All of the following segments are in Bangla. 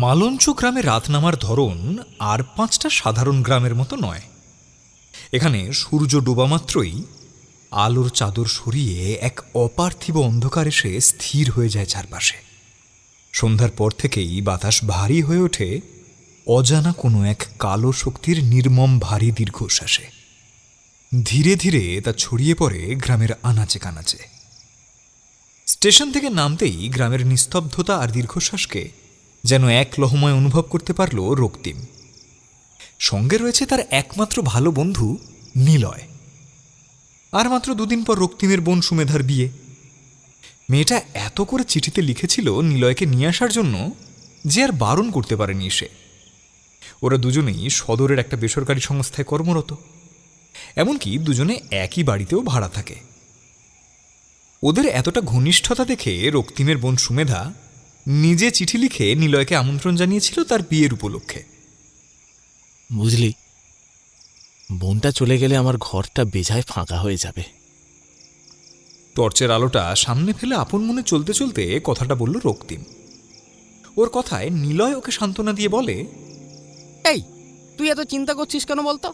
মালঞ্চ গ্রামে রাত নামার ধরন আর 5টা সাধারণ গ্রামের মতো নয়। এখানে সূর্য ডোবা মাত্রই আলোর চাদর সরিয়ে এক অপার্থিব অন্ধকার এসে স্থির হয়ে যায় চারপাশে। সন্ধ্যার পর থেকেই বাতাস ভারী হয়ে ওঠে অজানা কোনো এক কালো শক্তির নির্মম ভারী দীর্ঘশ্বাসে। ধীরে ধীরে তা ছড়িয়ে পড়ে গ্রামের আনাচে কানাচে। স্টেশন থেকে নামতেই গ্রামের নিস্তব্ধতা আর দীর্ঘশ্বাসকে যেন এক লহময় অনুভব করতে পারল রক্তিম। সঙ্গে রয়েছে তার একমাত্র ভালো বন্ধু নিলয়। আর মাত্র 2 দিন পর রক্তিমের বোন সুমেধার বিয়ে। মেয়েটা এত করে চিঠিতে লিখেছিল নিলয়কে নিয়ে আসার জন্য যে আর বারণ করতে পারেনি সে। ওরা দুজনেই সদরের একটা বেসরকারি সংস্থায় কর্মরত, এমনকি দুজনে একই বাড়িতেও ভাড়া থাকে। ওদের এতটা ঘনিষ্ঠতা দেখে রক্তিমের বোন সুমেধা নিজে চিঠি লিখে নিলয়কে আমন্ত্রণ জানিয়েছিল তার বিয়ের উপলক্ষে। বুঝলি, বোনটা চলে গেলে আমার ঘরটা বেজায় ফাঁকা হয়ে যাবে। টর্চের আলোটা সামনে ফেলে আপন মনে চলতে চলতে কথাটা বলল রক্তিম। ওর কথায় নিলয় ওকে সান্ত্বনা দিয়ে বলে, এই তুই এত চিন্তা করছিস কেন বলতো?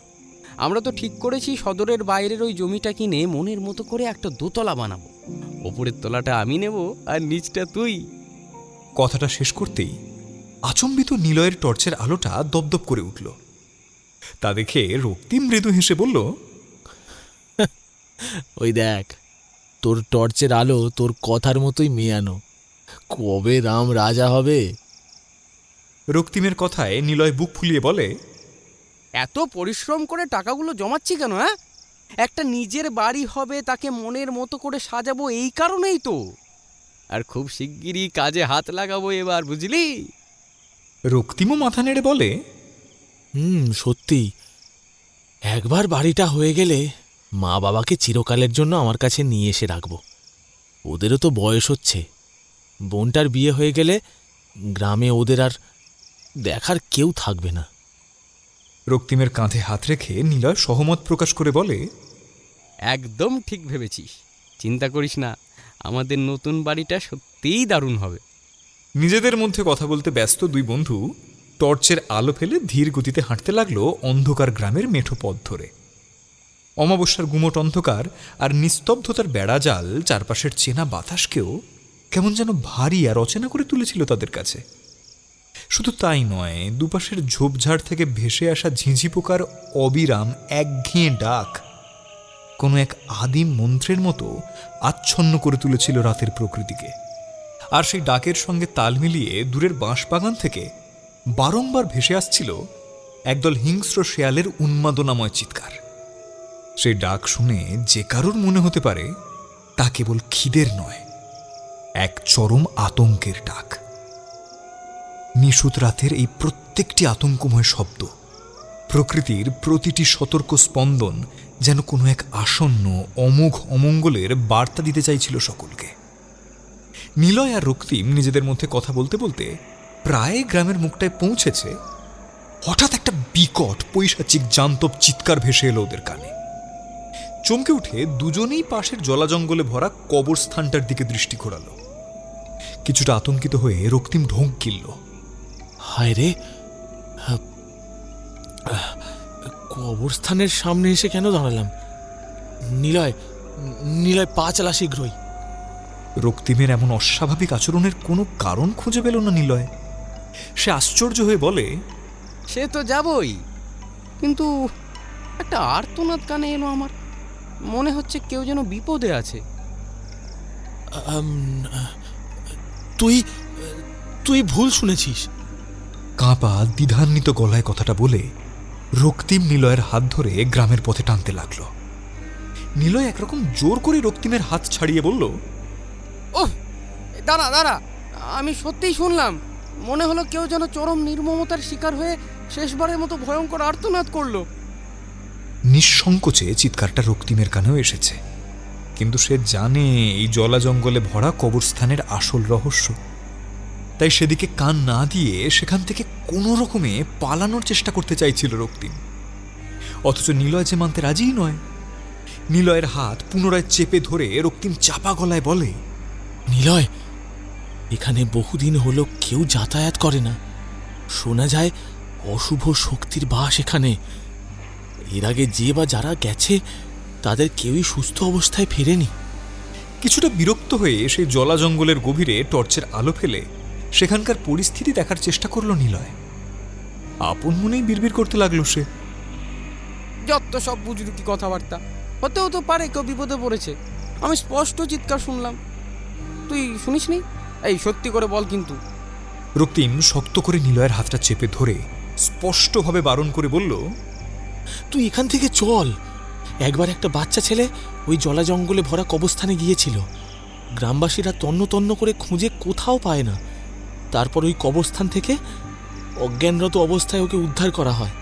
আমরা তো ঠিক করেছি সদরের বাইরের ওই জমিটা কিনে মনের মতো করে একটা দোতলা বানাবো। ওপরের তলাটা আমি নেব আর নিচটা তুই। কথাটা শেষ করতেই আচম্বিত নিলয়ের টর্চের আলোটা দপদপ করে উঠল। তা দেখে রক্তিম মৃদু হেসে বলল, ওই দেখ, তোর টর্চের আলো তোর কথার মতোই মেয়ানো। কবে রাম রাজা হবে? রক্তিমের কথায় নিলয় বুক ফুলিয়ে বলে, এত পরিশ্রম করে টাকাগুলো জমাচ্ছি কেন? একটা নিজের বাড়ি হবে, তাকে মনের মতো করে সাজাবো, এই কারণেই তো। আর খুব শিগগিরই কাজে হাত লাগাবো এবার, বুঝলি? রক্তিমও মাথা নেড়ে বলে, সত্যি, একবার বাড়িটা হয়ে গেলে মা বাবাকে চিরকালের জন্য আমার কাছে নিয়ে এসে রাখবো। ওদেরও তো বয়স হচ্ছে। বোনটার বিয়ে হয়ে গেলে গ্রামে ওদের আর দেখার কেউ থাকবে না। রক্তিমের কাঁধে হাত রেখে নিলয় সহমত প্রকাশ করে বলে, একদম ঠিক ভেবেছিস, চিন্তা করিস না, আমাদের নতুন বাড়িটা সত্যিই দারুণ হবে। নিজেদের মধ্যে কথা বলতে ব্যস্ত দুই বন্ধু টর্চের আলো ফেলে ধীর গতিতে হাঁটতে লাগলো অন্ধকার গ্রামের মেঠো পথ ধরে। অমাবস্যার গুমট অন্ধকার আর নিস্তব্ধতার বেড়াজাল চারপাশের চেনা বাতাসকেও কেমন যেন ভারী আর অচেনা করে তুলেছিল তাদের কাছে। শুধু তাই নয়, দুপাশের ঝোপঝাড় থেকে ভেসে আসা ঝিঁঝি পোকার অবিরাম একঘেয়ে ডাক কোনো এক আদিম মন্ত্রের মতো আচ্ছন্ন করে তুলেছিল রাতের প্রকৃতিকে। আর সেই ডাকের সঙ্গে তাল মিলিয়ে দূরের বাঁশবাগান থেকে বারংবার ভেসে আসছিল একদল হিংস্র শেয়ালের উন্মাদনাময় চিৎকার। সেই ডাক শুনে যে কারোর মনে হতে পারে তা কেবল খিদের নয়, এক চরম আতঙ্কের ডাক। নিশুত রাতের এই প্রত্যেকটি আতঙ্কময় শব্দ, প্রকৃতির প্রতিটি সতর্ক স্পন্দন যেন কোনো এক আসন্ন অমোঘ অমঙ্গলের বার্তা দিতে চাইছিল সকলকে। নিলয় আর রক্তিম নিজেদের মধ্যে কথা বলতে বলতে প্রায় গ্রামের মুখটায় পৌঁছেছে, হঠাৎ একটা বিকট পৈশাচিক জান্তব চিৎকার ভেসে এলো ওদের কানে। চমকে উঠে দুজনেই পাশের জলাজঙ্গলে ভরা কবরস্থানটার দিকে দৃষ্টি ঘোরালো। কিছুটা আতঙ্কিত হয়ে রক্তিম ঢোক গিলল, হায় রে, কবরস্থানের সামনে এসে কেন দাঁড়ালাম? নিলয়, নিলয়, পা চালা শীঘ্রই। রক্তিমের এমন অস্বাভাবিক আচরণের কোনো কারণ খুঁজে পেল না নিলয়। সে আশ্চর্য হয়ে বলে, সে তো যাবই, কিন্তু একটা আর্তনাদ কানে এলো আমার। মনে হচ্ছে কেউ যেন বিপদে আছে। তুই তুই ভুল শুনেছিস। কাঁপা দ্বিধান্বিত গলায় কথাটা বলে রক্তিম নিলয়ের হাত ধরে গ্রামের পথে টানতে লাগলো। নিলয় একরকম জোর করে রক্তিমের হাত ছাড়িয়ে বলল, ওহ, দাঁড়া দাঁড়া, আমি সত্যিই শুনলাম। মনে হলো কেউ যেন চরম নির্মমতার শিকার হয়ে শেষবারের মতো ভয়ঙ্কর আর্তনাদ করলো। নিঃসংকোচে চিৎকারটা রক্তিমের কানেও এসেছে, কিন্তু সে জানে এই জলা জঙ্গলে ভরা কবরস্থানের আসল রহস্য। তাই সেদিকে কান না দিয়ে সেখান থেকে কোনো রকমে পালানোর চেষ্টা করতে চাইছিল রক্তিম। অথচ নিলয় যে মানতে রাজিই নয়। নিলয়ের হাত পুনরায় চেপে ধরে রক্তিম চাপা গলায় বলে, নিলয়, এখানে বহুদিন হলো কেউ যাতায়াত করে না। শোনা যায় অশুভ শক্তির বাস এখানে। এর আগে যে বা যারা গেছে তাদের কেউই সুস্থ অবস্থায় ফেরেনি। কিছুটা বিরক্ত হয়ে সেই জলা জঙ্গলের গভীরে টর্চের আলো ফেলে সেখানকার পরিস্থিতি দেখার চেষ্টা করল নিলয়। আপন মনেই বিড়বিড় করতে লাগলো সে। যত সব বুজরুকি কথাবার্তা, হতেও তো পারে কেউ বিপদে পড়েছে। আমি স্পষ্ট চিৎকার শুনলাম, তুই শুনিসনি? এই সত্যি করে বল কিন্তু। রক্তিম শক্ত করে নিলয়ের হাতটা চেপে ধরে স্পষ্টভাবে বারণ করে বলল, তুই এখান থেকে চল। একবার একটা বাচ্চা ছেলে ওই জলা জঙ্গলে ভরা কবরস্থানে গিয়েছিল। গ্রামবাসীরা তন্ন তন্ন করে খুঁজে কোথাও পায় না। তারপর ওই কবরস্থান থেকে অজ্ঞানরত অবস্থায় ওকে উদ্ধার করা হয়।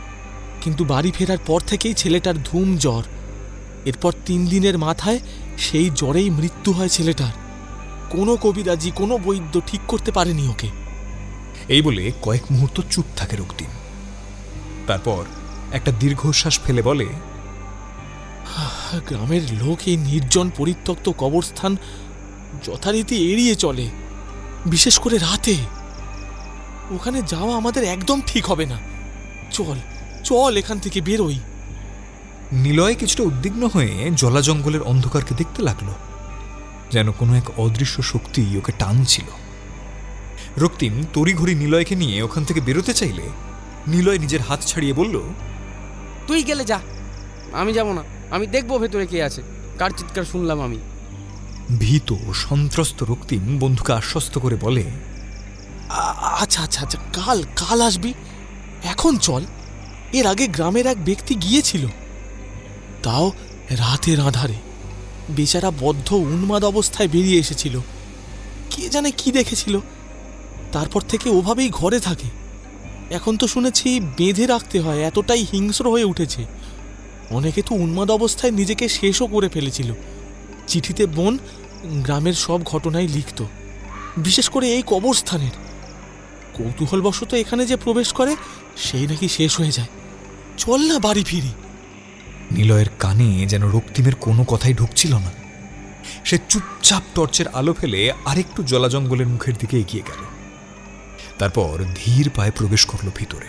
কিন্তু বাড়ি ফেরার পর থেকেই ছেলেটার ধুম জ্বর। এরপর 3 দিনের মাথায় সেই জ্বরেই মৃত্যু হয় ছেলেটার। কোনো কবিরাজি, কোনো বৈদ্য ঠিক করতে পারেনি ওকে। এই বলে কয়েক মুহূর্ত চুপ থাকে রক্তিম। তারপর একটা দীর্ঘশ্বাস ফেলে বলে, গ্রামের লোক এই নির্জন পরিত্যক্ত কবরস্থান যথারীতি এড়িয়ে চলে, বিশেষ করে রাতে। ওখানে যাওয়া আমাদের একদম ঠিক হবে না। চল চল, এখান থেকে বেরোই। নিলয় কিছুটা উদ্বিগ্ন হয়ে জলা জঙ্গলের অন্ধকারকে দেখতে লাগলো, যেন কোনো এক অদৃশ্য শক্তি ওকে টানছিল। রক্তিম তড়িঘড়ি নিলয়কে নিয়ে ওখান থেকে বেরোতে চাইলে নিলয় নিজের হাত ছাড়িয়ে বলল, তুই গেলে যা, আমি যাব না। আমি দেখবো ভেতরে কে আছে, কার চিৎকার শুনলাম আমি। ভীত সন্ত্রস্ত রক্তিম বন্ধুকে আশ্বস্ত করে বলে, আচ্ছা আচ্ছা আচ্ছা, কাল কাল আসবি, এখন চল। এর আগে গ্রামের এক ব্যক্তি গিয়েছিল, তাও রাতের আঁধারে। বেচারা বদ্ধ উন্মাদ অবস্থায় বেরিয়ে এসেছিল। কে জানে কি দেখেছিল। তারপর থেকে ওভাবেই ঘরে থাকে। এখন তো শুনেছি বেঁধে রাখতে হয়, এতটাই হিংস্র হয়ে উঠেছে। অনেকে তো উন্মাদ অবস্থায় নিজেকে শেষও করে ফেলেছিল। চিঠিতে বোন গ্রামের সব ঘটনাই লিখত, বিশেষ করে এই কবরস্থানের। কৌতূহলবশত এখানে যে প্রবেশ করে সেই নাকি শেষ হয়ে যায়। চল না বাড়ি ফিরি। নিলয়ের কানে যেন রক্তিমের কোনো কথাই ঢুকছিল না। সে চুপচাপ টর্চের আলো ফেলে আরেকটু জলা জঙ্গলের মুখের দিকে এগিয়ে গেল। তারপর ধীর পায়ে প্রবেশ করলো ভিতরে।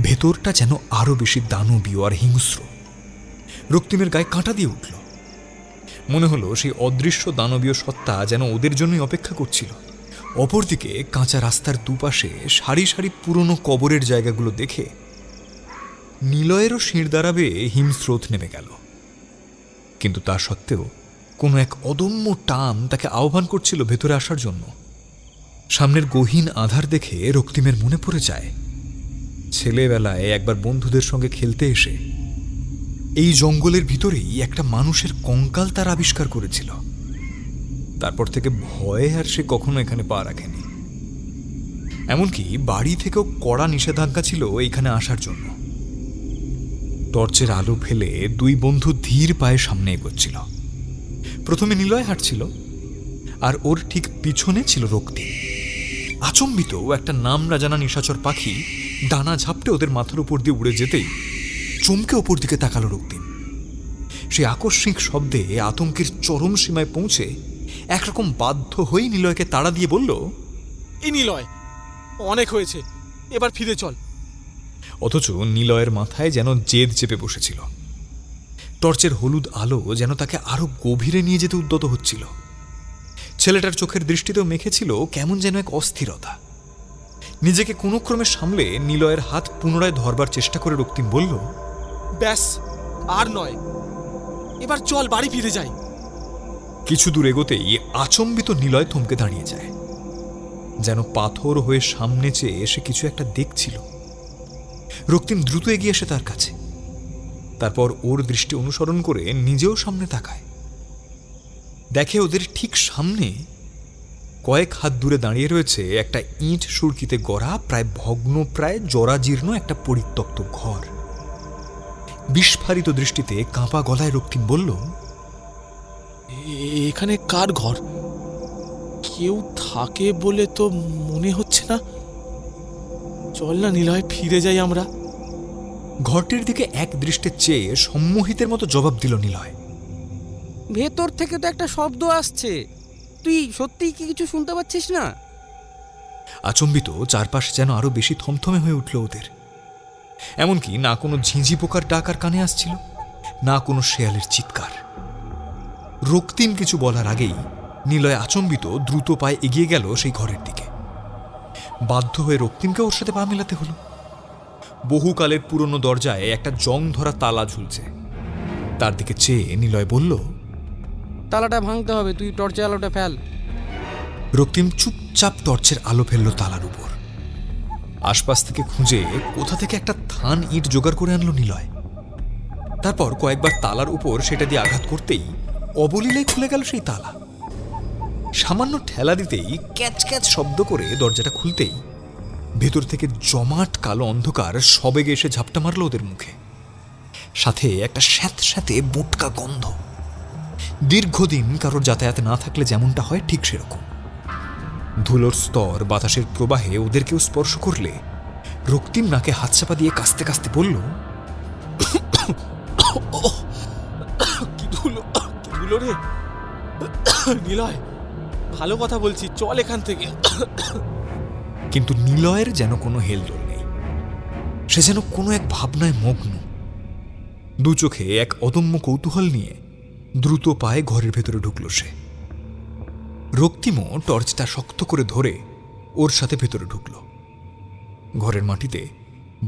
ভেতরটা যেন আরো বেশি দানবীয় আর হিংস্র। রক্তিমের গায়ে কাঁটা দিয়ে উঠল। মনে হলো সেই অদৃশ্য দানবীয় সত্তা যেন ওদের জন্যই অপেক্ষা করছিল। অপরদিকে কাঁচা রাস্তার দুপাশে সারি সারি পুরনো কবরের জায়গাগুলো দেখে নিলয়েরও শির দাঁড়াবে হিমস্রোত নেমে গেল। কিন্তু তা সত্ত্বেও কোনো এক অদম্য টান তাকে আহ্বান করছিল ভেতরে আসার জন্য। সামনের গহীন আধার দেখে রক্তিমের মনে পড়ে যায় ছেলেবেলায় একবার বন্ধুদের সঙ্গে খেলতে এসে এই জঙ্গলের ভিতরেই একটা মানুষের কঙ্কাল তার আবিষ্কার করেছিল। তারপর থেকে ভয়ে আর সে কখনো এখানে পা রাখেনি। এমনকি বাড়ি থেকেও কড়া নিষেধাজ্ঞা ছিল এইখানে আসার জন্য। টর্চের আলো ফেলে দুই বন্ধু ধীর পায়ে সামনে এগোচ্ছিল। প্রথমে নিলয় হাঁটছিল, আর ওর ঠিক পিছনে ছিল রক্তিম। আচম্বিত একটা নাম না জানা নিশাচর পাখি ডানা ঝাপটে ওদের মাথার উপর দিয়ে উড়ে যেতেই চমকে ওপর দিকে তাকালো রক্তিম। সে আকস্মিক শব্দে আতঙ্কের চরম সীমায় পৌঁছে একরকম বাধ্য হয়ে নিলয়কে তাড়া দিয়ে বলল, এই নিলয়, অনেক হয়েছে, এবার ফিরে চল। অথচ নিলয়ের মাথায় যেন জেদ চেপে বসেছিল। টর্চের হলুদ আলো যেন তাকে আরো গভীরে নিয়ে যেতে উদ্যত হচ্ছিল। ছেলেটার চোখের দৃষ্টিতেও মেখেছিল কেমন যেন এক অস্থিরতা। নিজেকে কোনো ক্রমে সামলে নিলয়ের হাত পুনরায় ধরবার চেষ্টা করে রক্তিম বলল, ব্যাস, আর নয়, এবার চল বাড়ি ফিরে যাই। কিছু দূর এগোতেই আচম্বিত নিলয় থমকে দাঁড়িয়ে যায়, যেন পাথর হয়ে সামনে চেয়ে এসে কিছু একটা দেখছিল। রক্তিম দ্রুত এগিয়ে আসে তার কাছে। তারপর ওর দৃষ্টি অনুসরণ করে নিজেও সামনে তাকায়। দেখে ওদের ঠিক সামনে কয়েক হাত দূরে দাঁড়িয়ে রয়েছে একটা ইট সুরকিতে গড়া প্রায় ভগ্ন, প্রায় জরাজীর্ণ একটা পরিত্যক্ত ঘর। বিস্ফারিত দৃষ্টিতে কাঁপা গলায় রক্তিম বলল, এখানে কার ঘর? কেউ থাকে বলে তো মনে হচ্ছে না। চল না নিলয়, ফিরে যাই আমরা। ঘরটির দিকে এক দৃষ্টে চেয়ে সম্মোহিতের মতো জবাব দিল নিলয়। ভেতর থেকে তো একটা শব্দ আসছে, তুই সত্যিই কি কিছু শুনতে পাচ্ছিস না? আচম্বিত চারপাশ যেন আরো বেশি থমথমে হয়ে উঠল ওদের। এমনকি না কোনো ঝিঁঝি পোকার ডাক আর কানে আসছিল, না কোনো শেয়ালের চিৎকার। রক্তিম কিছু বলার আগেই নিলয় আচম্বিত দ্রুত পায়ে এগিয়ে গেল সেই ঘরের দিকে। বাধ্য হয়ে রক্তিমকে ওর সাথে পা মেলাতে হলো। বহুকালের পুরনো দরজায় একটা জং ধরা তালা ঝুলছে। তার দিকে চেয়ে নিলয় বলল, তালাটা ভাঙতে হবে, তুই টর্চে আলোটা ফেল। রক্তিম চুপচাপ টর্চের আলো ফেলল তালার উপর। আশপাশ থেকে খুঁজে কোথা থেকে একটা থান ইট জোগাড় করে আনলো নিলয়। তারপর কয়েকবার তালার উপর সেটা দিয়ে আঘাত করতেই অবলীলায় খুলে গেল সেই তালা। সামান্য ঠেলা দিতেই ক্যাচ ক্যাচ শব্দ করে দরজাটা খুলতেই ভেতর থেকে জমাট কালো অন্ধকার সবেগে এসে ঝাপটা মারল ওদের মুখে, সাথে একটা স্যাঁতস্যাঁতে বোটকা গন্ধ। দীর্ঘদিন কারোর যাতায়াত না থাকলে যেমনটা হয় ঠিক সেরকম। ধুলোর স্তর বাতাসের প্রবাহে ওদেরকেও স্পর্শ করলে রক্তিম নাকে হাত চাপা দিয়ে কাস্তে কাস্তে বলল, কি ধুলো রে নিলয়, ভালো কথা বলছি, চল এখান থেকে। কিন্তু নিলয়ের যেন কোনো হেলদোল নেই। সে যেন কোনো এক ভাবনায় মগ্ন। দু চোখে এক অদম্য কৌতূহল নিয়ে দ্রুত পায়ে ঘরের ভেতরে ঢুকল সে। রক্তিমও টর্চটা শক্ত করে ধরে ওর সাথে ভেতরে ঢুকল। ঘরের মাটিতে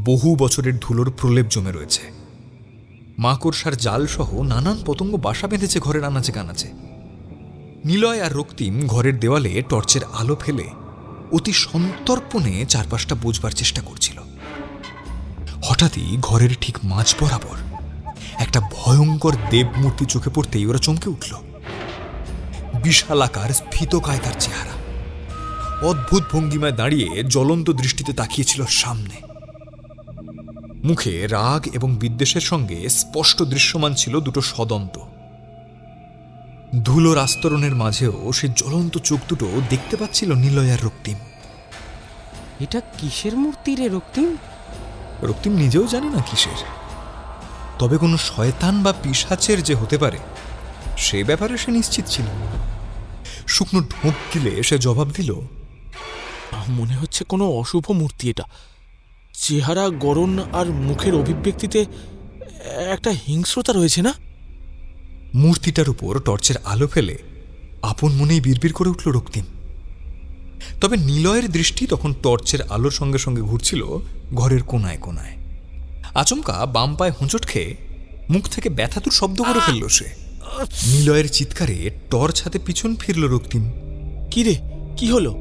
বহু বছরের ধুলোর প্রলেপ জমে রয়েছে। মাকড়সার জাল সহ নানান পতঙ্গ বাসা বেঁধেছে ঘরের আনাচে কানাচে। নিলয় আর রক্তিম ঘরের দেওয়ালে টর্চের আলো ফেলে অতি সন্তর্পণে চারপাশটা বুঝবার চেষ্টা করছিল। হঠাৎই ঘরের ঠিক মাঝ বরাবর একটা ভয়ঙ্কর দেবমূর্তি চোখে পড়তেই ওরা চমকে উঠল। বিশালাকার স্ফীতকায় তার চেহারা, অদ্ভুত ভঙ্গিমায় দাঁড়িয়ে জ্বলন্ত দৃষ্টিতে তাকিয়েছিল সামনে। মুখে রাগ এবং বিদ্বেষের সঙ্গে স্পষ্ট দৃশ্যমান ছিল দুটো সদন্ত। ধুলোর আস্তরণের মাঝেও সে জ্বলন্ত চোখ দুটো দেখতে পাচ্ছিল নিলয় আর রক্তিম। এটা কিসের মূর্তি রে রক্তিম? রক্তিম নিজেও জানে না কিসের, তবে কোনো শয়তান বা পিশাচের যে হতে পারে সে ব্যাপারে সে নিশ্চিত ছিল। শুকনো ঢোক গিলে সে জবাব দিল, মনে হচ্ছে কোনো অশুভ মূর্তি এটা। চেহারা গড়ন আর মুখের অভিব্যক্তিতে একটা হিংস্রতা রয়েছে না? মূর্তিটার উপর টর্চের আলো ফেলে আপন মনেই বিড়বিড় করে উঠল রক্তিম। তবে নিলয়ের দৃষ্টি তখন টর্চের আলোর সঙ্গে সঙ্গে ঘুরছিল ঘরের কোনায় কোনায়। আচমকা বাম পায়ে হোঁচট খেয়ে মুখ থেকে ব্যথাতুর শব্দ করে ফেলল সে। নিলয়ের চিৎকারে টর্চ হাতে পিছন ফিরল রক্তিম। কি রে, কি হলো?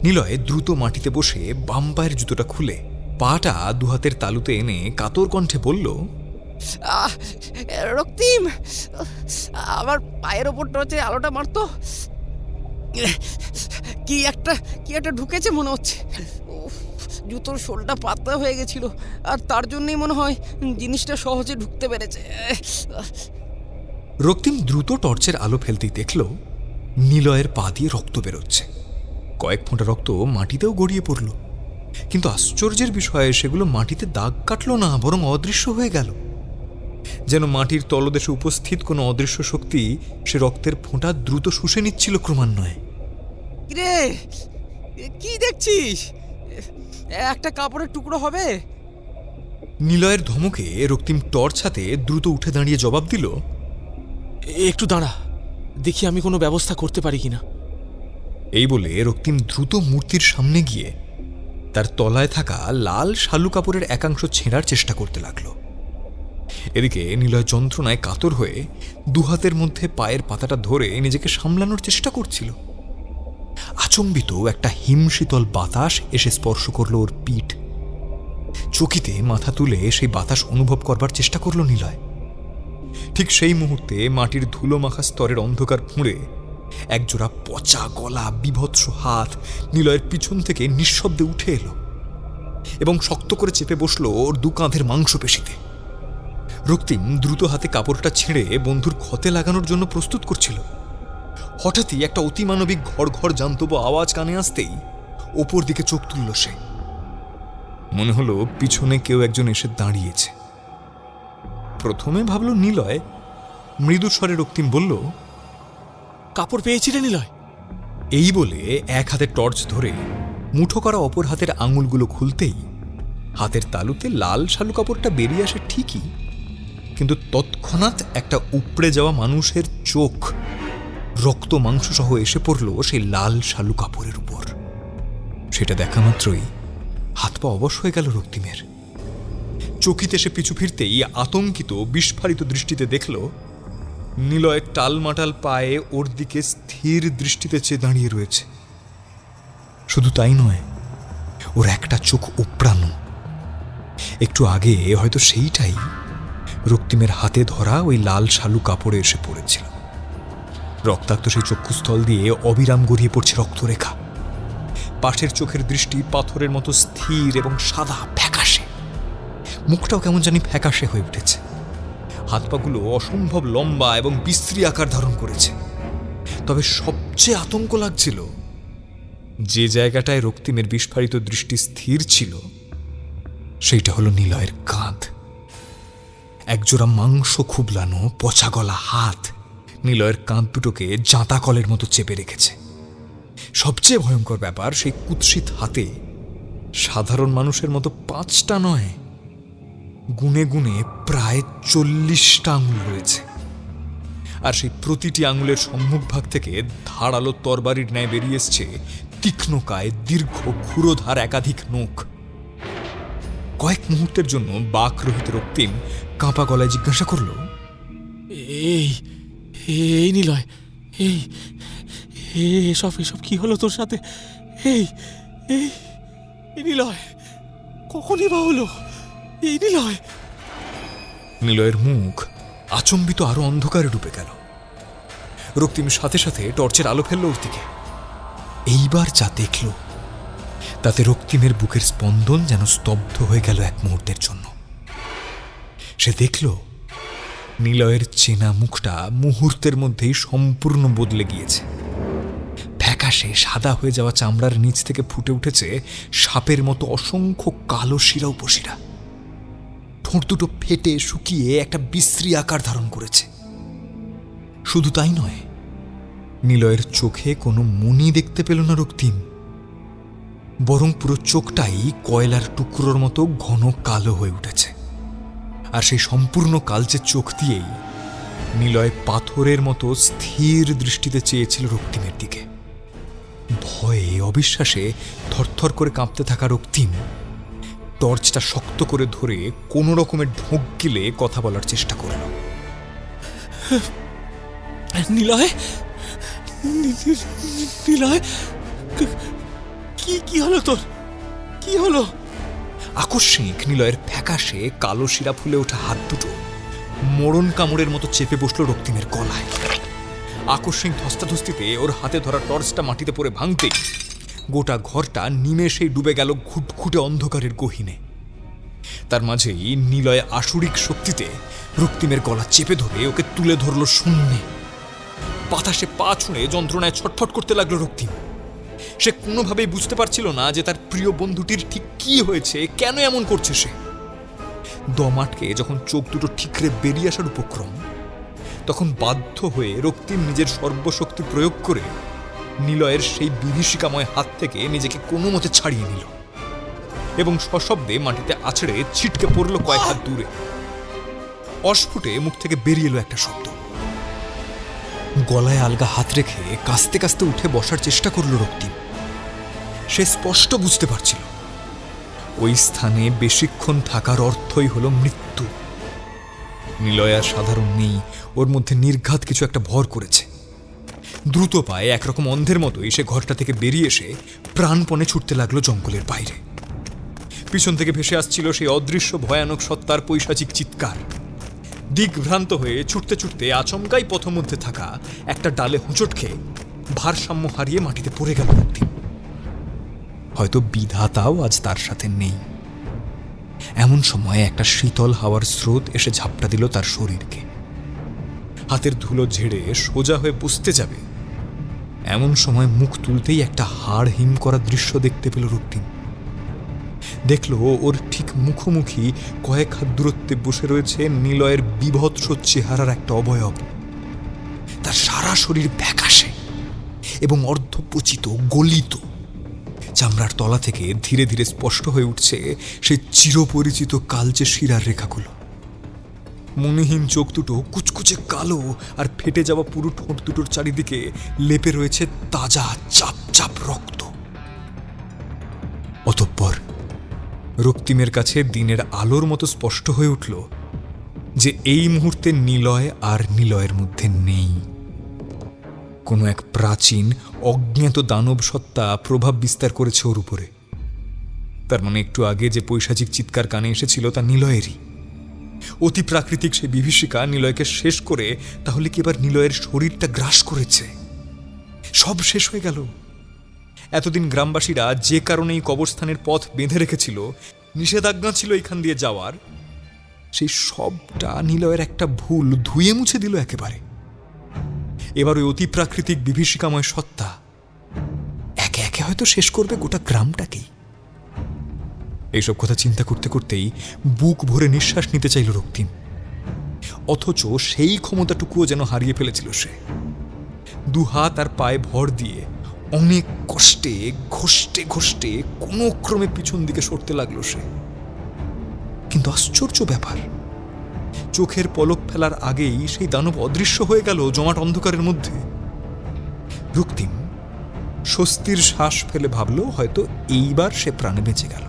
নিলয় দ্রুত মাটিতে বসে বাম পায়ের জুতোটা খুলে পাটা দুহাতের তালুতে এনে কাতর কণ্ঠে বলল, রক্তিম, আমার পায়ের ওপর টর্চে আলোটা মারতো, কি একটা ঢুকেছে মনে হচ্ছে। জুতোর শোলটা পাতলা হয়ে গেছিল, আর তার জন্যই মনে হয় জিনিসটা সহজে ঢুকতে পেরেছে। রক্তিম দ্রুত টর্চের আলো ফেলতেই দেখল নিলয়ের পা দিয়ে রক্ত বেরোচ্ছে। কয়েক ফোঁটা রক্ত মাটিতেও গড়িয়ে পড়ল, কিন্তু আশ্চর্যের বিষয়ে সেগুলো মাটিতে দাগ কাটল না, বরং অদৃশ্য হয়ে গেল। যেন মাটির তলদেশে উপস্থিত কোনো অদৃশ্য শক্তি সে রক্তের ফোঁটা দ্রুত শুষে নিচ্ছিল ক্রমান্বয়ে। রে, কি দেখছিস? একটা কাপড়ের টুকরো হবে। নিলয়ের ধমকে রক্তিম টর্চ হাতে দ্রুত উঠে দাঁড়িয়ে জবাব দিল, একটু দাঁড়া, দেখি আমি কোনো ব্যবস্থা করতে পারি কিনা। এই বলে রক্তিম দ্রুত মূর্তির সামনে গিয়ে তার তলায় থাকা লাল শালু কাপড়ের একাংশ ছেঁড়ার চেষ্টা করতে লাগলো। এদিকে নিলয় যন্ত্রণায় কাতর হয়ে দুহাতের মধ্যে পায়ের পাতাটা ধরে নিজেকে সামলানোর চেষ্টা করছিল। আচম্বিত একটা হিমশীতল বাতাস এসে স্পর্শ করলো ওর পিঠ। চকিতে মাথা তুলে সেই বাতাস অনুভব করবার চেষ্টা করলো নিলয়। ঠিক সেই মুহূর্তে মাটির ধুলো মাখা স্তরের অন্ধকার ফুঁড়ে একজোড়া পচা গলা বিভৎস হাত নিলয়ের পিছন থেকে নিঃশব্দে উঠে এলো এবং শক্ত করে চেপে বসলো ওর দু কাঁধের মাংসপেশিতে। রক্তিম দ্রুত হাতে কাপড়টা ছিঁড়ে বন্ধুর ক্ষতে লাগানোর জন্য প্রস্তুত করছিল। হঠাৎই একটা অতিমানবিক ঘর ঘর জান্তব আওয়াজ কানে আসতেই ওপর দিকে চোখ তুলল সে। মনে হলো পিছনে কেউ একজন এসে দাঁড়িয়েছে। প্রথমে ভাবল নিলয়। মৃদু স্বরে রক্তিম বলল, কাপড় পেয়েছিলে নিলয়? এই বলে এক হাতে টর্চ ধরে মুঠো করা অপর হাতের আঙুলগুলো খুলতেই হাতের তালুতে লাল শালু কাপড়টা বেরিয়ে আসে ঠিকই, কিন্তু তৎক্ষণাৎ একটা উপড়ে যাওয়া মানুষের চোখ রক্ত মাংস সহ এসে পড়ল সেই লাল শালু কাপড়ের উপর। সেটা দেখা মাত্রই হাত পা অবশ হয়ে গেল রক্তিমের। চকিতে সে পিছু ফিরতেই আতঙ্কিত বিস্ফারিত দৃষ্টিতে দেখল নিলয় টালমাটাল পায়ে ওর দিকে স্থির দৃষ্টিতে চেয়ে দাঁড়িয়ে রয়েছে। শুধু তাই নয়, ওর একটা চোখ উপড়ানো। একটু আগে হয়তো সেইটাই রক্তিমের হাতে ধরা ওই লাল শালু কাপড়ে এসে পড়েছিল। রক্তাক্ত সেই চক্ষুস্থল দিয়ে অবিরাম গড়িয়ে পড়ছে রক্তরেখা। পাশের চোখের দৃষ্টি পাথরের মতো স্থির এবং সাদা ফ্যাকাশে। মুখটাও কেমন জানি ফ্যাকাশে হয়ে উঠেছে। হাত পাগুলো অসম্ভব লম্বা এবং বিশ্রী আকার ধারণ করেছে। তবে সবচেয়ে আতঙ্ক লাগছিল যে জায়গাটায় রক্তিমের বিস্ফারিত দৃষ্টি স্থির ছিল, সেইটা হলো নিলয়ের কাঁধ। একজোড়া মাংস খুবলানো পচা গলা হাত নিলয়ের কাঁধ দুটোকে জাঁতা কলের মতো চেপে রেখেছে। সবচেয়ে ভয়ঙ্কর ব্যাপার, সেই কুৎসিত হাতে সাধারণ মানুষের মতো 5টা নয়, গুনে গুনে প্রায় 40টা আঙুল রয়েছে। আর সেই প্রতিটি আঙুলের সম্মুখভাগ থেকে ধারালো তরবারির ন্যায় বেরিয়ে এসছে তীক্ষ্ণকায় দীর্ঘ ক্ষুরোধার একাধিক নখ। কয়েক মুহূর্তের জন্য বাকরহিত রক্তিম কাঁপা গলায় জিজ্ঞাসা করল, এই এই নিলয়, এই এসব এসব কি হলো তোর সাথে? এই এই নিলয়, কখনই বা হলো? এই নিলয়। নিলয়ের মুখ আচম্বিত আরো অন্ধকারে ডুবে গেল। রক্তিম সাথে সাথে টর্চের আলো ফেলল ওর দিকে। এইবার যা দেখল তাতে রক্তিমের বুকের স্পন্দন যেন স্তব্ধ হয়ে গেল এক মুহূর্তের জন্য। সে দেখল নিলয়ের চেনা মুখটা মুহূর্তের মধ্যেই সম্পূর্ণ বদলে গিয়েছে। ফ্যাকাশে সাদা হয়ে যাওয়া চামড়ার নিচ থেকে ফুটে উঠেছে সাপের মতো অসংখ্য কালো শিরা উপশিরা। ঠোঁট দুটো ফেটে শুকিয়ে একটা বিশ্রী আকার ধারণ করেছে। শুধু তাই নয়, নিলয়ের চোখে কোনো মনি দেখতে পেল না রক্তিম, বরং পুরো চোখটাই কয়লার টুকরোর মতো ঘন কালো হয়ে উঠেছে। আর সেই সম্পূর্ণ কালচে চোখ দিয়েই নিলয় পাথরের মতো স্থির দৃষ্টিতে চেয়েছিল রক্তিমের দিকে। ভয়ে অবিশ্বাসে থরথর করে কাঁপতে থাকা রক্তিম টর্চটা শক্ত করে ধরে কোনো রকমের ঢোক গিলে কথা বলার চেষ্টা করল। নিলয়, নিলয়, কি হলো তোর? কি হলো? আকস্মিক নিলয়ের ফ্যাকাশে কালো শিরা ফুলে ওঠা হাত দুটো মোড়ন কামড়ের মতো চেপে বসল রক্তিমের গলায়। আকস্মিক ধস্তাধস্তিতে ওর হাতে ধরা টর্চটা মাটিতে পড়ে ভাঙতে গোটা ঘরটা নিমেষেই ডুবে গেল ঘুটঘুটে অন্ধকারের গহীনে। তার মাঝেই নিলয় আসুরিক শক্তিতে রক্তিমের গলা চেপে ধরে ওকে তুলে ধরল শূন্যে। বাতাসে পা ছুঁড়ে যন্ত্রণায় ছটফট করতে লাগলো রক্তিম। সে কোনোভাবেই বুঝতে পারছিল না যে তার প্রিয় বন্ধুটির ঠিক কি হয়েছে, কেন এমন করছে সে। দম আটকে যখন চোখ দুটো ঠিকরে বেরিয়ে আসার উপক্রম, তখন বাধ্য হয়ে রক্তিম নিজের সর্বশক্তি প্রয়োগ করে নিলয়ের সেই বিভীষিকাময় হাত থেকে নিজেকে কোনো মতে ছাড়িয়ে নিল এবং সশব্দে মাটিতে আছড়ে ছিটকে পড়ল কয়েক হাত দূরে। অস্ফুটে মুখ থেকে বেরিয়ে এলো একটা শব্দ। গলায় আলগা হাত রেখে কাস্তে কাস্তে উঠে বসার চেষ্টা করল রক্তিম। সে স্পষ্ট বুঝতে পারছিল ওই স্থানে বেশিক্ষণ থাকার অর্থই হলো মৃত্যু। নিলয় আর সাধারণ নেই, ওর মধ্যে নির্ঘাত কিছু একটা ভর করেছে। দ্রুত পায়ে একরকম অন্ধের মতোই সে ঘরটা থেকে বেরিয়ে এসে প্রাণপণে ছুটতে লাগলো জঙ্গলের বাইরে। পিছন থেকে ভেসে আসছিল সেই অদৃশ্য ভয়ানক সত্তার পৈশাচিক চিৎকার। দিগ্ভ্রান্ত হয়ে ছুটতে ছুটতে আচমকাই পথমধ্যে থাকা একটা ডালে হোঁচট খেয়ে ভারসাম্য হারিয়ে মাটিতে পড়ে গেল রক্তিম। হয়তো বিধাতাও আজ তার সাথে নেই। এমন সময় একটা শীতল হাওয়ার স্রোত এসে ঝাপটা দিল তার শরীরকে। হাতের ধুলো ঝেড়ে সোজা হয়ে বসতে যাবে, এমন সময় মুখ তুলতেই একটা হাড় হিম করা দৃশ্য দেখতে পেল রক্তিম। দেখল ওর ঠিক মুখোমুখি কয়েক হাত দূরত্বে বসে রয়েছে নিলয়ের বিভৎস চেহারার একটা অবয়ব। তার সারা শরীর ফ্যাকাশে এবং অর্ধপচিত, গলিত। চামড়ার তলা থেকে ধীরে ধীরে স্পষ্ট হয়ে উঠছে সেই চিরপরিচিত কালচে শিরার রেখাগুলো। মনেহীন চোখ দুটো কুচকুচে কালো, আর ফেটে যাওয়া পুরো ঠোঁট দুটোর চারিদিকে লেপে রয়েছে তাজা চাপ চাপ রক্ত। অতঃপর রক্তিমের কাছে দিনের আলোর মতো স্পষ্ট হয়ে উঠল যে এই মুহূর্তে নিলয় আর নিলয়ের মধ্যে নেই। কোনো এক প্রাচীন অজ্ঞাত দানব সত্তা প্রভাব বিস্তার করেছে ওর উপরে। তার মানে একটু আগে যে পৈশাচিক চিৎকার কানে এসেছিল তা নিলয়েরই। অতি প্রাকৃতিক সে বিভীষিকা নিলয়কে শেষ করে তাহলে কি এবার নিলয়ের শরীরটা গ্রাস করেছে? সব শেষ হয়ে গেল। এতদিন গ্রামবাসীরা যে কারণেই কবরস্থানের পথ বেঁধে রেখেছিল, নিষেধাজ্ঞা ছিল এখান দিয়ে যাওয়ার, সেই সবটা নিলয়ের একটা ভুল ধুয়ে মুছে দিল একেবারে। এবার ওই অতি প্রাকৃতিক বিভীষিকাময় সত্তা একে একে হয়তো শেষ করবে গোটা গ্রামটাকেই। এইসব কথা চিন্তা করতে করতেই বুক ভরে নিঃশ্বাস নিতে চাইল রক্তিম। অথচ সেই ক্ষমতাটুকুও যেন হারিয়ে ফেলেছিল সে। দুহাত আর পায়ে ভর দিয়ে অনেক কষ্টে ঘষ্টে ঘষ্টে কোনো ক্রমে পিছন দিকে সরতে লাগলো সে। কিন্তু আশ্চর্য ব্যাপার, চোখের পলক ফেলার আগেই সেই দানব অদৃশ্য হয়ে গেল জমাট অন্ধকারের মধ্যে। রক্তিম স্বস্তির শ্বাস ফেলে ভাবল হয়তো এইবার সে প্রাণে বেঁচে গেল।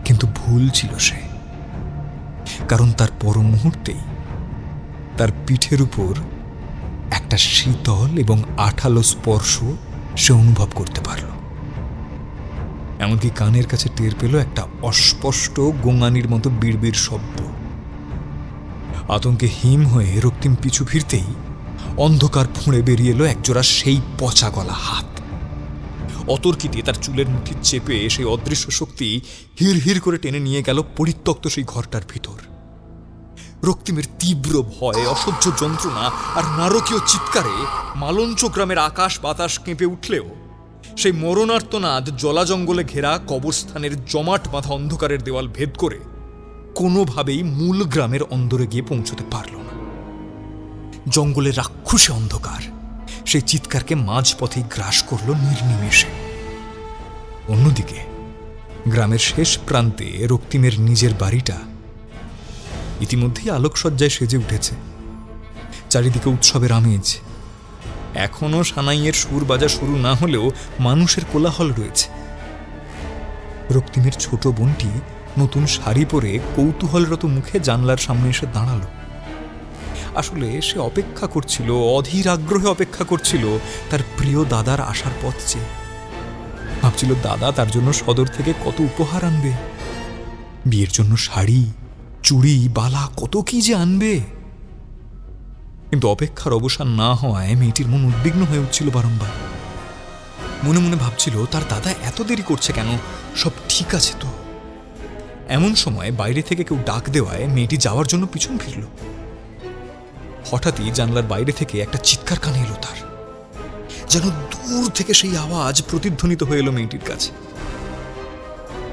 কিন্তু ভুল ছিল সে, কারণ তার পর মুহূর্তেই তার পিঠের উপর একটা শীতল এবং আঠালো স্পর্শ সে অনুভব করতে পারল। এমনকি কানের কাছে টের পেল একটা অস্পষ্ট গোঙানির মতো বিড়বিড় শব্দ। আতঙ্কে হিম হয়ে রক্তিম পিছু ফিরতেই অন্ধকার ফুঁড়ে বেরিয়ে এলো একজোড়া সেই পচা গলা হাত। অতর্কিতে তার চুলের মুঠি চেপে সেই অদৃশ্য শক্তি হির হির করে টেনে নিয়ে গেল পরিত্যক্ত সেই ঘরটার ভিতর। রক্তিমের তীব্র ভয়, অসহ্য যন্ত্রণা আর নারকীয় চিৎকারে মালঞ্চ গ্রামের আকাশ বাতাস কেঁপে উঠলেও সেই মরণার্তনাদ জলা জঙ্গলে ঘেরা কবরস্থানের জমাট বাঁধা অন্ধকারের দেওয়াল ভেদ করে কোনোভাবেই মূল গ্রামের অন্দরে গিয়ে পৌঁছতে পারল না। জঙ্গলের রাক্ষসে অন্ধকার সেই চিৎকারকে মাঝপথেই গ্রাস করল নির্নিমেষে। অন্যদিকে গ্রামের শেষ প্রান্তে রক্তিমের নিজের বাড়িটা ইতিমধ্যেই আলোকসজ্জায় সেজে উঠেছে। চারিদিকে উৎসবের আমেজ। এখনো সানাইয়ের সুর বাজা শুরু না হলেও মানুষের কোলাহল রয়েছে। রক্তিমের ছোট বোনটি নতুন শাড়ি পরে কৌতূহলরত মুখে জানলার সামনে এসে দাঁড়ালো। আসলে সে অপেক্ষা করছিল, অধীর আগ্রহে অপেক্ষা করছিল তার প্রিয় দাদার আসার পথ চেয়ে। ভাবছিল দাদা তার জন্য সদর থেকে কত উপহার আনবে, বিয়ের জন্য শাড়ি, চুড়ি, বালা, কত কি যে আনবে। কিন্তু অপেক্ষার অবসান না হওয়ায় মেয়েটির মন উদ্বিগ্ন হয়ে উঠছিল বারংবার। মনে মনে ভাবছিল তার দাদা এত দেরি করছে কেন, সব ঠিক আছে তো। এমন সময় বাইরে থেকে কেউ ডাক দেওয়ায় মেয়েটি যাওয়ার জন্য পিছন ফিরল। হঠাৎই জানলার বাইরে থেকে একটা চিৎকার কানে এলো তার। যেন দূর থেকে সেই আওয়াজ প্রতিধ্বনিত হয়ে এলো মেয়েটির কাছে।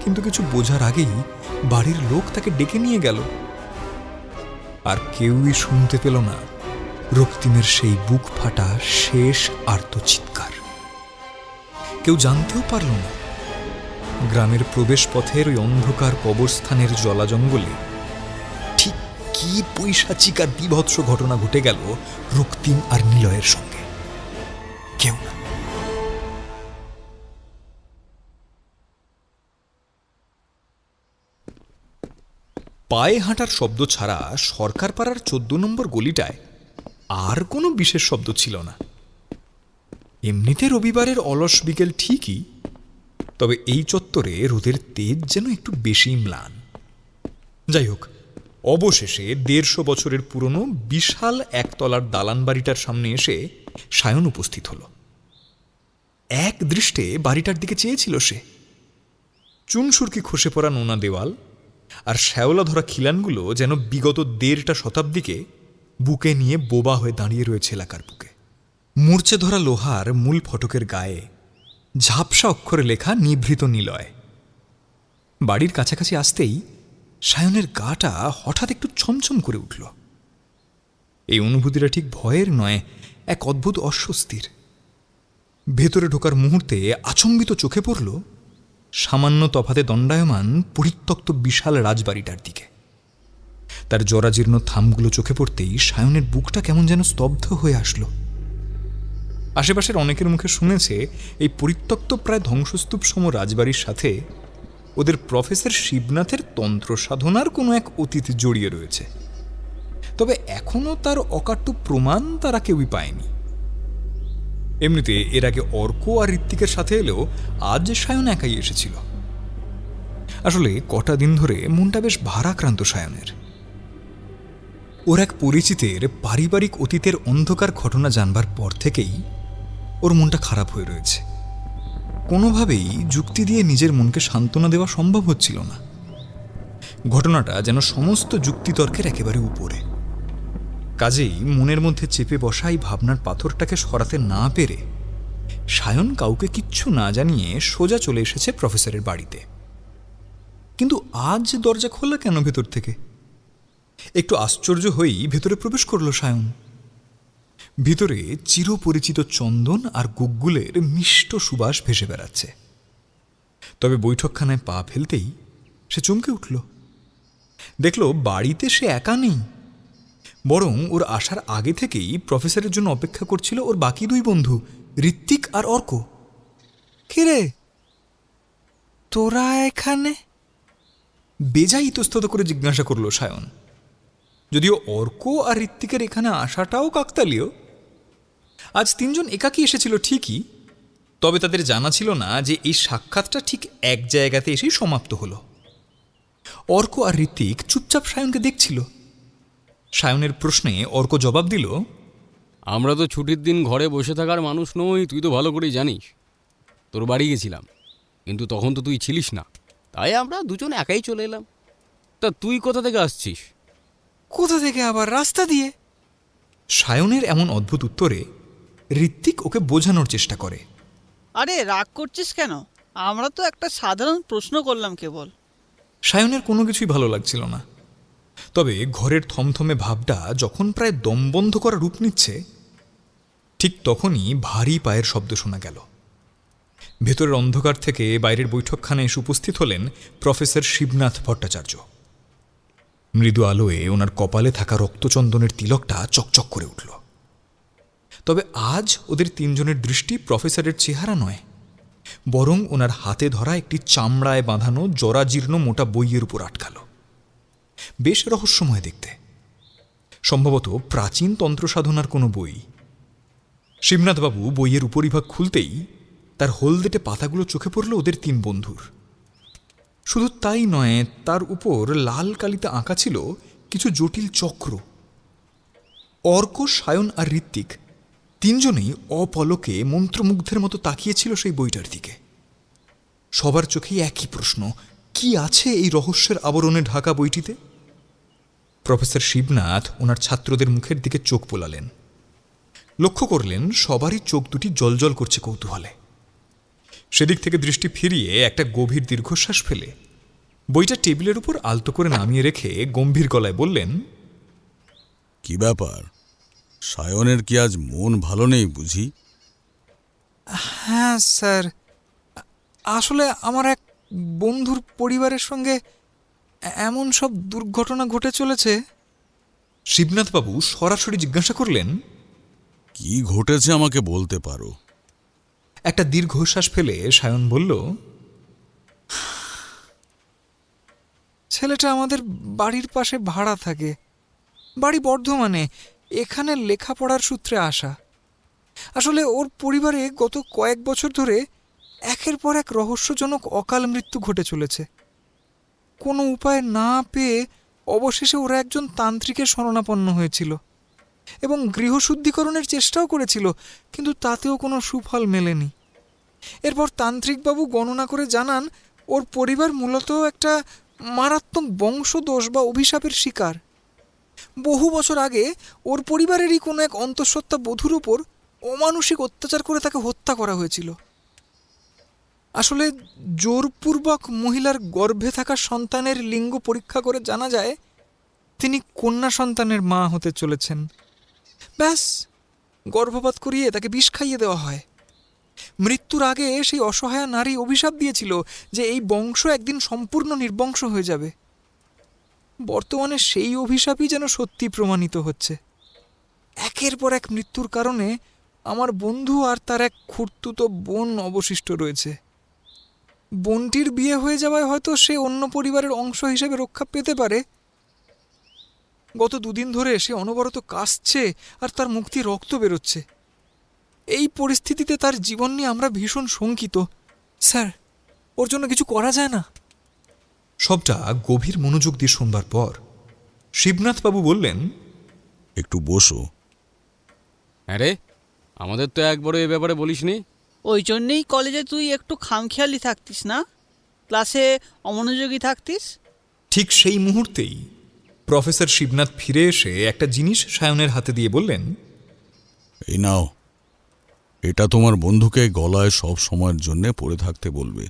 কিন্তু কিছু বোঝার আগেই বাড়ির লোক তাকে ডেকে নিয়ে গেল। আর কেউই শুনতে পেল না রক্তিমের সেই বুক ফাটা শেষ আর্ত চিৎকার। কেউ জানতেও পারল না গ্রামের প্রবেশ পথের ওই অন্ধকার কবরস্থানের জলা জঙ্গলে ঠিক কি পৈশাচিক আর বিভৎস ঘটনা ঘটে গেল রক্তিম আর নিলয়ের সঙ্গে। কেউ না। পায়ে হাঁটার শব্দ ছাড়া সরকার পাড়ার 14 নম্বর গলিটায় আর কোনো বিশেষ শব্দ ছিল না। এমনিতে রবিবারের অলস বিকেল ঠিকই, তবে এই চত্বরে রোদের তেজ যেন একটু বেশি ম্লান। যাই হোক, অবশেষে 150 বছরের পুরনো বিশাল একতলার দালান বাড়িটার সামনে এসে সায়ন উপস্থিত হল। এক দৃষ্টে বাড়িটার দিকে চেয়েছিল সে। চুনসুরকি খসে পড়া নোনা দেওয়াল আর শ্যাওলা ধরা খিলানগুলো যেন বিগত 1.5টা শতাব্দীকে বুকে নিয়ে বোবা হয়ে দাঁড়িয়ে রয়েছে এলাকার বুকে। মূর্ছে ধরা লোহার মূল ফটকের গায়ে ঝাপসা অক্ষরে লেখা নিভৃত নিলয়। বাড়ির কাছাকাছি আসতেই সায়নের গাটা হঠাৎ একটু ছমছম করে উঠল। এই অনুভূতিটা ঠিক ভয়ের নয়, এক অদ্ভুত অস্বস্তির। ভেতরে ঢোকার মুহূর্তে আচম্বিত চোখে পড়ল সামান্য তফাতে দণ্ডায়মান পরিত্যক্ত বিশাল রাজবাড়িটার দিকে। তার জরাজীর্ণ থামগুলো চোখে পড়তেই সায়নের বুকটা কেমন যেন স্তব্ধ হয়ে আসলো। আশেপাশের অনেকের মুখে শুনেছে এই পরিত্যক্ত প্রায় ধ্বংসস্তূপ সম রাজবাড়ির সাথে ওদের প্রফেসর শিবনাথের তন্ত্র সাধনার কোনো এক অতীত জড়িয়ে রয়েছে, তবে এখনও তার অকাট্য প্রমাণ তারা কেউই পায়নি। এমনিতে এর আগে অর্ক আর ঋত্বিকের সাথে এলেও আজ সায়ন একাই এসেছিল। আসলে কটা দিন ধরে মনটা বেশ ভারাক্রান্ত সায়নের। ওর এক পরিচিতের পারিবারিক অতীতের অন্ধকার ঘটনা জানবার পর থেকেই ওর মনটা খারাপ হয়ে রয়েছে। কোনোভাবেই যুক্তি দিয়ে নিজের মনকে সান্ত্বনা দেওয়া সম্ভব হচ্ছিল না। ঘটনাটা যেন সমস্ত যুক্তিতর্কের একেবারে উপরে। কাজেই মনের মধ্যে চেপে বসা এই ভাবনার পাথরটাকে সরাতে না পেরে সায়ন কাউকে কিচ্ছু না জানিয়ে সোজা চলে এসেছে প্রফেসরের বাড়িতে। কিন্তু আজ দরজা খোলা কেন ভেতর থেকে? একটু আশ্চর্য হয়েই ভেতরে প্রবেশ করল সায়ন। ভিতরে চিরপরিচিত চন্দন আর গুগ্গুলের মিষ্ট সুবাস ভেসে বেড়াচ্ছে। তবে বৈঠকখানায় পা ফেলতেই সে চমকে উঠল। দেখল বাড়িতে সে একা নেই, বরং ওর আসার আগে থেকেই প্রফেসরের জন্য অপেক্ষা করছিল ওর বাকি দুই বন্ধু ঋত্বিক আর অর্ক। কিরে, তোরা এখানে? বেজায় ইতস্তত করে জিজ্ঞাসা করল সায়ন। যদিও অর্ক আর ঋত্বিকের এখানে আসাটাও কাকতালীয়। আজ তিনজন একাকী এসেছিল ঠিকই, তবে তাদের জানা ছিল না যে এই সাক্ষাৎটা ঠিক এক জায়গাতে এসেই সমাপ্ত হলো। অর্ক আর ঋত্বিক চুপচাপ সায়নকে দেখছিল। সায়নের প্রশ্নে অর্ক জবাব দিল, আমরা তো ছুটির দিন ঘরে বসে থাকার মানুষ নই, তুই তো ভালো করেই জানিস। তোর বাড়ি গেছিলাম, কিন্তু তখন তো তুই ছিলিস না, তাই আমরা দুজন একাই চলে এলাম। তা তুই কোথা থেকে আসছিস? কোথা থেকে আবার? রাস্তা দিয়ে। সায়নের এমন অদ্ভুত উত্তরে ঋত্বিক ওকে বোঝানোর চেষ্টা করে। আরে রাগ করছিস কেন? আমরা তো একটা সাধারণ প্রশ্ন করলাম কেবল। সায়নের কোনো কিছুই ভালো লাগছিল না। তবে ঘরের থমথমে ভাবটা যখন প্রায় দমবন্ধ করা রূপ নিচ্ছে, ঠিক তখনই ভারী পায়ের শব্দ শোনা গেল। ভেতরের অন্ধকার থেকে বাইরের বৈঠকখানায় এসে উপস্থিত হলেন প্রফেসর শিবনাথ ভট্টাচার্য। মৃদু আলোয় ওনার কপালে থাকা রক্তচন্দনের তিলকটা চকচক করে উঠল। তবে আজ ওদের তিনজনের দৃষ্টি প্রফেসরের চেহারা নয়, বরং ওনার হাতে ধরা একটি চামড়ায় বাঁধানো জরাজীর্ণ মোটা বইয়ের উপর আটকাল। বেশ রহস্যময় দেখতে, সম্ভবত প্রাচীন তন্ত্রসাধনার কোনো বই। শিবনাথবাবু বইয়ের উপরিভাগ খুলতেই তার হলদেটে পাতাগুলো চোখে পড়ল ওদের তিন বন্ধুর। শুধু তাই নয়, তার উপর লাল কালিতে আঁকা ছিল কিছু জটিল চক্র। অর্ক, সায়ন আর ঋত্বিক তিনজনেই অপলকে মন্ত্রমুগ্ধের মতো তাকিয়েছিল সেই বইটার দিকে। সবার চোখেই একই প্রশ্ন, কি আছে এই রহস্যের আবরণে ঢাকা বইটিতে? প্রফেসর শিবনাথ ওনার ছাত্রদের মুখের দিকে চোখ বোলালেন। লক্ষ্য করলেন সবারই চোখ দুটি জ্বলজ্বল করছে কৌতূহলে। সেদিক থেকে দৃষ্টি ফিরিয়ে একটা গভীর দীর্ঘশ্বাস ফেলে বইটা টেবিলের উপর আলতো করে নামিয়ে রেখে গম্ভীর গলায় বললেন, কি ব্যাপার, সায়নের কি আজ মন ভালো নেই বুঝি? হ্যাঁ স্যার, আসলে আমার এক বন্ধুর পরিবারের সঙ্গে এমন সব দুর্ঘটনা ঘটে চলেছে। শিবনাথবাবু সরাসরি জিজ্ঞাসা করলেন, কি ঘটেছে আমাকে বলতে পারো? একটা দীর্ঘশ্বাস ফেলে সায়ন বলল, ছেলেটা আমাদের বাড়ির পাশে ভাড়া থাকে। বাড়ি বর্ধমানে, এখানে লেখাপড়ার সূত্রে আসা। আসলে ওর পরিবারে গত কয়েক বছর ধরে একের পর এক রহস্যজনক অকাল মৃত্যু ঘটে চলেছে। কোনো উপায় না পেয়ে অবশেষে ওরা একজন তান্ত্রিকের শরণাপন্ন হয়েছিল এবং গৃহশুদ্ধিকরণের চেষ্টাও করেছিল, কিন্তু তাতেও কোনো সুফল মেলেনি। এরপর তান্ত্রিকবাবু গণনা করে জানান ওর পরিবার মূলত একটা মারাত্মক বংশদোষ বা অভিশাপের শিকার। বহু বছর আগে ওর পরিবারেরই কোনো এক অন্তঃসত্ত্বা বধূর ওপর অমানুষিক অত্যাচার করে তাকে হত্যা করা হয়েছিল। আসলে জোরপূর্বক মহিলার গর্ভে থাকা সন্তানের লিঙ্গ পরীক্ষা করে জানা যায় তিনি কন্যা সন্তানের মা হতে চলেছেন। ব্যাস, গর্ভপাত করিয়ে তাকে বিষ খাইয়ে দেওয়া হয়। মৃত্যুর আগে সেই অসহায়া নারী অভিশাপ দিয়েছিল যে এই বংশ একদিন সম্পূর্ণ নির্বংশ হয়ে যাবে। বর্তমানে সেই অভিশাপই যেন সত্যি প্রমাণিত হচ্ছে। একের পর এক মৃত্যুর কারণে আমার বন্ধু আর তার এক খুড়তুতো বোন অবশিষ্ট রয়েছে। বোনটির বিয়ে হয়ে যাওয়ায় হয়তো সে অন্য পরিবারের অংশ হিসেবে রক্ষা পেতে পারে। গত 2 দিন ধরে সে অনবরত কাশছে আর তার মুখ দিয়ে রক্ত বেরোচ্ছে। এই পরিস্থিতিতে তার জীবন নিয়ে আমরা ভীষণ শঙ্কিত। স্যার, ওর জন্য কিছু করা যায় না? সবটা গভীর মনোযোগ দিয়ে শুনবার পর শিবনাথবাবু বললেন, একটু বসো। আরে আমাদের তো একবারও এ ব্যাপারে বলিসনি। ওই জন্যেই কলেজে তুই একটু খামখেয়ালি থাকতিস না, ক্লাসে অমনোযোগী থাকতিস। ঠিক সেই মুহূর্তেই প্রফেসর শিবনাথ ফিরে এসে একটা জিনিস সায়নের হাতে দিয়ে বললেন, এই নাও, এটা তোমার বন্ধুকে গলায় সব সময়ের জন্য পরে থাকতে বলবে।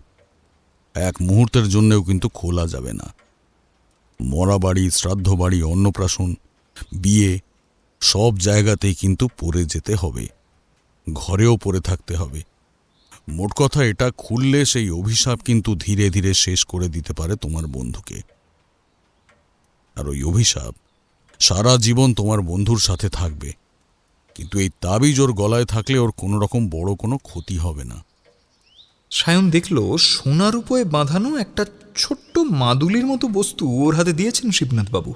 এক মুহূর্তের জন্যও কিন্তু খোলা যাবে না। মরা বাড়ি, শ্রাদ্ধ বাড়ি, অন্নপ্রাশন, বিয়ে সব জায়গাতেই কিন্তু পরে যেতে হবে, ঘরেও পরে থাকতে হবে। মোট কথা, এটা খুললে সেই অভিশাপ কিন্তু ধীরে ধীরে শেষ করে দিতে পারে তোমার বন্ধুকে। আর ওই অভিশাপ সারা জীবন তোমার বন্ধুর সাথে থাকবে, কিন্তু এই তাবিজ ওর গলায় থাকলে ওর কোনো রকম বড় কোনো ক্ষতি হবে না। সায়ন দেখল সোনার উপরে বাঁধানো একটা ছোট্ট মাদুলির মতো বস্তু ওর হাতে দিয়েছেন শিবনাথবাবু।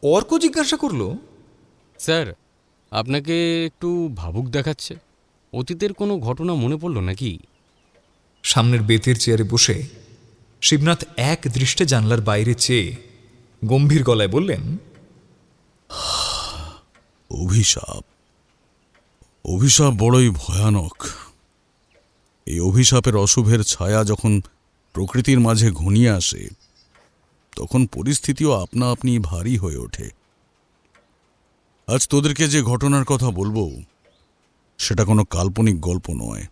অর্ক জিজ্ঞাসা করল, স্যার, আপনাকে একটু ভাবুক দেখাচ্ছে। অতীতের কোনো ঘটনা মনে পড়ল নাকি? সামনের বেতের চেয়ারে বসে শিবনাথ এক দৃষ্টে জানলার বাইরে চেয়ে গম্ভীর গলায় বললেন, অভিশাপ, অভিশাপ বড়ই ভয়ানক। এই অভিশাপের অশুভের ছায়া যখন প্রকৃতির মাঝে ঘনিয়ে আসে, তখন পরিস্থিতিও আপনা আপনি ভারী হয়ে ওঠে। আজ তোদেরকে যে ঘটনার কথা বলবো, সেটা কোনো কাল্পনিক গল্প নয়,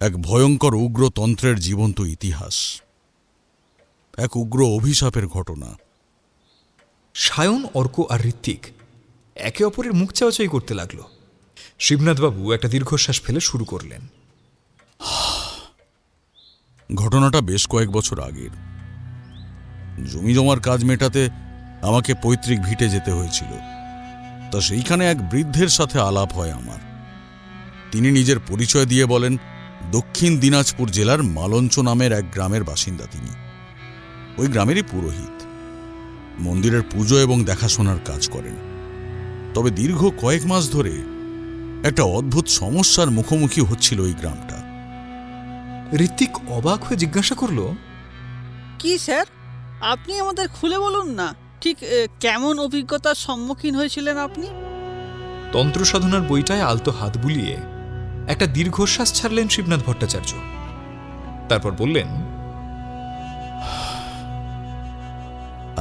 এক ভয়ঙ্কর উগ্র তন্ত্রের জীবন্ত ইতিহাস, এক উগ্র অভিশাপের ঘটনা। সায়ন, অর্ক আর ঋত্বিক একে অপরের মুখ চাওয়াচাই করতে লাগলো। শিবনাথবাবু একটা দীর্ঘশ্বাস ফেলে শুরু করলেন, ঘটনাটা বেশ কয়েক বছর আগের। জমি জমার কাজ মেটাতে আমাকে পৈতৃক ভিটে যেতে হয়েছিল। তা সেইখানে এক বৃদ্ধের সাথে আলাপ হয় আমার। তিনি নিজের পরিচয় দিয়ে বলেন, দক্ষিণ দিনাজপুর জেলার মালঞ্চ নামের এক গ্রামের বাসিন্দা তিনি। ওই গ্রামেরই পুরোহিত, মন্দিরের পুজো এবং দেখাশোনার কাজ করেন। তবে দীর্ঘ কয়েক মাস ধরে একটা অদ্ভুত সমস্যার মুখোমুখি হচ্ছিল ওই গ্রামটা। ঋত্বিক অবাক হয়ে জিজ্ঞাসা করল, কি স্যার, আপনি আমাদের খুলে বলুন না, ঠিক কেমন অভিজ্ঞতার সম্মুখীন হয়েছিলেন আপনি? তন্ত্র সাধনার বইটায় আলতো হাত বুলিয়ে একটা দীর্ঘশ্বাস ছাড়লেন শিবনাথ ভট্টাচার্য। তারপর বললেন,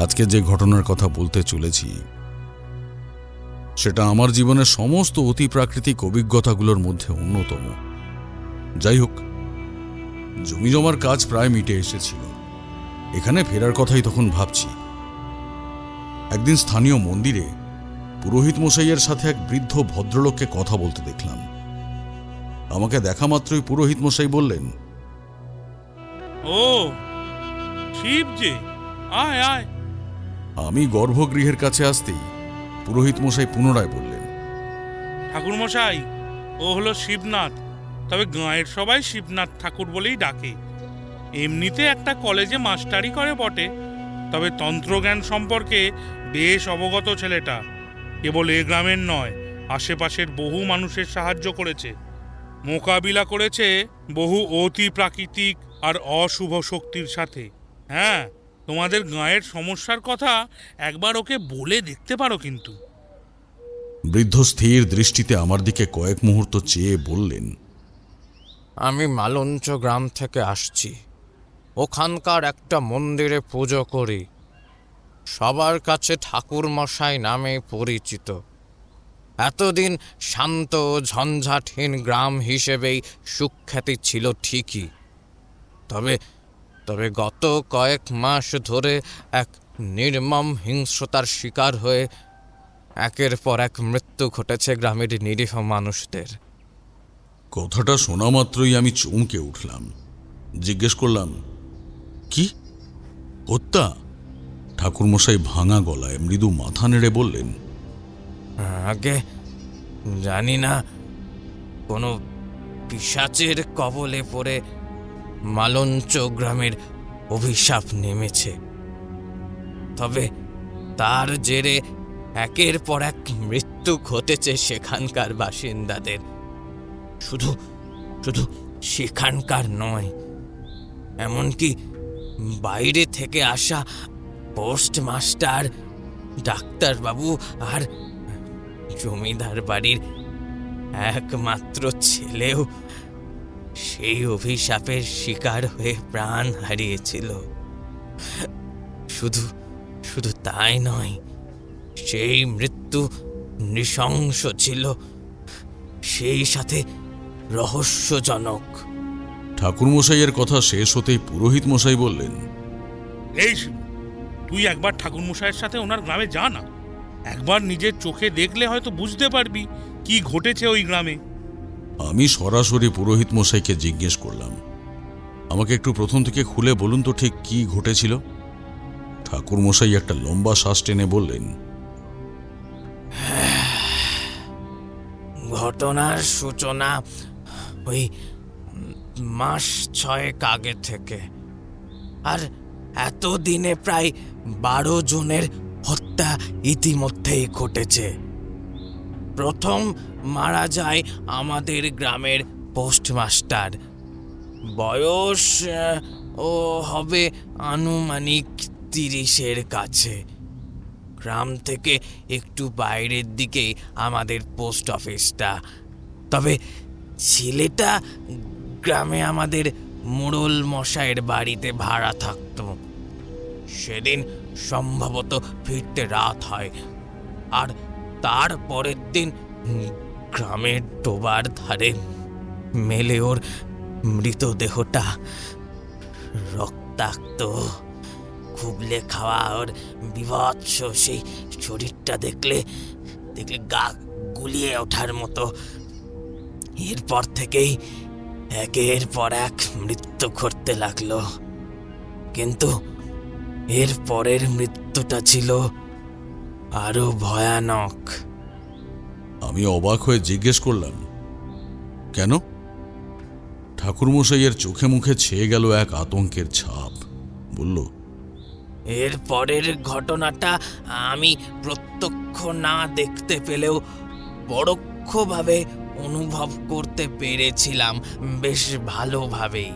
আজকে যে ঘটনার কথা বলতে চলেছি, সেটা আমার জীবনের সমস্ত অতি প্রাকৃতিক অভিজ্ঞতাগুলোর মধ্যে অন্যতম। যাই হোক, জমি জমার কাজ প্রায় মিটে এসেছিল। এখানে ফেরার কথাই তখন ভাবছি। একদিন স্থানীয় মন্দিরে পুরোহিত মশাইয়ের সাথে এক বৃদ্ধ ভদ্রলোককে কথা বলতে দেখলাম। আমাকে দেখা মাত্রই পুরোহিত মশাই বললেন, ও শিব যে, আয় আয়। আমি গর্ভগৃহের কাছে আসতেই পুরোহিত মশাই পুনরায় বললেন, ঠাকুরমশাই, ও হলো শিবনাথ, তবে গাঁয়ের সবাই শিবনাথ ঠাকুর বলেই ডাকে। এমনিতে একটা কলেজে মাস্টারি করে বটে, তবে তন্ত্রজ্ঞান সম্পর্কে বেশ অবগত ছেলেটা। কেবল এ গ্রামের নয়, আশেপাশের বহু মানুষের সাহায্য করেছে, মোকাবিলা করেছে বহু অতি প্রাকৃতিক আর অশুভ শক্তির সাথে। হ্যাঁ, তোমাদের গাঁয়ের সমস্যার কথা একবার ওকে বলে দেখতে পারো কিন্তু। বৃদ্ধ স্থির দৃষ্টিতে আমার দিকে কয়েক মুহূর্ত চেয়ে বললেন, আমি মালঞ্চ গ্রাম থেকে আসছি। ওখানকার একটা মন্দিরে পুজো করি। সবার কাছে ঠাকুর মশাই নামে পরিচিত। এতদিন শান্ত ঝঞ্ঝাটহীন গ্রাম হিসেবেই সুখ্যাতি ছিল ঠিকই, তবে তবে গত কয়েক মাস ধরে এক নির্মম হিংস্রতার শিকার হয়ে একের পর এক মৃত্যু ঘটেছে গ্রামের নিরীহ মানুষদের। কথাটা শোনা মাত্রই আমি চমকে উঠলাম। জিজ্ঞেস করলাম, কি হত্যা? ঠাকুরমশাই ভাঙা গলায় মৃদু মাথা নেড়ে বললেন, আগে জানি না কোনো পিশাচের কবলে পড়ে মালঞ্চ গ্রামের অভিশাপ নেমেছে, তবে তার জেরে একের পর এক মৃত্যু ঘটেছে সেখানকার বাসিন্দাদের। শুধু শুধু সেখানকার নয়, এমনকি বাইরে থেকে আসা পোস্টমাস্টার, ডাক্তারবাবু আর জমিদার বাড়ির একমাত্র ছেলেও সেই অভিশাপের শিকার হয়ে প্রাণ হারিয়েছিল। শুধু শুধু তাই নয়, সেই মৃত্যু নৃশংস ছিল, সেই সাথে রহস্যজনক। ঠাকুরমশাইয়ের কথা শেষ হতেই পুরোহিত মশাই বললেন, এই শিবু, তুই একবার ঠাকুরমশাইয়ের সাথে ওনার গ্রামে যা না। একবার নিজের চোখে দেখলে হয়তো বুঝতে পারবি কি ঘটেছে ওই গ্রামে। আমি সরাসরি পুরোহিত মশাইকে জিজ্ঞেস করলাম, আমাকে একটু প্রথম থেকে খুলে বলুন তো ঠিক কি ঘটেছিল? ঠাকুরমশাই একটা লম্বা শ্বাস টেনে বললেন, ঘটনার সূচনা ওই মাস 6 আগে থেকে, আর এতদিনে প্রায় 12 জনের হত্যা ইতিমধ্যেই ঘটেছে। প্রথম মারা যায় আমাদের গ্রামের পোস্টমাস্টার। বয়স ও হবে আনুমানিক 30-এর কাছে। গ্রাম থেকে একটু বাইরের দিকে আমাদের পোস্ট অফিসটা, তবে ছেলেটা গ্রামে আমাদের মোড়ল মশাইয়ের বাড়িতে ভাড়া থাকতো। সেদিন সম্ভবত ফিরতে রাত হয়, আর তার পরের দিন গ্রামের ডোবার ধারে মেলে ওর মৃতদেহটা। রক্তাক্ত, খুবলে খাওয়া ওর বিভৎস সেই শরীরটা দেখলে গা গুলিয়ে ওঠার মতো। এরপর থেকেই একের পর এক মৃত্যু ঘটতে লাগলো, কিন্তু এর পরের মৃত্যুটা ছিল আরো ভয়ানক। আমি অবাক হয়ে জিজ্ঞেস করলাম, কেন? ঠাকুরমশাইয়ের চোখে মুখে ছেয়ে গেল এক আতঙ্কের ছাপ। বলল, এর পরের ঘটনাটা আমি প্রত্যক্ষ না দেখতে পেলেও পরোক্ষভাবে অনুভব করতে পেরেছিলাম বেশ ভালোভাবেই।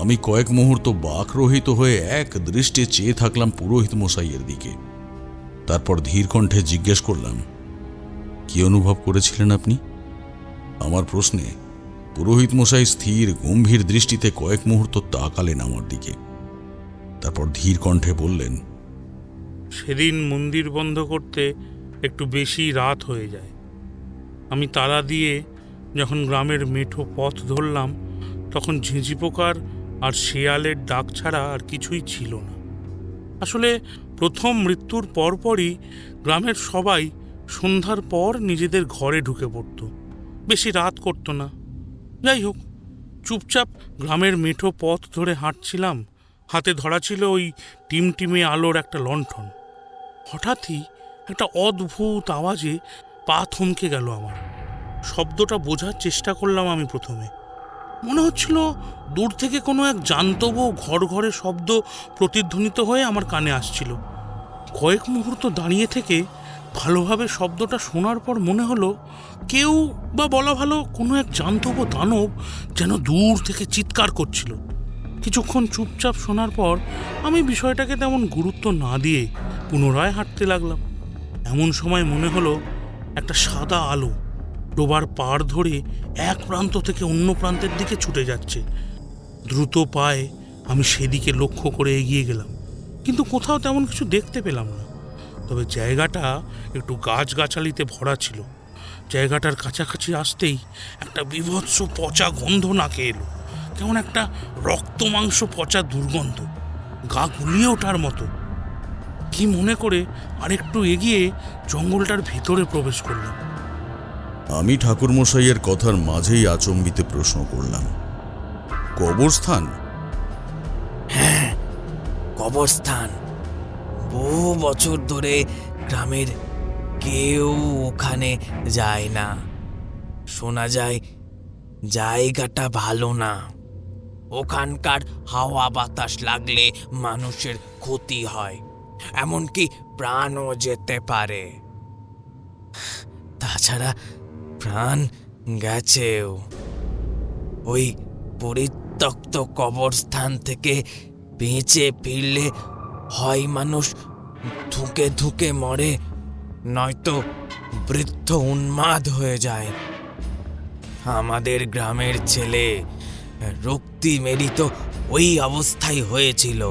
আমি কয়েক মুহূর্ত বাকরহিত হয়ে এক দৃষ্টে চেয়ে থাকলাম পুরোহিত মশাইয়ের দিকে। তারপর ধীর কণ্ঠে জিজ্ঞেস করলাম, কি অনুভব করেছিলেন আপনি? আমার প্রশ্নে পুরোহিত মশাই স্থির গম্ভীর দৃষ্টিতে কয়েক মুহূর্ত তাকালেন আমার দিকে। তারপর ধীর কণ্ঠে বললেন, সেদিন মন্দির বন্ধ করতে একটু বেশি রাত হয়ে যায়। আমি তালা দিয়ে যখন গ্রামের মেঠো পথ ধরলাম, তখন ঝিঁঝি পোকার আর শেয়ালের ডাক ছাড়া আর কিছুই ছিল না। আসলে প্রথম মৃত্যুর পরপরই গ্রামের সবাই সন্ধ্যার পর নিজেদের ঘরে ঢুকে পড়ত, বেশি রাত করতো না। যাই হোক, চুপচাপ গ্রামের মেঠো পথ ধরে হাঁটছিলাম। হাতে ধরা ছিল ওই টিমটিমে আলোর একটা লণ্ঠন। হঠাৎই একটা অদ্ভুত আওয়াজে পা থমকে গেল আমার। শব্দটা বোঝার চেষ্টা করলাম আমি প্রথমে। মনে হচ্ছিল দূর থেকে কোনো এক জান্তব ঘর ঘরে শব্দ প্রতিধ্বনিত হয়ে আমার কানে আসছিল। কয়েক মুহূর্ত দাঁড়িয়ে থেকে ভালোভাবে শব্দটা শোনার পর মনে হলো কেউ, বা বলা ভালো কোনো এক জান্তব দানব যেন দূর থেকে চিৎকার করছিল। কিছুক্ষণ চুপচাপ শোনার পর আমি বিষয়টাকে তেমন গুরুত্ব না দিয়ে পুনরায় হাঁটতে লাগলাম। এমন সময় মনে হলো একটা সাদা আলো ডোবার পাড় ধরে এক প্রান্ত থেকে অন্য প্রান্তের দিকে ছুটে যাচ্ছে। দ্রুত পায়ে আমি সেদিকে লক্ষ্য করে এগিয়ে গেলাম, কিন্তু কোথাও তেমন কিছু দেখতে পেলাম না। তবে জায়গাটা একটু গাছগাছালিতে ভরা ছিল। জায়গাটার কাছাকাছি আসতেই একটা বীভৎস পচা গন্ধ নাকে এলো। কেমন একটা রক্ত মাংস পচা দুর্গন্ধ, গা গুলিয়ে ওঠার মতো। কি মনে করে আরেকটু এগিয়ে জঙ্গলটার ভিতরে প্রবেশ করলাম। আমি ঠাকুরমশাইয়ের কথার মাঝেই আচম্বিতে প্রশ্ন করলাম, কবরস্থান? কবরস্থান। বহু বছর ধরে গ্রামের কেউ ওখানে যায় না। শোনা যায় জায়গাটা ভালো না। ওখানকার হাওয়া বাতাস লাগলে মানুষের ক্ষতি হয়, এমনকি প্রাণও যেতে পারে। তাছাড়া প্রাণ গেছেও। ওই পরিত্যক্ত কবরস্থান থেকে বেঁচে ফিরলে হয় মানুষ ধুকে ধুকে মরে, নয়তো বৃদ্ধ উন্মাদ হয়ে যায়। আমাদের গ্রামের ছেলে রক্তি মেরিত ওই অবস্থায় হয়েছিল।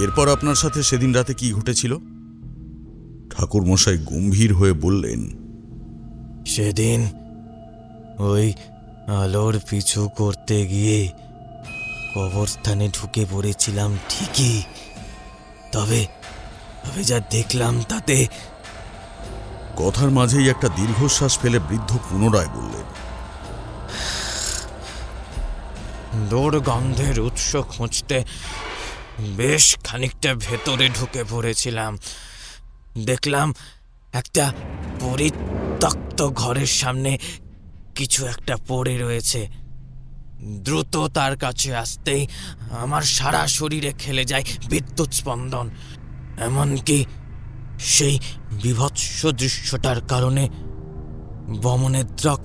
এরপর আপনার সাথে সেদিন রাতে কি ঘটেছিল? ঠাকুরমশাই গম্ভীর হয়ে বললেন, সেদিন ওই আলোর পিছু করতে গিয়ে কবরস্থানে ঢুকে পড়েছিলাম ঠিকই, তবে যা দেখলাম তাতে। কথার মাঝেই একটা দীর্ঘশ্বাস ফেলে বৃদ্ধ পুনরায় বললেন, দুর্গন্ধের উৎস খুঁজতে বেশ খানিকটা ভেতরে ঢুকে পড়েছিলাম। দেখলাম একটা পরিত্যক্ত ঘরের সামনে কিছু একটা পড়ে রয়েছে। দ্রুত তার কাছে আসতেই আমার সারা শরীরে খেলে যায় বিদ্যুৎ স্পন্দন। এমনকি সেই বীভৎস দৃশ্যটার কারণে বমনেদ্রক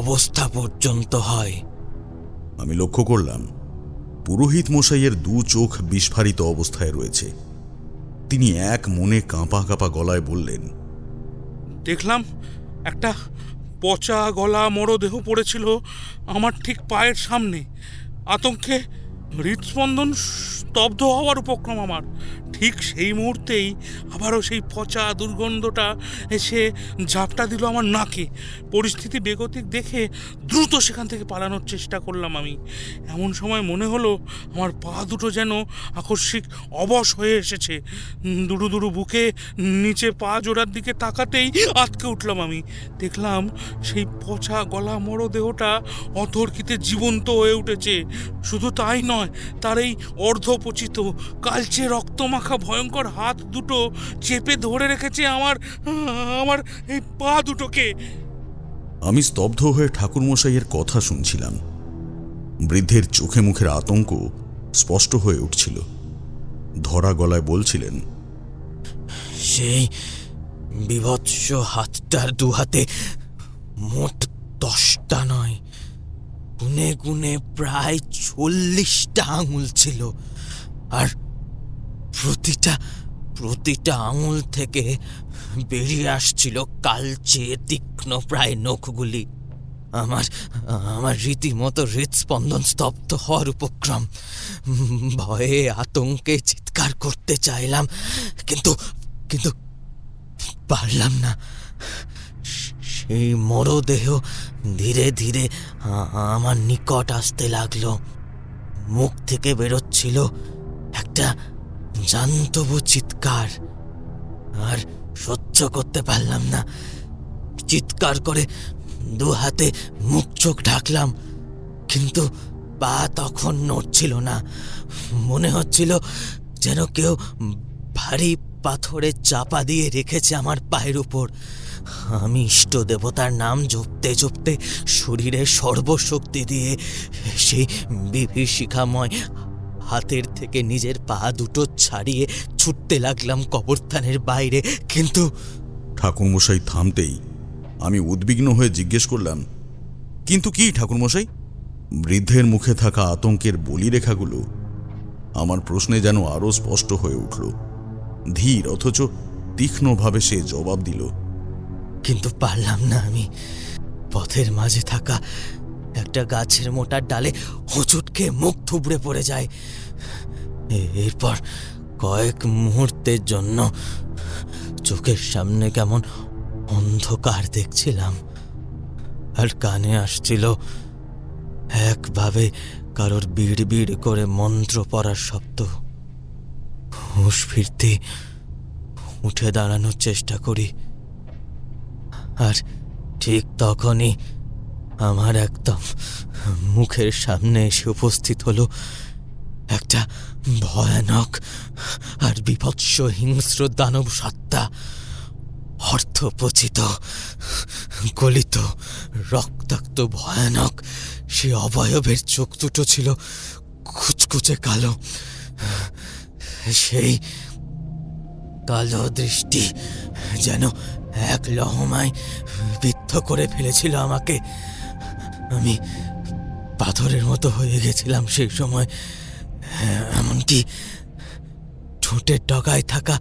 অবস্থা পর্যন্ত হয়। আমি লক্ষ্য করলাম পুরোহিত মশাইয়ের দু চোখ বিস্ফারিত অবস্থায় রয়েছে। তিনি এক মনে কাঁপা কাঁপা গলায় বললেন, দেখলাম একটা পচা গলা মরদেহ পড়েছিল আমার ঠিক পায়ের সামনে। আতঙ্কে হৃদস্পন্দন স্তব্ধ হওয়ার উপক্রম আমার। ঠিক সেই মুহূর্তেই আবারও সেই পচা দুর্গন্ধটা এসে ঝাপটা দিল আমার নাকে। পরিস্থিতি বেগতিক দেখে দ্রুত সেখান থেকে পালানোর চেষ্টা করলাম আমি। এমন সময় মনে হলো আমার পা দুটো যেন আকস্মিক অবশ হয়ে এসেছে। দুরু দুরু বুকে নিচে পা জোড়ার দিকে তাকাতেই আটকে উঠলাম আমি। দেখলাম সেই পচা গলা মরদেহটা অতর্কিতে জীবন্ত হয়ে উঠেছে। শুধু তাই নয়, তার এই অর্ধপচিত কালচে রক্তমাখা ভয়ঙ্কর হাত দুটো চেপে ধরে রেখেছে আমার এই পা দুটোকে। আমি স্তব্ধ হয়ে ঠাকুরমশাইয়ের কথা শুনছিলাম। বৃদ্ধের চোখে মুখের আতঙ্ক স্পষ্ট হয়ে উঠছিল। ধরা গলায় বলছিলেন, সেই বিভৎস হাতটার দু হাতে মোট 10টা নয়, গুনে গুনে প্রায় 40টা আঙুল ছিল। আর প্রতিটা আঙুল থেকে বেরিয়ে আসছিল কালচে তীক্ষ্ণ প্রায় নখগুলি। আমার রীতিমতো হৃদস্পন্দন স্তব্ধ হওয়ার উপক্রম। ভয়ে আতঙ্কে চিৎকার করতে চাইলাম, কিন্তু পারলাম না। সেই মরদেহ ধীরে ধীরে আমার নিকট আসতে লাগলো। মুখ থেকে বেরোচ্ছিল একটা জান্তব চিৎকার। আর সহ্য করতে পারলাম না। চিৎকার করে দু হাতে মুখ চোখ ঢাকলাম, কিন্তু পা তখন নড়ছিল না। মনে হচ্ছিল যেন কেউ ভারী পাথরে চাপা দিয়ে রেখেছে আমার পায়ের উপর। আমি ইষ্ট দেবতার নাম জপতে জপতে শরীরে সর্বশক্তি দিয়ে সেই বিভীষিকাময় হাতের থেকে নিজের পা দুটো ছাড়িয়ে ছুটতে লাগলাম কবরস্থানের বাইরে। কিন্তু ঠাকুরমশাই থামতেই আমি উদ্বিগ্ন হয়ে জিজ্ঞেস করলাম, কিন্তু কি ঠাকুরমশাই? বৃদ্ধের মুখে থাকা আতঙ্কের বলিরেখাগুলো আমার প্রশ্নে যেন আরো স্পষ্ট হয়ে উঠল। ধীর অথচ তীক্ষ্ণভাবে সে জবাব দিল, কিন্তু পারলাম না আমি। পথের মাঝে থাকা একটা গাছের মোটা ডালে হোঁচট খেয়ে মুখ থুবড়ে পড়ে যায়। এরপর কয়েক মুহূর্তের জন্য চোখের সামনে কেমন অন্ধকার দেখছিলাম, আর কানে আসছিল একভাবে কারোর বিড় বিড় করে মন্ত্র পড়ার শব্দ। হুঁশ ফিরতে উঠে দাঁড়ানোর চেষ্টা করি, আর ঠিক তখনই আমার একদম মুখের সামনে এসে উপস্থিত হলো একটা ভয়ানক আর বিভৎস হিংস্র দানব সত্তা। অর্থপচিত, গলিত, রক্তাক্ত, ভয়ানক সে অবয়বের চোখ দুটো ছিল কুচকুচে কালো। সেই কালো দৃষ্টি যেন এক লহমায় বিদ্ধ করে ফেলেছিল আমাকে। আমি পাথরের মতো হয়ে গেছিলাম সেই সময়। এমনকি ঠোঁটের ডগায় থাকা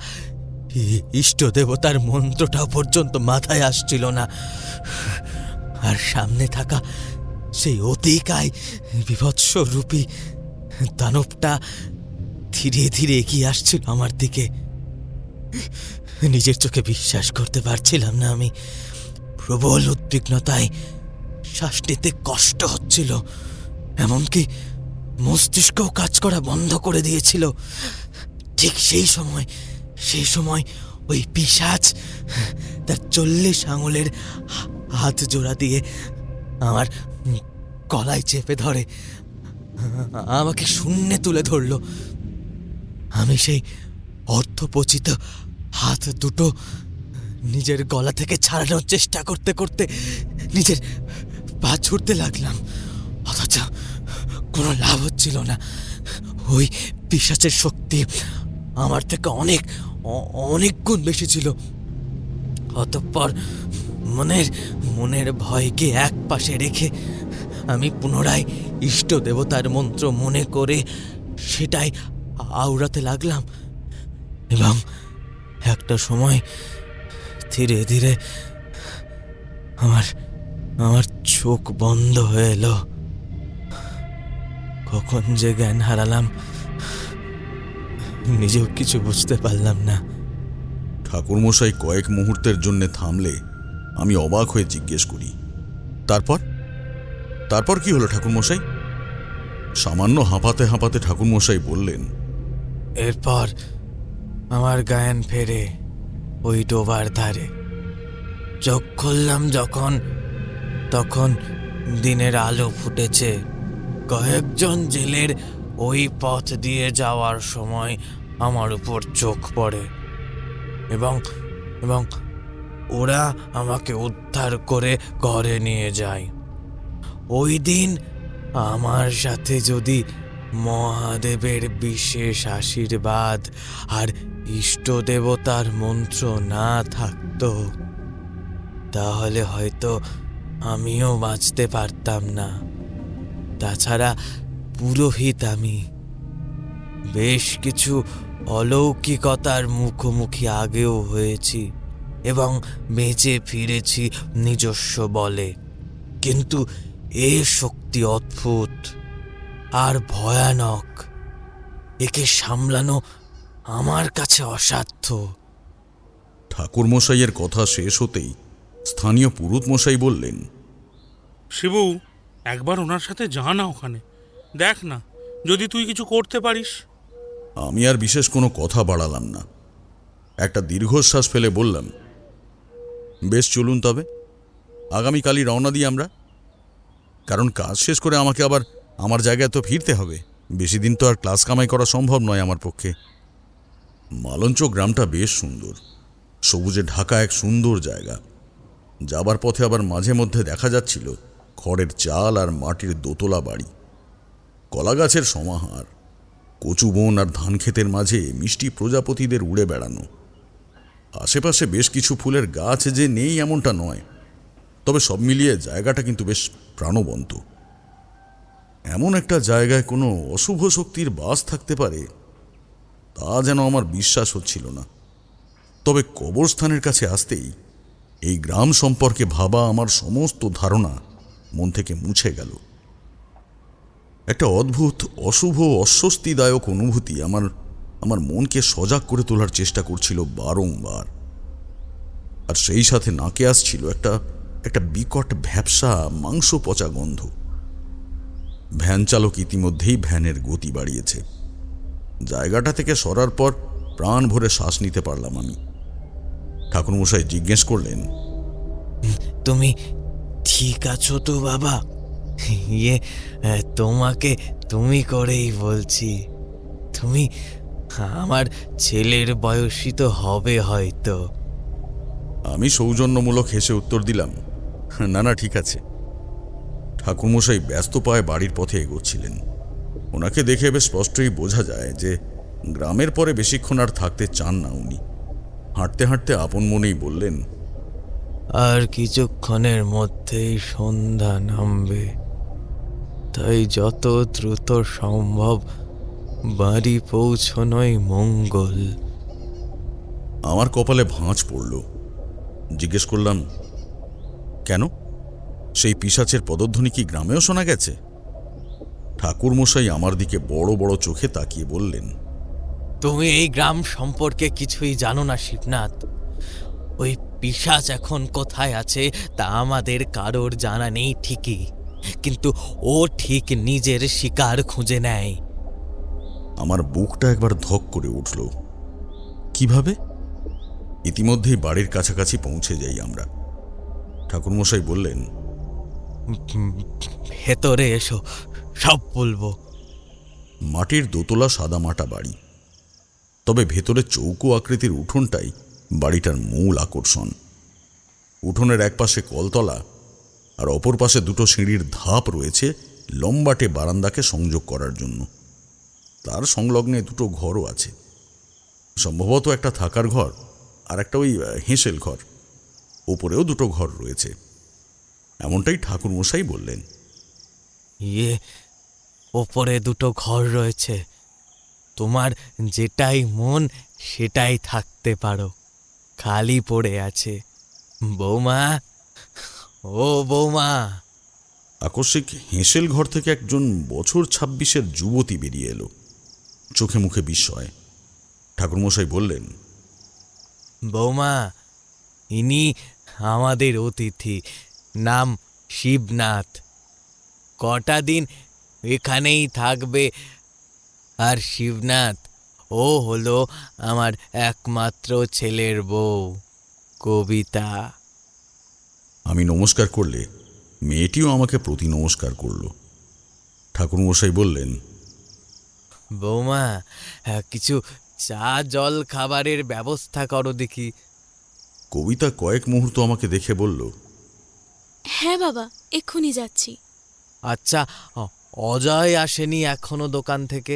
ইষ্ট দেবতার মন্ত্রটাও পর্যন্ত মাথায় আসছিল না। আর সামনে থাকা সেই অতিকায় বিভৎস রূপী দানবটা ধীরে ধীরে এগিয়ে আসছিল আমার দিকে। নিজের চোখে বিশ্বাস করতে পারছিলাম না আমি। প্রবল উদ্বিগ্নতায় শ্বাস নিতে কষ্ট হচ্ছিল, এমনকি মস্তিষ্কও কাজ করা বন্ধ করে দিয়েছিল। ঠিক সেই সময় ওই পিশাচ তার 40 আঙুলের হাত জোড়া দিয়ে আমার গলায় চেপে ধরে আমাকে শূন্যে তুলে ধরল। আমি সেই অর্থপচিত হাত দুটো নিজের গলা থেকে ছাড়ানোর চেষ্টা করতে করতে নিজের পা ছুটতে লাগলাম, অথচ কোনো লাভ হচ্ছিল না। ওই পিশাচের শক্তি আমার থেকে অনেক গুণ বেশি ছিল। অতঃপর মনের ভয়কে এক পাশে রেখে আমি পুনরায় ইষ্ট দেবতার মন্ত্র মনে করে সেটাই আওড়াতে লাগলাম, এবং একটা সময় ধীরে ধীরে আমার চোখ বন্ধ হয়ে এলো। কখন যে জ্ঞান হারালাম নিজেও কিছু বুঝতে পারলাম না। ঠাকুরমশাই কয়েক মুহূর্তের জন্য থামলে আমি অবাক হয়ে জিজ্ঞেস করি, তারপর কি হলো ঠাকুরমশাই? সামান্য হাঁপাতে হাঁপাতে ঠাকুরমশাই বললেন, এরপর আমার জ্ঞান ফেরে ওই ডোবার ধারে। চোখ খুললাম তখন দিনের আলো ফুটেছে। কয়েকজন জেলের ওই পথ দিয়ে যাওয়ার সময় আমার উপর চোখ পড়ে এবং ওরা আমাকে উদ্ধার করে ঘরে নিয়ে যায়। ওই দিন আমার সাথে যদি মহাদেবের বিশেষ আশীর্বাদ আর ইষ্ট দেবতার মন্ত্র না থাকতো তাহলে হয়তো আমিও বাঁচতে পারতাম না। তাছাড়া পুরোহিত আমি। বেশ কিছু অলৌকিকতার মুখোমুখি আগেও হয়েছি এবং বেঁচে ফিরেছি নিজস্ব বলে, কিন্তু এ শক্তি অদ্ভুত আর ভয়ানক। একে সামলানো আমার কাছে অসাধ্য। ঠাকুরমশাইয়ের কথা শেষ হতেই স্থানীয় পুরুত মশাই বললেন, শিবু, একবার ওনার সাথে যা না ওখানে, দেখ না যদি তুই কিছু করতে পারিস। আমি আর বিশেষ কোনো কথা বাড়ালাম না। একটা দীর্ঘশ্বাস ফেলে বললাম, বেশ চলুন তবে, আগামীকালই রওনা দিই আমরা। কারণ কাজ শেষ করে আমাকে আবার আমার জায়গায় তো ফিরতে হবে। বেশি দিন তো আর ক্লাস কামাই করা সম্ভব নয় আমার পক্ষে। মালঞ্চ গ্রামটা বেশ সুন্দর, সবুজে ঢাকা এক সুন্দর জায়গা। যাবার পথে আবার মাঝে মধ্যে দেখা যাচ্ছিল খড়ের চাল আর মাটির দোতলা বাড়ি, কলা গাছের সমাহার, কচু বন আর ধান ক্ষেতের মাঝে মিষ্টি প্রজাপতিদের উড়ে বেড়ানো। আশেপাশে বেশ কিছু ফুলের গাছ যে নেই এমনটা নয়, তবে সব মিলিয়ে জায়গাটা কিন্তু বেশ প্রাণবন্ত। এমন একটা জায়গায় কোনো অশুভ শক্তির বাস থাকতে পারে তা যেন আমার বিশ্বাস হচ্ছিল না। তবে কবরস্থানের কাছে আসতেই এই গ্রাম সম্পর্কে ভাবা আমার সমস্ত ধারণা মন থেকে মুছে গেল। একটা অদ্ভুত অশুভ অস্বস্তিদায়ক অনুভূতি আমার মনকে সজাগ করে তোলার চেষ্টা করছিল বারংবার। আর সেই সাথে নাকে আসছিল একটা বিকট ভ্যাপসা মাংস পচা গন্ধ। ভ্যান চালক ইতিমধ্যেই ভ্যানের গতি বাড়িয়েছে। জায়গাটা থেকে সরার পর প্রাণ ভরে শ্বাস নিতে পারলাম আমি। ঠাকুরমশাই জিজ্ঞেস করলেন, তুমি ঠিক আছো তো বাবা? ইয়ে, তোমাকে তুমি করেই বলছি। তুমি আমার ছেলের বয়সী তো হবে হয়তো। আমি সৌজন্যমূলক হেসে উত্তর দিলাম, না না, ঠিক আছে। ঠাকুরমশাই ব্যস্ত পায়ে বাড়ির পথে এগোচ্ছিলেন। ওনাকে দেখে বেশ স্পষ্টই বোঝা যায় যে গ্রামের পরে বেশিক্ষণ আর থাকতে চান না উনি। হাঁটতে হাঁটতে আপন মনেই বললেন, আর কিছুক্ষণের মধ্যেই সন্ধ্যা নামবে, তাই যত দ্রুত সম্ভব বাড়ি পৌঁছনোই মঙ্গল। আমার কপালে ভাঁজ পড়ল। জিজ্ঞেস করলাম, কেন? সেই পিশাচের পদধ্বনি কি গ্রামেও শোনা গেছে? ঠাকুরমশাই আমার দিকে বড় বড় চোখে তাকিয়ে বললেন, তুমি এই গ্রাম সম্পর্কে কিছুই জানো না শিবনাথ। ওই পিশাচ এখন কোথায় আছে তা আমাদের কারোর জানা নেই ঠিকই, কিন্তু ও ঠিক নিজের শিকার খুঁজে নেয়। আমার বুকটা একবার ধক করে উঠল। কিভাবে? ইতিমধ্যেই বাড়ির কাছাকাছি পৌঁছে যাই আমরা। ঠাকুরমশাই বললেন, ভেতরে এসো, সব বলবো। মাটির দোতলা সাদামাটা বাড়ি, তবে ভেতরে চৌকো আকৃতির উঠোনটাই বাড়িটার মূল আকর্ষণ। উঠোনের এক পাশে কলতলা আর অপর পাশে দুটো সিঁড়ির ধাপ রয়েছে লম্বাটে বারান্দাকে সংযোগ করার জন্য। তার সংলগ্নে দুটো ঘরও আছে, সম্ভবত একটা থাকার ঘর আর একটা ওই হেঁসেল ঘর। ওপরেও দুটো ঘর রয়েছে, এমনটাই ঠাকুরমশাই বললেন। ইয়ে, ওপরে দুটো ঘর রয়েছে, তোমার যেটাই মন সেটাই থাকতে পারো, খালি পড়ে আছে। বৌমা, ও বৌমা। আকস্মিক হেঁসেল ঘর থেকে একজন বছর 26-এর যুবতী বেরিয়ে এলো, চোখে মুখে বিস্ময়। ঠাকুরমশাই বললেন, বৌমা, ইনি আমাদের অতিথি, নাম শিবনাথ। কটা দিন এখানেই থাকবে। আর শিবনাথ, ও হলো আমার একমাত্র ছেলের বউ কবিতা। আমি নমস্কার করলে মেয়েটিও আমাকে প্রতি নমস্কার করল। ঠাকুরমশাই বললেন, বৌমা, কিছু চা জল খাবারের ব্যবস্থা করো দেখি। কবিতা কয়েক মুহূর্ত আমাকে দেখে বলল, হ্যাঁ বাবা, এক্ষুনি যাচ্ছি। আচ্ছা, অজয় আসেনি এখনো দোকান থেকে?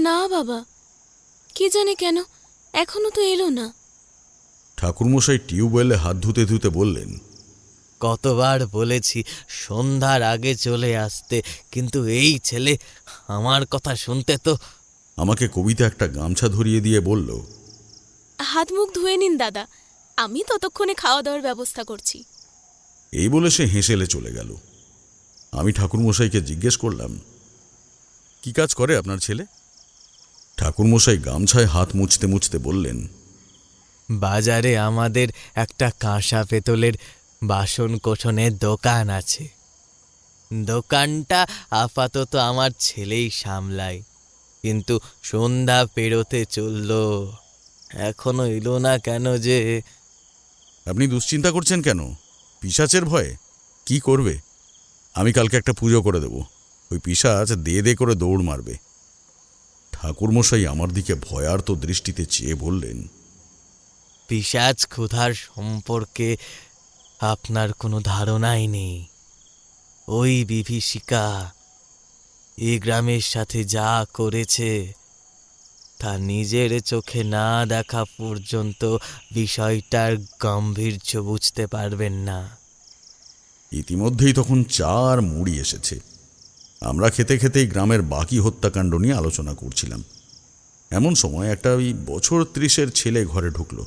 না বাবা, কি জানে কেন এখনো তো এলো না। ঠাকুরমশাই টিউবওয়েলে হাত ধুতে ধুতে বললেন, কতবার বলেছি সন্ধ্যার আগে চলে আসতে, কিন্তু এই ছেলে আমার কথা শুনতে তো। আমাকে কবিতা একটা গামছা ধরিয়ে দিয়ে বলল, হাত মুখ ধুয়ে নিন দাদা, আমি ততক্ষণে খাওয়া দাওয়ার ব্যবস্থা করছি। এই বলে সে হেসেলে চলে গেল। আমি ঠাকুরমশাইকে জিজ্ঞেস করলাম, কি কাজ করে আপনার ছেলে? ঠাকুরমশাই গামছায় হাত মুছতে মুছতে বললেন, বাজারে আমাদের একটা কাঁসা পেতলের বাসন কোসনের দোকান আছে। দোকানটা আপাতত আমার ছেলেই সামলায়, কিন্তু সন্ধ্যা পেরোতে চলল, এখনো এলো না কেন যে। আপনি দুশ্চিন্তা করছেন কেন? পিশাচের ভয়ে? কি করবে? আমি কালকে একটা পুজো করে দেব, ওই পিশাচ দে দে করে দৌড় মারবে। ঠাকুরমশাই আমার দিকে ভয়ার্ত দৃষ্টিতে চেয়ে বললেন, পিশাচ ক্ষুধার সম্পর্কে আপনার কোনো ধারণাই নেই। ওই বিভীষিকা এ গ্রামের সাথে যা করেছে তা নিজের চোখে না দেখা পর্যন্ত বিষয়টার গাম্ভীর্য বুঝতে পারবেন না। ইতিমধ্যেই তখন চা আর মুড়ি এসেছে। আমরা খেতে খেতেই গ্রামের বাকি হত্যাকাণ্ড নিয়ে আলোচনা করছিলাম। এমন সময় একটা ওই বছর 30-এর ছেলে ঘরে ঢুকল।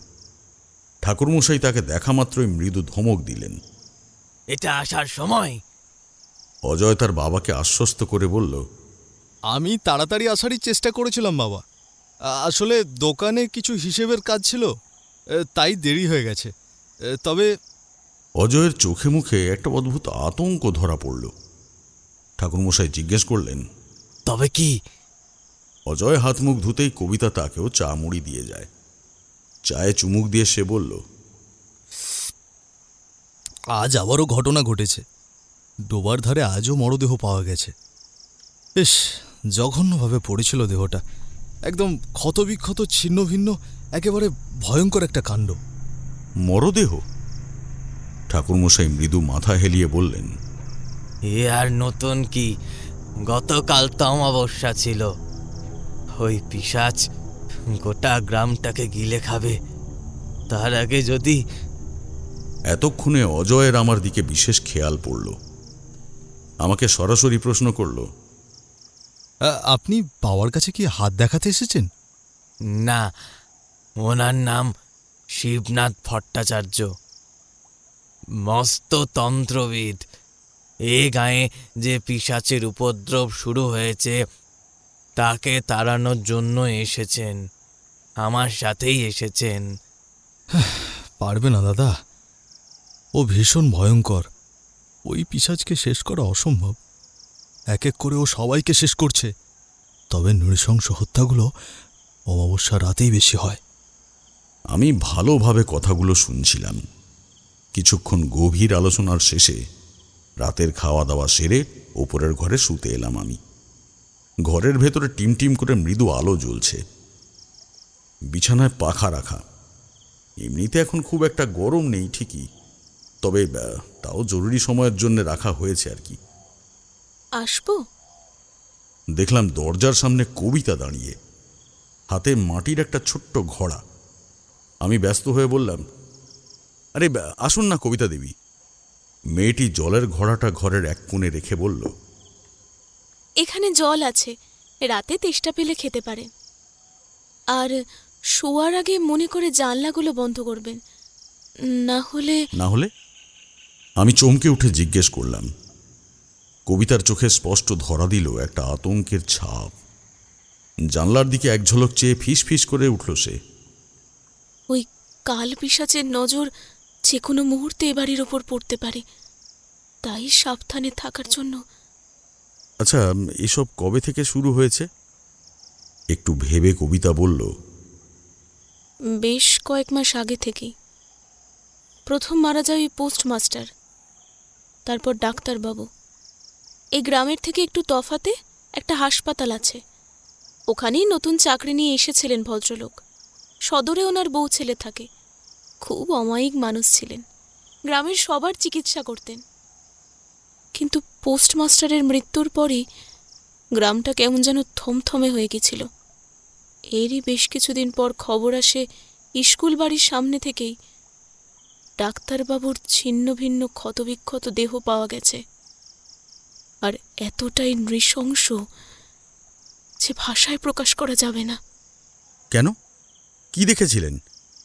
ঠাকুরমশাই তাকে দেখা মাত্রই মৃদু ধমক দিলেন। এটা আসার সময়। অজয় তার বাবাকে আশ্বস্ত করে বলল, আমি তাড়াতাড়ি আসারই চেষ্টা করেছিলাম বাবা, আসলে দোকানে কিছু হিসেবের কাজ ছিল, তাই দেরি হয়ে গেছে। তবে অজয়ের চোখে মুখে একটা অদ্ভুত আতঙ্ক ধরা পড়ল। ঠাকুরমশাই জিজ্ঞেস করলেন, তবে কি? অজয় হাত মুখ ধুতেই কবিতা তাকেও চা মুড়ি দিয়ে যায়। চায়ে চুমুক দিয়ে সে বলল, আজ আবারও ঘটনা ঘটেছে। ডোবার ধারে আজও মরদেহ পাওয়া গেছে। বেশ জঘন্যভাবে পড়েছিল দেহটা, একদম ক্ষতবিক্ষত ছিন্ন ভিন্ন, একেবারে ভয়ঙ্কর একটা কাণ্ড। মরদেহ? ঠাকুরমশাই মৃদু মাথা হেলিয়ে বললেন, এ আর নতুন কি, গতকাল তো অমাবস্যা ছিল। ওই পিশাচ গোটা গ্রামটাকে গিলে খাবে, তার আগে যদি... এতক্ষণে অজয়ের আমার দিকে বিশেষ খেয়াল পড়ল। আমাকে সরাসরি প্রশ্ন করল, আপনি বাবার কাছে কি হাত দেখাতে এসেছেন? না, ওনার নাম শিবনাথ ভট্টাচার্য, মস্ত তন্ত্রবিদ। এ গায়ে যে পিশাচের উপদ্রব শুরু হয়েছে তাকে তাড়ানোর জন্য এসেছেন, আমার সাথেই এসেছেন। পারবে না দাদা, ও ভীষণ ভয়ঙ্কর। ওই পিশাচকে শেষ করা অসম্ভব। এক এক করে ও সবাইকে শেষ করছে। তবে নৃশংস হত্যাগুলো অমাবস্যা রাতেই বেশি হয়। আমি ভালোভাবে কথাগুলো শুনছিলাম। কিছুক্ষণ গভীর আলোচনার শেষে রাতের খাওয়া দাওয়া সেরে ওপরের ঘরে শুতে এলাম আমি। ঘরের ভেতরে টিমটিম করে মৃদু আলো জ্বলছে। বিছানায় পাখা রাখা। এমনিতে এখন খুব একটা গরম নেই ঠিকই, তবে তাও জরুরি সময়ের জন্য রাখা হয়েছে আর কি। আসবো? দেখলাম দরজার সামনে কবিতা দাঁড়িয়ে, হাতে মাটির একটা ছোট্ট ঘোড়া। আমি ব্যস্ত হয়ে বললাম, আরে আসুন না কবিতা দেবী। মেয়েটি জলের ঘোড়াটা ঘরের এক কোণে রেখে বলল, এখানে জল আছে, রাতে তেষ্টা পেলে খেতে পারেন। আর শোয়ার আগে মনে করে জানলাগুলো বন্ধ করবেন, না হলে... না হলে? আমি চমকে উঠে জিজ্ঞেস করলাম। কবিতার চোখে স্পষ্ট ধরা দিল একটা আতঙ্কের ছাপ। জানলার দিকে এক ঝলক চেয়ে ফিস ফিস করে উঠল সে। ওই কাল পিশাচের নজর যে কোনো মুহূর্তে এ বাড়ির ওপর পড়তে পারে, তাই সাবধানে থাকার জন্য। আচ্ছা, এসব কবে থেকে শুরু হয়েছে? একটু ভেবে কবিতা বলল, বেশ কয়েক মাস আগে থেকেই। প্রথম মারা যায় ওই পোস্টমাস্টার, তারপর ডাক্তারবাবু। এই গ্রামের থেকে একটু তফাতে একটা হাসপাতাল আছে, ওখানেই নতুন চাকরি নিয়ে এসেছিলেন ভদ্রলোক। সদরে ওনার বউ ছেলে থাকে, খুব অমায়িক মানুষ ছিলেন, গ্রামের সবার চিকিৎসা করতেন। কিন্তু পোস্টমাস্টারের মৃত্যুর পরই গ্রামটা কেমন যেন থমথমে হয়ে গেছিল। এরই বেশ কিছুদিন পর খবর আসে স্কুল বাড়ির সামনে থেকেই ডাক্তারবাবুর ছিন্ন ভিন্ন ক্ষতবিক্ষত দেহ পাওয়া গেছে। আর এতটাই নৃশংস যে ভাষায় প্রকাশ করা যাবে না। কেন? কি দেখেছিলেন?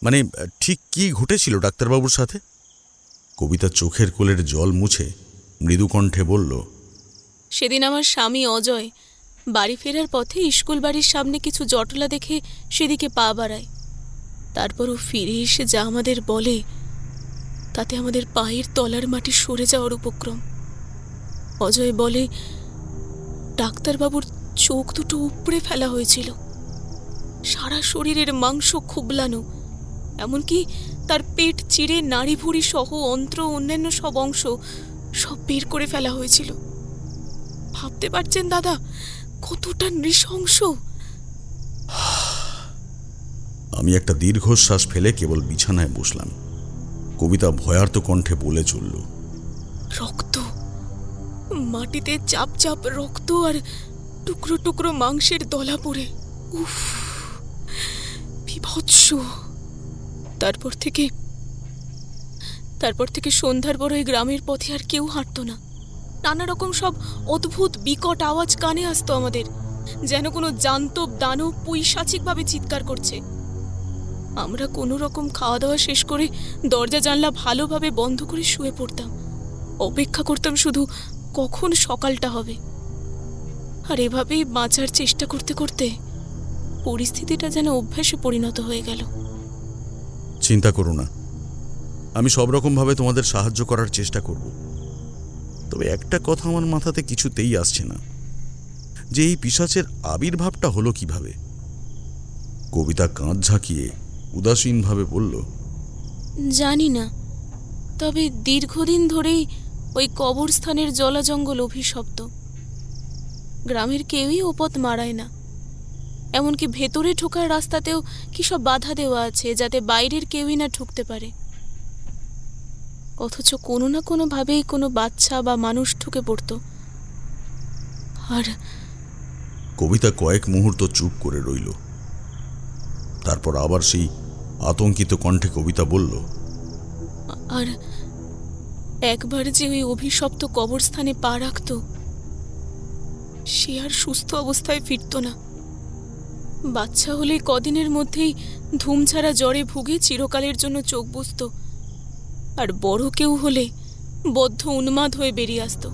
মানে ঠিক কি ঘটেছিল ডাক্তারবাবুর সাথে? কবিতা চোখের কোলের জল মুছে মৃদু কণ্ঠে বলল, সেদিন আমার স্বামী অজয় বাড়ি ফেরার পথে স্কুল বাড়ির সামনে কিছু জটলা দেখে সেদিকে পা বাড়ায়। তারপরও ফিরে এসে যা আমাদের বলে, তাতে আমাদের পায়ের তলার মাটি সরে যাওয়ার উপক্রম। অজয় বলে, ডাক্তারবাবুর চোখ দুটো উপড়ে ফেলা হয়েছিল, সারা শরীরের মাংস খুবলানো, এমনকি তার পেট চিরে নাড়ি ভুড়ি সহ অন্ত্র অন্যান্য সব অংশ সব বের করে ফেলা হয়েছিল। ভাবতে পারছেন দাদা কতটা নৃশংস? আমি একটা দীর্ঘশ্বাস ফেলে কেবল বিছানায় বসলাম। কবিতা ভয়ার্ত কণ্ঠে বলে চলল, রক্ত, মাটিতে চাপ চাপ রক্ত আর টুকরো টুকরো মাংসের দলা পড়ে, উফ, বিভৎস। তারপর থেকে সন্ধ্যার পর ওই গ্রামের পথে আর কেউ হাঁটত না। নানা রকম সব অদ্ভুত বিকট আওয়াজ কানে আসতো আমাদের, যেন কোনো জান্তব দানব পৈশাচিকভাবে চিৎকার করছে। আমরা কোনো রকম খাওয়া দাওয়া শেষ করে দরজা জানলা ভালোভাবে বন্ধ করে শুয়ে পড়তাম, অপেক্ষা করতাম শুধু কখন সকালটা হবে। আর এভাবেই বাঁচার চেষ্টা করতে করতে পরিস্থিতিটা যেন অভ্যাসে পরিণত হয়ে গেল। চিন্তা করো না, আমি সব রকমভাবে তোমাদের সাহায্য করার চেষ্টা করব। তবে একটা কথা আমার মাথাতে কিছুতেই আসছে না, যে এই পিশাচের আবির্ভাবটা হলো কিভাবে। কবিতা কাঁধ ঝাঁকিয়ে উদাসীনভাবে বলল, জানি না, তবে দীর্ঘদিন ধরেই ওই কবরস্থানের জলাজঙ্গল অভিশপ্ত। গ্রামের কেউই ও পথ মারায় না। এমনকি ভেতরে ঢোকার রাস্তাতেও কি সব বাধা দেওয়া আছে, যাতে বাইরের কেউই না ঢুকতে পারে। অথচ কোনো না কোনোভাবেই কোনো বাচ্চা বা মানুষ ঢুকে পড়ত। আর কবিতা কয়েক মুহূর্ত চুপ করে রইল। তারপর আবার সেই আতঙ্কিত কণ্ঠে কবিতা বলল, আর একবার যে ওই অভিশপ্ত কবরস্থানে পা রাখত, সে আর সুস্থ অবস্থায় ফিরত না। বাচ্চা হলে কদিনের মধ্যেই ধুমছাড়া জ্বরে ভুগে চিরকালের জন্য চোখ বুজত, আর বড় কেউ হলে বদ্ধ উন্মাদ হয়ে বেরিয়ে আসত।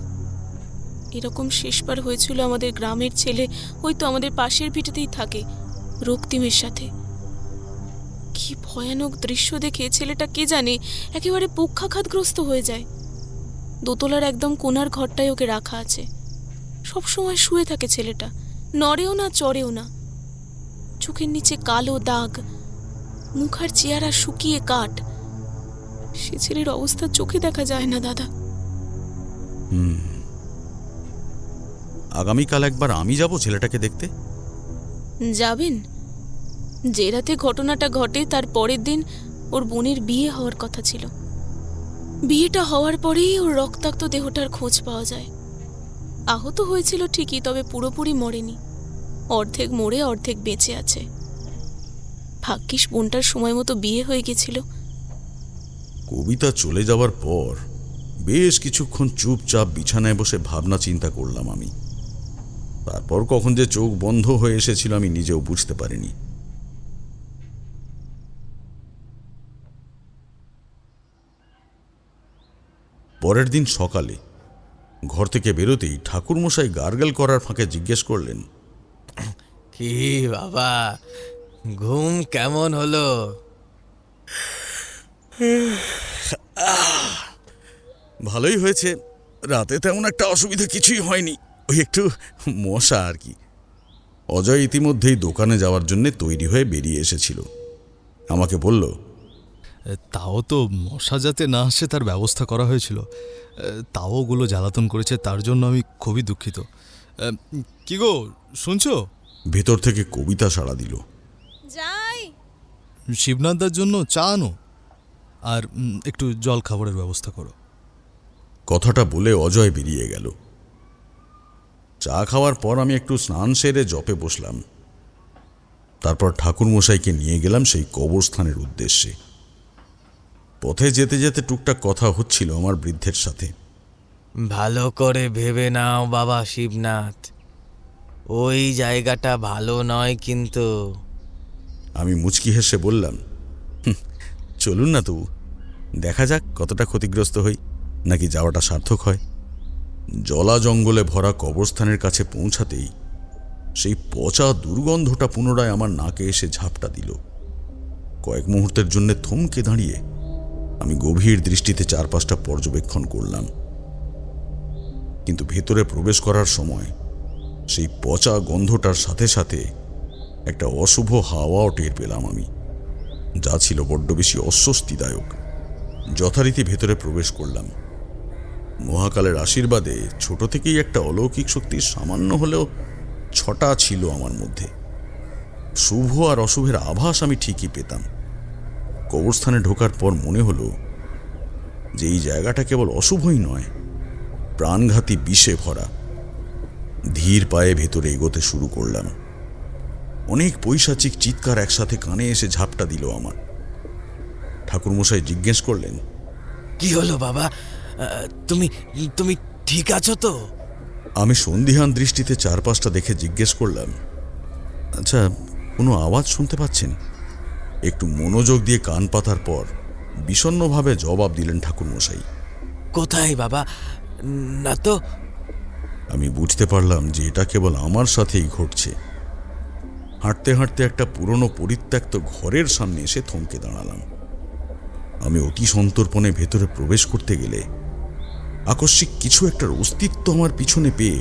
এরকম শেষবার হয়েছিল আমাদের গ্রামের ছেলে, ওই তো আমাদের পাশের ভিটেতেই থাকে, রক্তিমের সাথে। কি ভয়ানক দৃশ্য দেখে ছেলেটা কে জানে একেবারে পক্ষাঘাতগ্রস্ত হয়ে যায়। দোতলার একদম কোণার ঘরটায় ওকে রাখা আছে। সবসময় শুয়ে থাকে ছেলেটা, নড়েও না চড়েও না। চোখের নিচে কালো দাগ, মুখ আর চেহারা শুকিয়ে কাঠ। সে ছেলের অবস্থা চোখে দেখা যায় না দাদা। আগামীকাল একবার আমি যাব ছেলেটাকে দেখতে। যাবেন? যে রাতে ঘটনাটা ঘটে তার পরের দিন ওর বোনের বিয়ে হওয়ার কথা ছিল। বিয়েটা হওয়ার পরেই ওর রক্তাক্ত দেহটার খোঁজ পাওয়া যায়। আহত হয়েছিল ঠিকই, তবে পুরোপুরি মরেনি। অর্ধেক মরে অর্ধেক বেঁচে আছে। ভাগ্যিস বোনটার সময় মতো বিয়ে হয়ে গেছিল। কবিতা চলে যাওয়ার পর বেশ কিছুক্ষণ চুপচাপ বিছানায় বসে ভাবনা চিন্তা করলাম আমি। তারপর কখন যে চোখ বন্ধ হয়ে এসেছিল আমি নিজেও বুঝতে পারিনি। পরের দিন সকালে ঘর থেকে বেরোতেই ঠাকুরমশাই গার্গেল করার ফাঁকে জিজ্ঞেস করলেন, কি বাবা, ঘুম কেমন হলো? ভালোই হয়েছে, রাতে তেমন একটা অসুবিধা কিছুই হয়নি, ওই একটু মশা আর কি। অজয় ইতিমধ্যেই দোকানে যাওয়ার জন্য তৈরি হয়ে বেরিয়ে এসেছিল। আমাকে বলল, তাও তো মশা যাতে না আসে তার ব্যবস্থা করা হয়েছিল। তাও ওগুলো জ্বালাতন করেছে, তার জন্য আমি খুবই দুঃখিত। কি গো, শুনছো? ভেতর থেকে কবিতা সাড়া দিল, যাই। শিবনাথদার জন্য চা আনো, আর একটু জল খাবারের ব্যবস্থা করো। কথাটা বলে অজয় বেরিয়ে গেল। চা খাওয়ার পর আমি একটু স্নান সেরে জপে বসলাম। তারপর ঠাকুরমশাইকে নিয়ে গেলাম সেই কবরস্থানের উদ্দেশ্যে। পথে যেতে যেতে টুকটাক কথা হচ্ছিল আমার বৃদ্ধের সাথে। ভালো করে ভেবে নাও বাবা শিবনাথ, ওই জায়গাটা ভালো নয় কিন্তু। আমি মুচকি হেসে বললাম, চলুন না তবু, দেখা যাক কতটা ক্ষতিগ্রস্ত হই, নাকি যাওয়াটা সার্থক হয়। জলা জঙ্গলে ভরা কবরস্থানের কাছে পৌঁছাতেই সেই পচা দুর্গন্ধটা পুনরায় আমার নাকে এসে ঝাপটা দিল। কয়েক মুহূর্তের জন্য থমকে দাঁড়িয়ে আমি গভীর দৃষ্টিতে চারপাশটা পর্যবেক্ষণ করলাম। কিন্তু ভেতরে প্রবেশ করার সময় সেই পচা গন্ধটার সাথে সাথে একটা অশুভ হাওয়াও টের পেলাম আমি, যা ছিল বড্ড বেশি অস্বস্তিদায়ক। যথারীতি ভেতরে প্রবেশ করলাম। মহাকালের আশীর্বাদে ছোট থেকেই একটা অলৌকিক শক্তির সামান্য হলেও ছটা ছিল আমার মধ্যে। শুভ আর অশুভের আভাস আমি ঠিকই পেতাম। কবরস্থানে ঢোকার পর মনে হলো যে এই জায়গাটা কেবল অশুভই নয়, প্রাণঘাতী বিষে ভরা। ধীর পায়ে ভেতরে এগোতে শুরু করলাম। অনেক পৈশাচিক চিৎকার একসাথে কানে এসে ঝাপটা দিল আমার। ঠাকুরমশাই জিজ্ঞেস করলেন, কি হলো বাবা, তুমি তুমি ঠিক আছো তো? আমি সন্দিহান দৃষ্টিতে চারপাশটা দেখে জিজ্ঞেস করলাম, আচ্ছা কোনো আওয়াজ শুনতে পাচ্ছেন? একটু মনোযোগ দিয়ে কান পাতার পর বিষণ্ণভাবে জবাব দিলেন ঠাকুরমশাই, কোথায় বাবা? না তো। আমি বুঝতে পারলাম যে এটা কেবল আমার সাথেই ঘটছে। হাঁটতে হাঁটতে একটা পুরনো পরিত্যক্ত ঘরের সামনে এসে থমকে দাঁড়ালাম। আমি অতি সন্তর্পণে ভেতরে প্রবেশ করতে গেলে আকস্মিক কিছু একটার অস্তিত্ব আমার পিছনে পেয়ে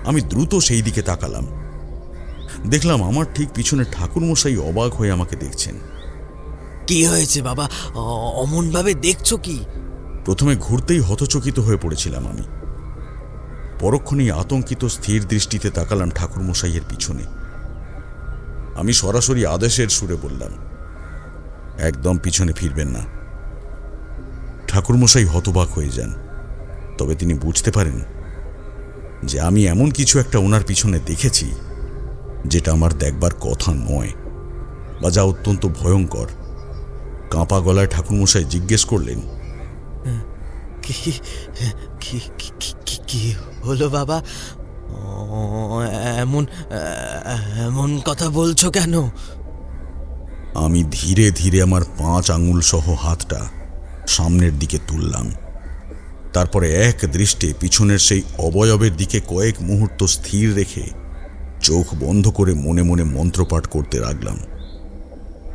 আমি দ্রুত সেই দিকে তাকালাম। দেখলাম আমার ঠিক পিছনে ঠাকুরমশাই অবাক হয়ে আমাকে দেখছেন। কি হয়েছে বাবা, অমন ভাবে দেখছো কি? প্রথমে ঘুরতেই হতচকিত হয়ে পড়েছিলাম আমি। পরক্ষণেই আতঙ্কিত স্থির দৃষ্টিতে তাকালাম ঠাকুরমশাইয়ের পিছনে। আমি সরাসরি আদেশের সুরে বললাম, একদম পিছনে ফিরবেন না। ঠাকুরমশাই হতবাক হয়ে যান, তবে তিনি বুঝতে পারেন যে আমি এমন কিছু একটা ওনার পিছনে দেখেছি যেটা আমার দেখবার কথা নয়, বা যা অত্যন্ত ভয়ঙ্কর। কাঁপা গলায় ঠাকুরমশাই জিজ্ঞেস করলেন, কি কি কি হলো বাবা? এমন এমন কথা বলছো কেন? আমি ধীরে ধীরে আমার 5 আঙুল সহ হাতটা সামনের দিকে তুললাম। তারপরে এক দৃষ্টে পিছনের সেই অবয়বের দিকে কয়েক মুহূর্ত স্থির রেখে চোখ বন্ধ করে মনে মনে মন্ত্রপাঠ করতে লাগলাম।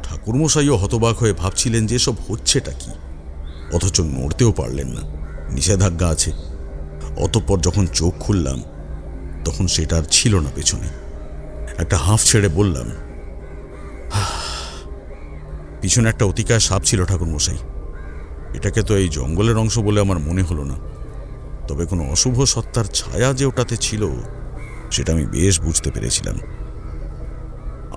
ঠাকুরমশাইও হতবাক হয়ে ভাবছিলেন যে এসব হচ্ছেটা কি, অথচ নড়তেও পারলেন না, নিষেধাজ্ঞা আছে। অতঃপর যখন চোখ খুললাম তখন সেটা আর ছিল না পেছনে। একটা হাঁফ ছেড়ে বললাম, পিছনে একটা অতিকায় সাপ ছিল ঠাকুরমশাই। এটাকে তো এই জঙ্গলের অংশ বলে আমার মনে হলো না, তবে কোনো অশুভ সত্তার ছায়া যে ওটাতে ছিল সেটা আমি বেশ বুঝতে পেরেছিলাম।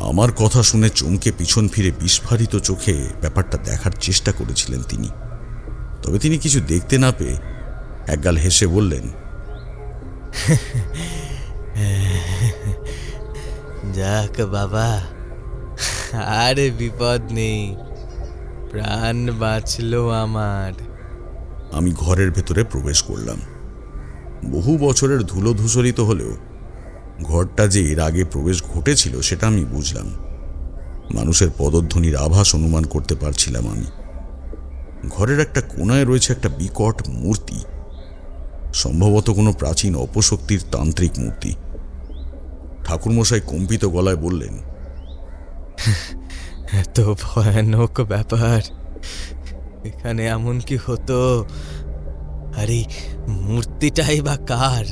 আমার কথা শুনে চমকে পিছন ফিরে বিস্ফারিত চোখে ব্যাপারটা দেখার চেষ্টা করেছিলেন তিনি, তবে তিনি কিছু দেখতে না পেয়ে একগাল হেসে বললেন, যাক বাবা, আর বিপদ নেই, প্রাণ বাঁচলো আমার। আমি ঘরের ভেতরে প্রবেশ করলাম। বহু বছরের ধুলো ধূসরিত হলেও ঘরটা যে এর আগে প্রবেশ ঘটেছিল সেটা আমি বুঝলাম। মানুষের পদধ্বনির আভাস অনুমান করতে পারছিলাম আমি। ঘরের একটা কোণায় রয়েছে একটা বিকট মূর্তি, সম্ভবত কোনো প্রাচীন অপশক্তির তান্ত্রিক মূর্তি। ঠাকুরমশাই কম্পিত গলায় বললেন, এত ভয়ানক ব্যাপার, এখানে এমন কি হতো? আর এই মূর্তিটাই বা কার?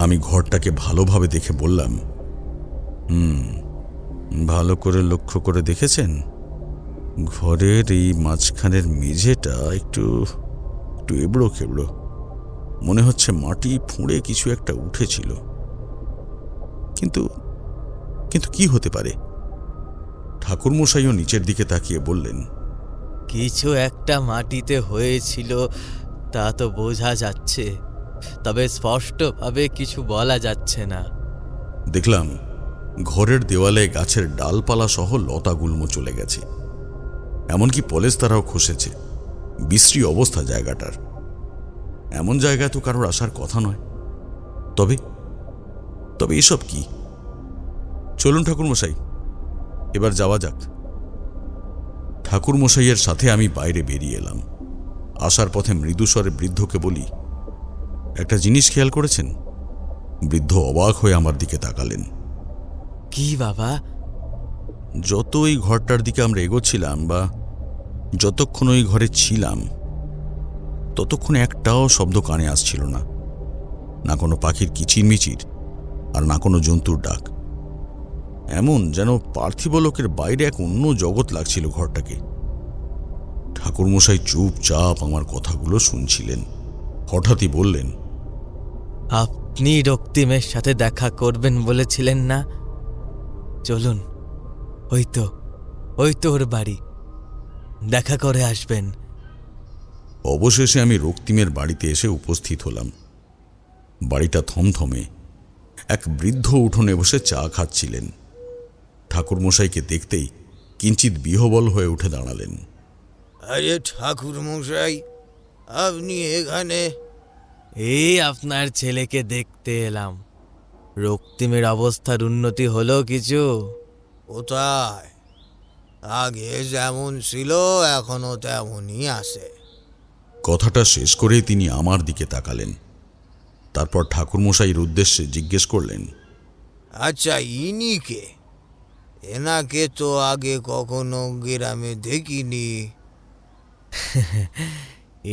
আমি ঘরটাকে ভালোভাবে দেখে বললাম, ভালো করে লক্ষ্য করে দেখেছেন? ঘরের এই মাঝখানের মেঝেটা একটু এবড়ো খেবড়ো, মনে হচ্ছে মাটি ফুঁড়ে কিছু একটা উঠেছিল। কিন্তু কিন্তু কি হতে পারে? ঠাকুরমশাইও নিচের দিকে তাকিয়ে বললেন, কিছু একটা মাটিতে হয়েছিল তা তো বোঝা যাচ্ছে, তবে স্পষ্টভাবে কিছু বলা যাচ্ছে না। দেখলাম ঘরের দেওয়ালে গাছের ডালপালা সহ লতাগুল্ম চলে গেছে, এমনকি পলেস্তারাও খসেছে। বিশ্রী অবস্থা জায়গাটার। এমন জায়গায় তো কারোর আসার কথা নয়। তবে তবে এসব কি? চলুন ঠাকুরমশাই, এবার যাওয়া যাক। ঠাকুরমশাইয়ের সাথে আমি বাইরে বেরিয়ে এলাম। আসার পথে মৃদুস্বরে বৃদ্ধকে বলি, একটা জিনিস খেয়াল করেছেন? বৃদ্ধ অবাক হয়ে আমার দিকে তাকালেন। কি বাবা? যত এই ঘরটার দিকে আমরা এগোচ্ছিলাম বা যতক্ষণ ওই ঘরে ছিলাম ততক্ষণ একটাও শব্দ কানে আসছিল না, না কোনো পাখির কিচিরমিচির আর না কোনো জন্তুর ডাক। এমন যেন পার্থিব লোকের বাইরে এক অন্য জগৎ লাগছিল ঘরটাকে। ঠাকুরমশাই চুপচাপ আমার কথাগুলো শুনছিলেন। হঠাৎই বললেন, আপনি রক্তিমের সাথে দেখা করবেন বলেছিলেন না? চলুন, ওই তো ওর বাড়ি, দেখা করে আসবেন। অবশেষে আমি রক্তিমের বাড়িতে এসে উপস্থিত হলাম। বাড়িটা থমথমে। এক বৃদ্ধ উঠোনে বসে চা খাচ্ছিলেন। ঠাকুরমশাইকে দেখতেই কিঞ্চিত বিহ্বল হয়ে উঠে দাঁড়ালেন। আরে ঠাকুর মশাই, আপনি এখানে? এই আপনার ছেলেকে দেখতে এলাম। রক্তিমের অবস্থার উন্নতি হলো কিছু? কোথায়, আগে যেমন ছিল এখনো তেমনই আছে। কথাটা শেষ করেই তিনি আমার দিকে তাকালেন। তারপর ঠাকুরমশাইয়ের উদ্দেশ্যে জিজ্ঞেস করলেন, আচ্ছা, ইনি কে? এনাকে তো আগে কখনো গ্রামে দেখিনি।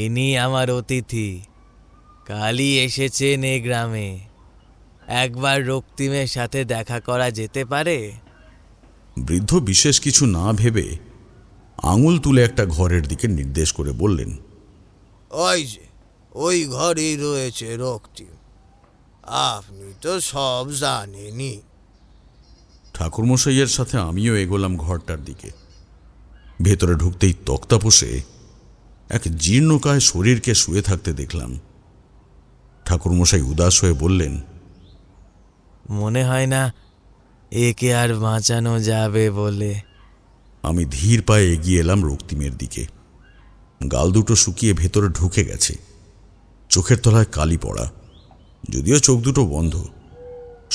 ইনি আমার অতিথি, কালই এসেছেন এ গ্রামে। একবার রক্তিমের সাথে দেখা করা যেতে পারে? বৃদ্ধ বিশেষ কিছু না ভেবে আঙুল তুলে একটা ঘরের দিকে নির্দেশ করে বললেন, ওই যে ওই ঘরেই রয়েছে রক্তিম। আপনি তো সব জানেনই। ঠাকুরমশাইয়ের সাথে আমিও এগোলাম ঘরটার দিকে। ভেতরে ঢুকতেই তক্তাপোষে এক জীর্ণকায় শরীরকে শুয়ে থাকতে দেখলাম। ঠাকুরমশাই উদাস হয়ে বললেন, মনে হয় না একে আর বাঁচানো যাবে বলে। আমি ধীর পায়ে এগিয়ে এলাম রক্তিমের দিকে। গাল দুটো শুকিয়ে ভেতরে ঢুকে গেছে, চোখের তলায় কালি পড়া, যদিও চোখ দুটো বন্ধ।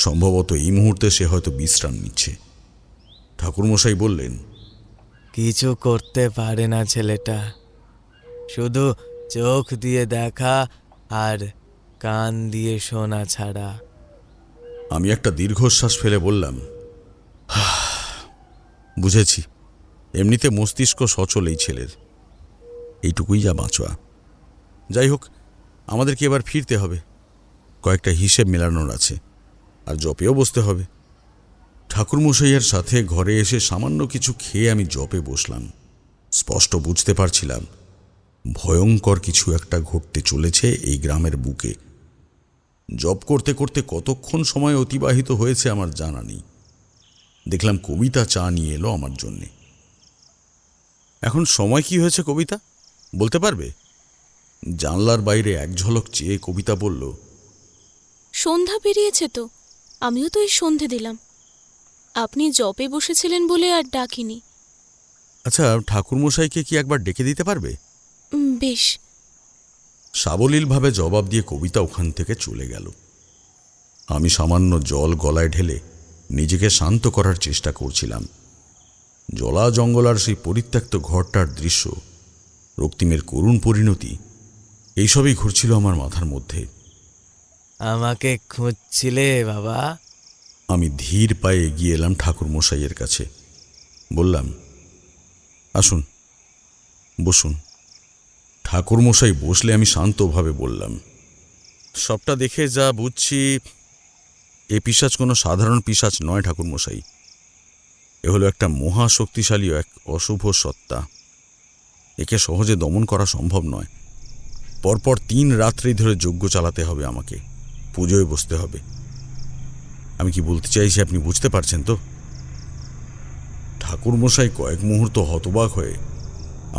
সম্ভবত এই মুহূর্তে সে হয়তো বিশ্রাম নিচ্ছে। ঠাকুরমশাই বললেন, কিছু করতে পারে না ছেলেটা, শুধু চোখ দিয়ে দেখা আর কান দিয়ে শোনা ছাড়া। আমি একটা দীর্ঘশ্বাস ফেলে বললাম, বুঝেছি, এমনিতে মস্তিষ্ক সচল এই ছেলের, এইটুকুই যা বাঁচোয়া। যাই হোক, আমাদেরকে এবার ফিরতে হবে, কয়েকটা হিসেব মেলানোর আছে, আর জপেও বসতে হবে। ঠাকুরমশাইয়ের সাথে ঘরে এসে সামান্য কিছু খেয়ে আমি জপে বসলাম। স্পষ্ট বুঝতে পারছিলাম ভয়ঙ্কর কিছু একটা ঘটতে চলেছে এই গ্রামের বুকে। জপ করতে করতে কতক্ষণ সময় অতিবাহিত হয়েছে আমার জানা নেই। দেখলাম কবিতা চা নিয়ে এলো আমার জন্যে। এখন সময় কি হয়েছে কবিতা, বলতে পারবে? জানলার বাইরে এক ঝলক চেয়ে কবিতা বলল, সন্ধ্যা পেরিয়েছে তো, আমিও তো এই সন্ধে দিলাম। আপনি জপে বসেছিলেন বলে আর ডাকিনি। আচ্ছা, ঠাকুরমশাইকে কি একবার ডেকে দিতে পারবে? বেশ। সাবলীলভাবে জবাব দিয়ে কবিতা ওখান থেকে চলে গেল। আমি সামান্য জল গলায় ঢেলে নিজেকে শান্ত করার চেষ্টা করছিলাম। জলা জঙ্গলার সেই পরিত্যক্ত ঘরটার দৃশ্য, রক্তিমের করুণ পরিণতি, এইসবই ঘুরছিল আমার মাথার মধ্যে। আমাকে খুঁজছিলে বাবা? আমি ধীর পায়ে এগিয়ে এলাম ঠাকুরমশাইয়ের কাছে। বললাম, আসুন, বসুন। ঠাকুরমশাই বসলে আমি শান্তভাবে বললাম, সবটা দেখে যা বুঝছি, এ পিশাচ কোনো সাধারণ পিশাচ নয় ঠাকুরমশাই। এ হলো একটা মহাশক্তিশালী এক অশুভ সত্তা। একে সহজে দমন করা সম্ভব নয়। পরপর 3 রাত্রি ধরে যজ্ঞ চালাতে হবে আমাকে, পুজোয় বসতে হবে। আমি কি বলতে চাইছি আপনি বুঝতে পারছেন তো? ঠাকুরমশাই কয়েক মুহূর্ত হতবাক হয়ে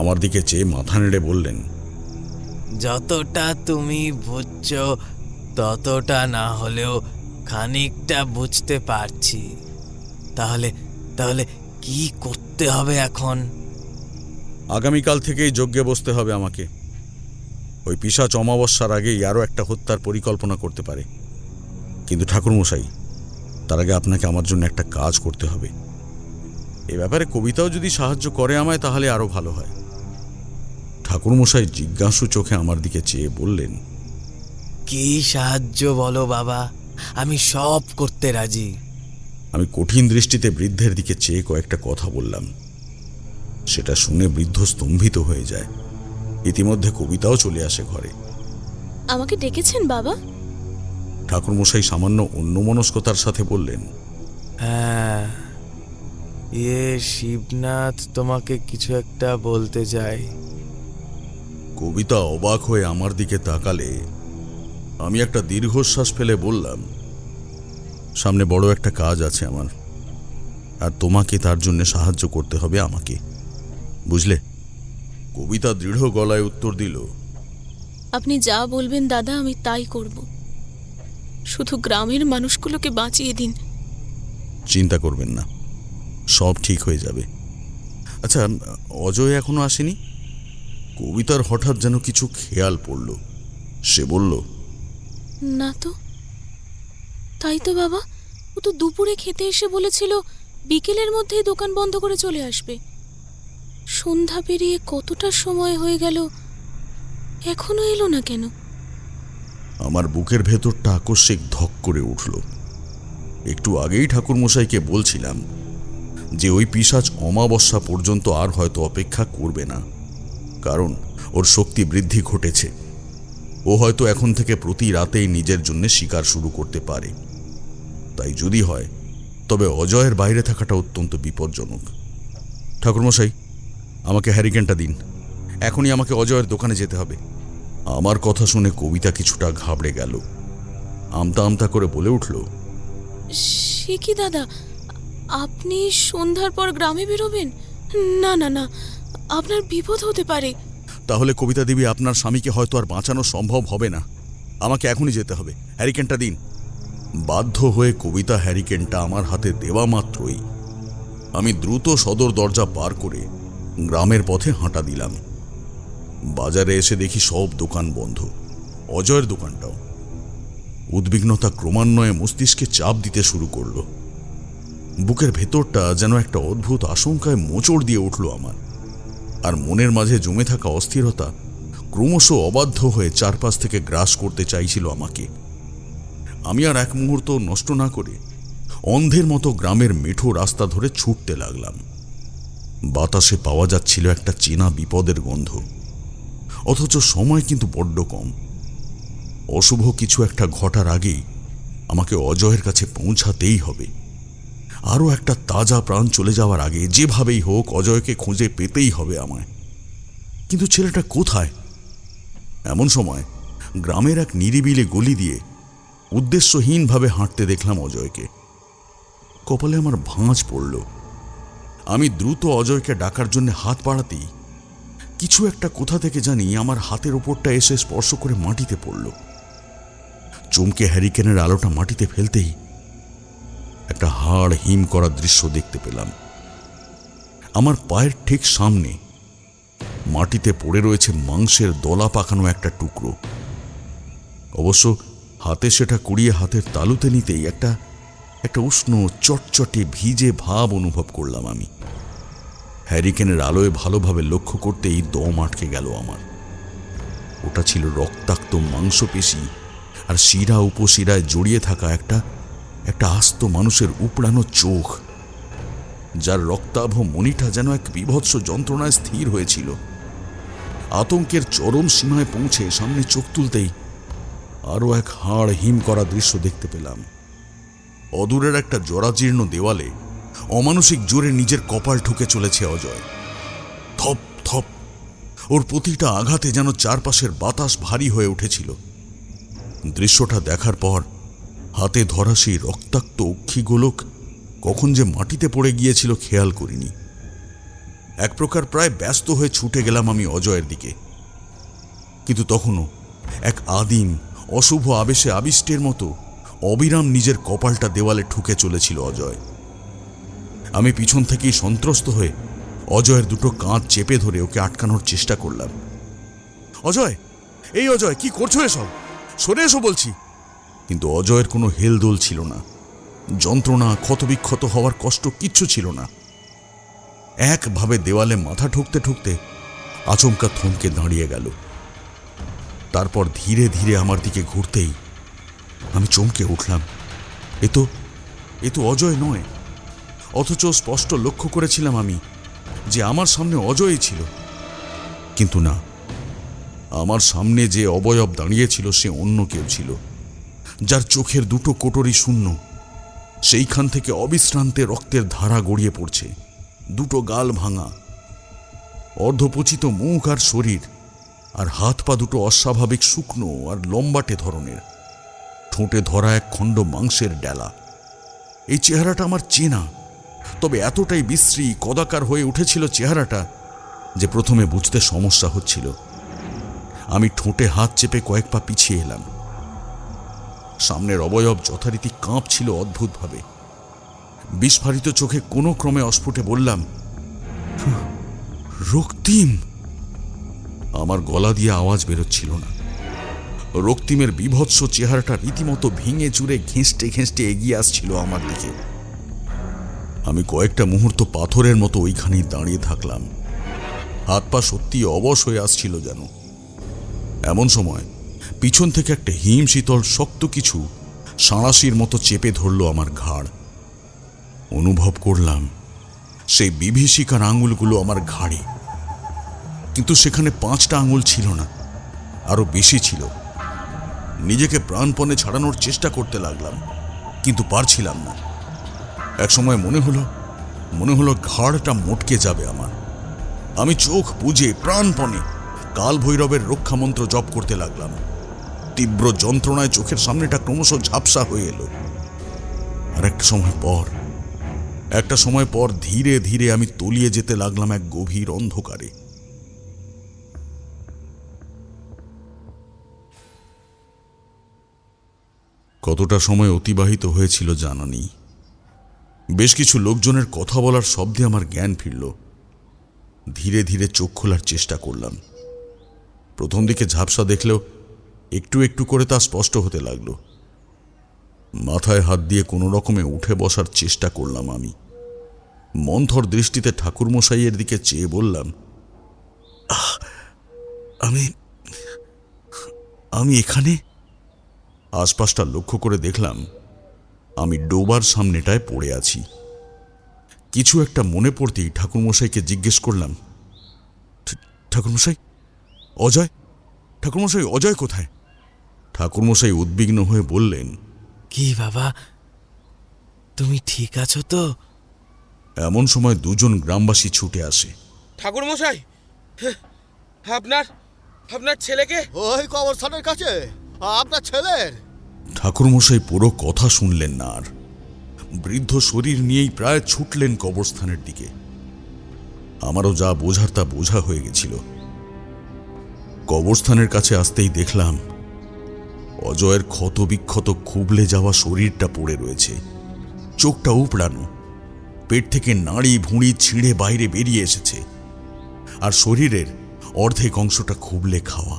আমার দিকে চেয়ে মাথা নেড়ে বললেন, যতটা তুমি বুঝছো ততটা না হলেও খানিকটা বুঝতে পারছি। তাহলে তাহলে কি করতে হবে এখন? আগামীকাল থেকেই যজ্ঞে বসতে হবে আমাকে। ওই পিশাচ অমাবস্যার আগেই আরও একটা হত্যার পরিকল্পনা করতে পারে। কিন্তু ঠাকুরমশাই, তার আগে আপনাকে আমার জন্য একটা কাজ করতে হবে। এ ব্যাপারে কবিতাও যদি সাহায্য করে আমায় তাহলে আরও ভালো হয়। ঠাকুরমশাই জিজ্ঞাসু চোখে আমার দিকে চেয়ে বললেন, কি সাহায্য বলো বাবা, আমি সব করতে রাজি। আমি কঠিন দৃষ্টিতে বৃদ্ধের দিকে চেয়ে কয়েকটা কথা বললাম। সেটা শুনে বৃদ্ধ স্তম্ভিত হয়ে যায়। ইতিমধ্যে কবিতাও চলে আসে ঘরে। আমাকে ডেকেছেন বাবা? ঠাকুরমশাই সামান্য অন্যমনস্কতার সাথে বললেন, হ্যাঁ, শিবনাথ তোমাকে কিছু একটা বলতে চাই। কবিতা অবাক হয়ে আমার দিকে তাকালে আমি একটা দীর্ঘশ্বাস ফেলে বললাম, সামনে বড় একটা কাজ আছে আমার, আর তোমাকে তার জন্য সাহায্য করতে হবে আমাকে, বুঝলে? কবিতা দৃঢ় গলায় উত্তর দিল, আপনি যা বলবেন দাদা, আমি তাই করব। শুধু গ্রামের মানুষগুলোকে বাঁচিয়ে দিন। চিন্তা করবেন না, সব ঠিক হয়ে যাবে। আচ্ছা, অজয় এখনো আসেনি? কবিতার হঠাৎ যেন কিছু খেয়াল পড়ল। সে বলল, না তো। তাই তো বাবা, ও তো দুপুরে খেতে এসে বলেছিল বিকেলের মধ্যেই দোকান বন্ধ করে চলে আসবে। সন্ধ্যা পেরিয়ে কতটা সময় হয়ে গেল, এখনো এলো না কেন? আমার বুকের ভেতরটা আকস্মিক ধক করে উঠল। একটু আগেই ঠাকুরমশাইকে বলছিলাম যে ওই পিশাচ অমাবস্যা পর্যন্ত আর হয়তো অপেক্ষা করবে না, কারণ ওর শক্তি বৃদ্ধি ঘটেছে। ও হয়তো এখন থেকে প্রতি রাতেই নিজের জন্য শিকার শুরু করতে পারে। তাই যদি হয় তবে অজয়ের বাইরে থাকাটা অত্যন্ত বিপজ্জনক। ঠাকুরমশাই, আমাকে হ্যারিকেনটা দিন, এখনই আমাকে অজয়ের দোকানে যেতে হবে। আমার কথা শুনে কবিতা কিছুটা ঘাবড়ে গেল। আমতা আমতা করে বলে উঠল, সে কি দাদা, আপনি সন্ধ্যার পর গ্রামে বেরোবেন? না না না, আপনার বিপদ হতে পারে। তাহলে কবিতা দেবী, আপনার স্বামীকে হয়তো আর বাঁচানো সম্ভব হবে না। আমাকে এখনই যেতে হবে। হ্যারিকেনটা দিন। বাধ্য হয়ে কবিতা হ্যারিকেনটা আমার হাতে দেওয়া মাত্রই আমি দ্রুত সদর দরজা পার করে গ্রামের পথে হাঁটা দিলাম। বাজারে এসে দেখি সব দোকান বন্ধ, অজয়ের দোকানটাও। উদ্বিগ্নতা ক্রমান্বয়ে মস্তিষ্কে চাপ দিতে শুরু করলো। বুকের ভেতরটা যেন একটা অদ্ভুত আশঙ্কায় মোচড় দিয়ে উঠল আমার, আর মনের মাঝে জমে থাকা অস্থিরতা ক্রমশ অবাধ্য হয়ে চারপাশ থেকে গ্রাস করতে চাইছিল আমাকে। আমি আর এক মুহূর্ত নষ্ট না করে অন্ধের মতো গ্রামের মেঠো রাস্তা ধরে ছুটতে লাগলাম। বাতাসে পাওয়া যাচ্ছিল একটা চেনা বিপদের গন্ধ, অথচ সময় কিন্তু বড্ড কম। অশুভ কিছু একটা ঘটার আগেই আমাকে অজয়ের কাছে পৌঁছাতেই হবে। আরও একটা তাজা প্রাণ চলে যাওয়ার আগে যেভাবেই হোক অজয়কে খুঁজে পেতেই হবে আমায়। কিন্তু ছেলেটা কোথায়? এমন সময় গ্রামের এক নিরিবিলি গলি দিয়ে উদ্দেশ্যহীনভাবে হাঁটতে দেখলাম অজয়কে। কপালে আমার ভাঁজ পড়ল। আমি দ্রুত অজয়কে ডাকার জন্য হাত বাড়াতেই কিছু একটা কোথা থেকে জানি আমার হাতের ওপরটা এসে স্পর্শ করে মাটিতে পড়ল। চমকে হ্যারিকেনের আলোটা মাটিতে ফেলতেই একটা হাড় হিম করা দৃশ্য দেখতে পেলাম। আমার পায়ের ঠিক সামনে মাটিতে পড়ে রয়েছে মাংসের দলা পাকানো একটা টুকরো। অবশ্য হাতে সেটা কুড়িয়ে হাতের তালুতে নিতেই একটা উষ্ণ চটচটে ভিজে ভাব অনুভব করলাম আমি। হ্যারিকেনের আলোয় ভালোভাবে লক্ষ্য করতেই দম আটকে গেল আমার। ওটা ছিল রক্তাক্ত মাংসপেশি আর শিরা উপশিরায় জড়িয়ে থাকা একটা আস্ত মানুষের উপড়ানো চোখ, যার রক্তাভ মণিটা যেন এক বিভৎস যন্ত্রণায় স্থির হয়েছিল। আতঙ্কের চরম সীমায় পৌঁছে সামনে চোখ তুলতেই আরও এক হাড় হিম করা দৃশ্য দেখতে পেলাম। অদূরের একটা জরাজীর্ণ দেওয়ালে অমানসিক জোরে নিজের কপাল ঠুকে চলেছে অজয়। থপ থপ ওর প্রতিটা আঘাতে যেন চারপাশের বাতাস ভারী হয়ে উঠেছিল। দৃশ্যটা দেখার পর হাতে ধরা সেই রক্তাক্ত অক্ষিগোলক কখন যে মাটিতে পড়ে গিয়েছিল খেয়াল করিনি। এক প্রকার প্রায় ব্যস্ত হয়ে ছুটে গেলাম আমি অজয়ের দিকে। কিন্তু তখনও এক আদিম অশুভ আবেশে আবিষ্টের মতো অবিরাম নিজের কপালটা দেওয়ালে ঠুকে চলেছিল অজয়। আমি পিছন থেকেই সন্ত্রস্ত হয়ে অজয়ের দুটো কাঁধ চেপে ধরে ওকে আটকানোর চেষ্টা করলাম। অজয়, এই অজয়, কি করছো এসব? সরে এসো বলছি। কিন্তু অজয়ের কোনো হেলদোল ছিল না। যন্ত্রণা, ক্ষতবিক্ষত হওয়ার কষ্ট কিচ্ছু ছিল না। একভাবে দেওয়ালে মাথা ঠুকতে ঠুকতে আচমকা থমকে দাঁড়িয়ে গেল। তারপর ধীরে ধীরে আমার দিকে ঘুরতেই আমি চমকে উঠলাম। এ তো অজয় নয়। অথচ স্পষ্ট লক্ষ্য করেছিলাম আমি যে আমার সামনে অজয়ই ছিল। কিন্তু না, আমার সামনে যে অবয়ব দাঁড়িয়েছিল সে অন্য কেউ ছিল, যার চোখের দুটো কোটরি শূন্য। সেইখান থেকে অবিশ্রান্তে রক্তের ধারা গড়িয়ে পড়ছে। দুটো গাল ভাঙা, অর্ধপচিত মুখ আর শরীর, আর হাত পা দুটো অস্বাভাবিক শুকনো আর লম্বাটে ধরনের। ঠোঁটে ধরা এক খণ্ড মাংসের ডেলা। এই চেহারাটা আমার চেনা, তবে এতটাই বিশ্রী কদাকার হয়ে উঠেছিল চেহারাটা যে প্রথমে বুঝতে সমস্যা হচ্ছিল। আমি ঠোঁটে হাত চেপে কয়েক পা পিছিয়ে এলাম। সামনের অবয়ব যথারীতি কাঁপছিল অদ্ভুতভাবে। বিস্ফারিত চোখে কোনো ক্রমে অস্ফুটে বললাম, রক্তিম। আমার গলা দিয়ে আওয়াজ বেরোচ্ছিল না। রক্তিমের বিভৎস চেহারাটা রীতিমতো ভেঙে চুরে ঘেঁষটে ঘেঁষটে এগিয়ে আসছিল আমার দিকে। আমি কয়েকটা মুহূর্ত পাথরের মতো ওইখানেই দাঁড়িয়ে থাকলাম। হাত পা সত্যি অবশ হয়ে আসছিল যেন। এমন সময় পিছন থেকে একটা হিম শীতল শক্ত কিছু সাঁড়াশির মতো চেপে ধরল আমার ঘাড়। অনুভব করলাম সেই বিভীষিকার আঙুলগুলো আমার ঘাড়ে, কিন্তু সেখানে 5টা আঙুল ছিল না, আরো বেশি ছিল। নিজেকে প্রাণপণে ছাড়ানোর চেষ্টা করতে লাগলাম, কিন্তু পারছিলাম না। একসময় মনে হলো ঘাড়টা মটকে যাবে আমার। আমি চোখ বুজে প্রাণপণে কাল ভৈরবের রক্ষামন্ত্র জপ করতে লাগলাম। তীব্র যন্ত্রণায় চোখের সামনেটা ক্রমশ ঝাপসা হয়ে এলো। আর একটা সময় পর ধীরে ধীরে আমি তলিয়ে যেতে লাগলাম এক গভীর অন্ধকারে। কতটা সময় অতিবাহিত হয়েছিল জানা নেই। বেশ কিছু লোকজনের কথা বলার শব্দে আমার জ্ঞান ফিরল। ধীরে ধীরে চোখ খোলার চেষ্টা করলাম। প্রথম দিকে ঝাপসা দেখলেও একটু একটু করে তা স্পষ্ট হতে লাগলো। মাথায় হাত দিয়ে কোনো রকমে উঠে বসার চেষ্টা করলাম আমি। মন্থর দৃষ্টিতে ঠাকুরমশাইয়ের দিকে চেয়ে বললাম, আমি এখানে। আশপাশটা লক্ষ্য করে দেখলাম আমি ডোবার সামনেটায় পড়ে আছি। কিছু একটা মনে পড়তেই ঠাকুরমশাইকে জিজ্ঞেস করলাম, ঠাকুরমশাই অজয় কোথায়? ঠাকুরমশাই উদ্বিগ্ন হয়ে বললেন, কি বাবা, তুমি ঠিক আছো তো? এমন সময় দুজন গ্রামবাসী ছুটে আসে। ঠাকুরমশাই, আপনার ছেলেকে ওই কবরস্থানের কাছে আপনার ছেলের। ঠাকুরমশাই পুরো কথা শুনলেন না আর। বৃদ্ধ শরীর নিয়েই প্রায় ছুটলেন কবরস্থানের দিকে। আমারও যা বোঝার তা বোঝা হয়ে গেছিল। কবরস্থানের কাছে আসতেই দেখলাম অজয়ের ক্ষতবিক্ষত খুবলে যাওয়া শরীরটা পড়ে রয়েছে। চোখটা উপড়ানো, পেট থেকে নাড়ি ভুঁড়ি ছিঁড়ে বাইরে বেরিয়ে এসেছে, আর শরীরের অর্ধেক অংশটা খুবলে খাওয়া।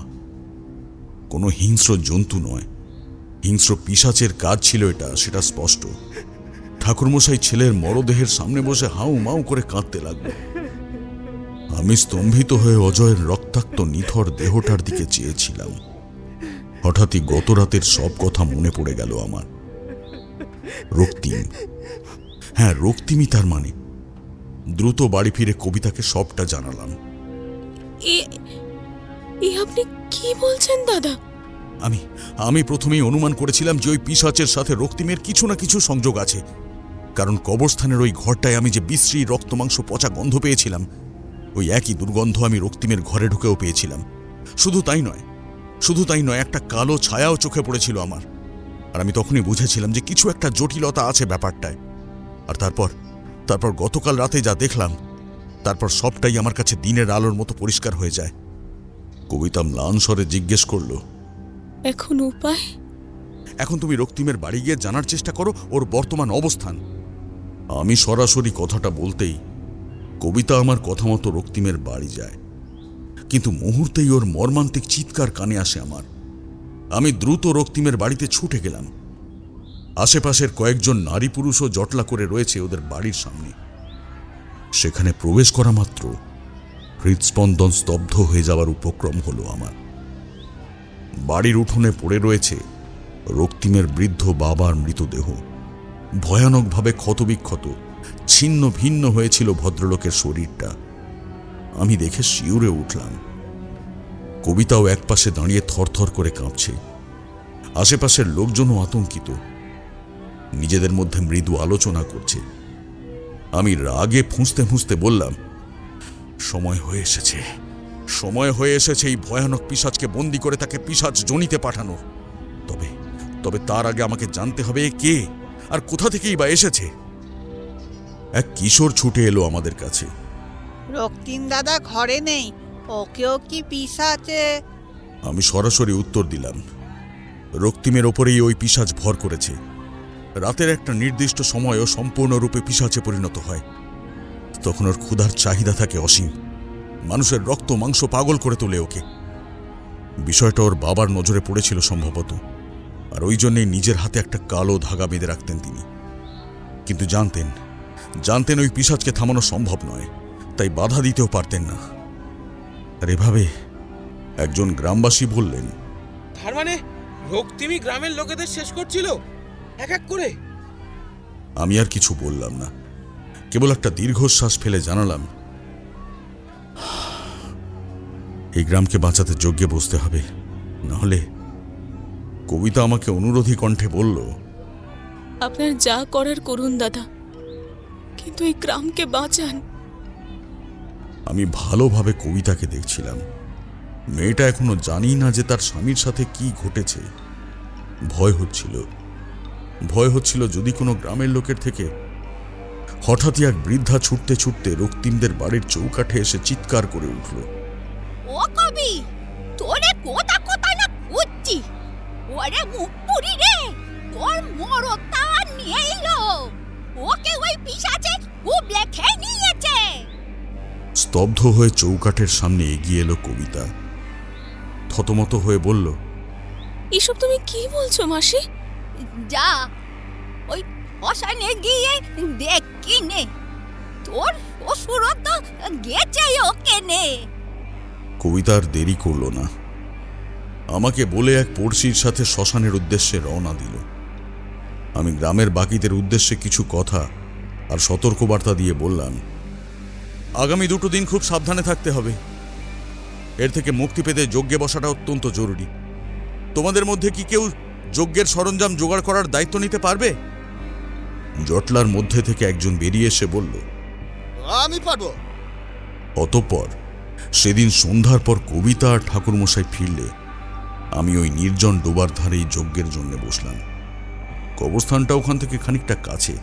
কোনো হিংস্র জন্তু নয়, হিংস্র পিশাচের কাজ ছিল এটা, সেটা স্পষ্ট। ঠাকুরমশাই ছেলের মরদেহের সামনে বসে হাউ মাউ করে কাঁদতে লাগলো। আমি স্তম্ভিত হয়ে অজয়ের রক্তাক্ত নিথর দেহটার দিকে চেয়েছিলাম। হঠাৎই গত রাতের সব কথা মনে পড়ে গেল আমার। রক্তিম, হ্যাঁ রক্তিমই তার মানে। দ্রুত বাড়ি ফিরে কবিতাকে সবটা জানালাম। আপনি কি বলছেন দাদা? আমি প্রথমেই অনুমান করেছিলাম যে ওই পিশাচের সাথে রক্তিমের কিছু না কিছু সংযোগ আছে, কারণ কবরস্থানের ওই ঘরটায় আমি যে বিশ্রী রক্তমাংস পচা গন্ধ পেয়েছিলাম, ওই একই দুর্গন্ধ আমি রক্তিমের ঘরে ঢুকেও পেয়েছিলাম। শুধু তাই নয়, একটা কালো ছায়াও চোখে পড়েছিল আমার। আর আমি তখনই বুঝেছিলাম যে কিছু একটা জটিলতা আছে ব্যাপারটায়। আর তারপর গতকাল রাতে যা দেখলাম, তারপর সবটাই আমার কাছে দিনের আলোর মতো পরিষ্কার হয়ে যায়। কবিতা ম্লান স্বরে জিজ্ঞেস করল, এখন উপায়? এখন তুমি রক্তিমের বাড়ি গিয়ে জানার চেষ্টা করো ওর বর্তমান অবস্থান। আমি সরাসরি কথাটা বলতেই কবিতা আমার কথা মতো রক্তিমের বাড়ি যায়, কিন্তু মুহূর্তেই ওর মর্মান্তিক চিৎকার কানে আসে আমার। আমি দ্রুত রক্তিমের বাড়িতে ছুটে গেলাম। আশেপাশের কয়েকজন নারী পুরুষও জটলা করে রয়েছে ওদের বাড়ির সামনে। সেখানে প্রবেশ করা মাত্র হৃদস্পন্দন স্তব্ধ হয়ে যাওয়ার উপক্রম হলো আমার। বাড়ির উঠোনে পড়ে রয়েছে রক্তিমের বৃদ্ধ বাবার মৃতদেহ। ভয়ানকভাবে ক্ষতবিক্ষত, ছিন্ন ভিন্ন হয়েছিল ভদ্রলোকের শরীরটা। আমি দেখে শিউরে উঠলাম। কবিতাও একপাশে দাঁড়িয়ে থরথর করে কাঁপছে। আশেপাশের লোকজনও আতঙ্কিত, নিজেদের মধ্যে মৃদু আলোচনা করছে। আমি রাগে ফুঁসতে ফুঁসতে বললাম, সময় হয়ে এসেছে এই ভয়ানক পিশাচকে বন্দি করে তাকে পিশাচ জনিতে পাঠানো। তবে তার আগে আমাকে জানতে হবে কে আর কোথা থেকেই বা এসেছে। এক কিশোর ছুটে এলো আমাদের কাছে। রক্তিম দাদা ঘরে নেই, ওকেও কি পিশাচে? আমি সরাসরি উত্তর দিলাম, রক্তিমের ওপরেই ওই পিশাচ ভর করেছে। রাতের একটা নির্দিষ্ট সময়ও সম্পূর্ণরূপে পিশাচে পরিণত হয়। তখন ওর ক্ষুধার চাহিদা থাকে অসীম, মানুষের রক্ত মাংস পাগল করে তোলে ওকে। বিষয়টা ওর বাবার নজরে পড়েছিল সম্ভবত, আর ওই জন্যই নিজের হাতে একটা কালো ধাগা বেঁধে রাখতেন তিনি। কিন্তু জানতেন ওই পিশাচকে থামানো সম্ভব নয়, তাই বাধা দিতেও পারতেন না। আর এভাবে একজন গ্রামবাসী বললেন, তার মানে রক্তিমই গ্রামের লোকেদের শেষ করছিল এক এক করে? আমি আর কিছু বললাম না, কেবল একটা দীর্ঘশ্বাস ফেলে জানালাম, এই গ্রামকে বাঁচাতে যজ্ঞে বসতে হবে, নাহলে। কবিতা আমাকে অনুরোধী কণ্ঠে বলল, আপনার যা করার করুন দাদা, কিন্তু এই গ্রামকে বাঁচান। আমি ভালোভাবে কবিতাকে দেখছিলাম। মেয়েটা এখনো জানি না যে তার স্বামীর সাথে কি ঘটেছে। ভয় হচ্ছিল যদি কোনো গ্রামের লোকের থেকে হঠাৎই এক বৃদ্ধা ছুটতে ছুটতে রক্তিমদের বাড়ির চৌকাঠে এসে চিৎকার করে উঠল, ও কবি, তোরে কোথা কোথায় না খুঁজছি। ওরে মুখ পুরি রে, তোর মরতা নিয়ে এলো। ওকে ওই পিশাচে উবলে খেয়ে নিয়েছে। স্তব্ধ হয়ে চৌকাঠের সামনে এগিয়ে এলো কবিতা। থতমত হয়ে বলল, এসব তুমি কি বলছো মাসি? যা ওই শ্মশানে গিয়ে দেখ কিনে, তোর শ্বশুরও তো গেছে ওকে নে। কবিতার দেরি করল না, আমাকে বলে এক পড়শির সাথে শ্মশানের উদ্দেশ্যে রওনা দিল। আমি গ্রামের বাকিদের উদ্দেশ্যে কিছু কথা আর সতর্কবার্তা দিয়ে বললাম, আগামী 2 দিন খুব সাবধানে থাকতে হবে। এর থেকে মুক্তি পেতে যজ্ঞে বসাটা অত্যন্ত জরুরি। তোমাদের মধ্যে কি কেউ যজ্ঞের সরঞ্জাম জোগাড় করার দায়িত্ব নিতে পারবে? জটলার মধ্যে থেকে একজন বেরিয়ে এসে বলল, আমি পারবো। অতঃপর সেদিন সন্ধ্যার পর কবিতা আর ঠাকুরমশাই ফিরলে আমি ওই নির্জন ডোবার ধারেই যজ্ঞের জন্য বসলাম। কবরস্থানটা ওখান থেকে খানিকটা কাছে।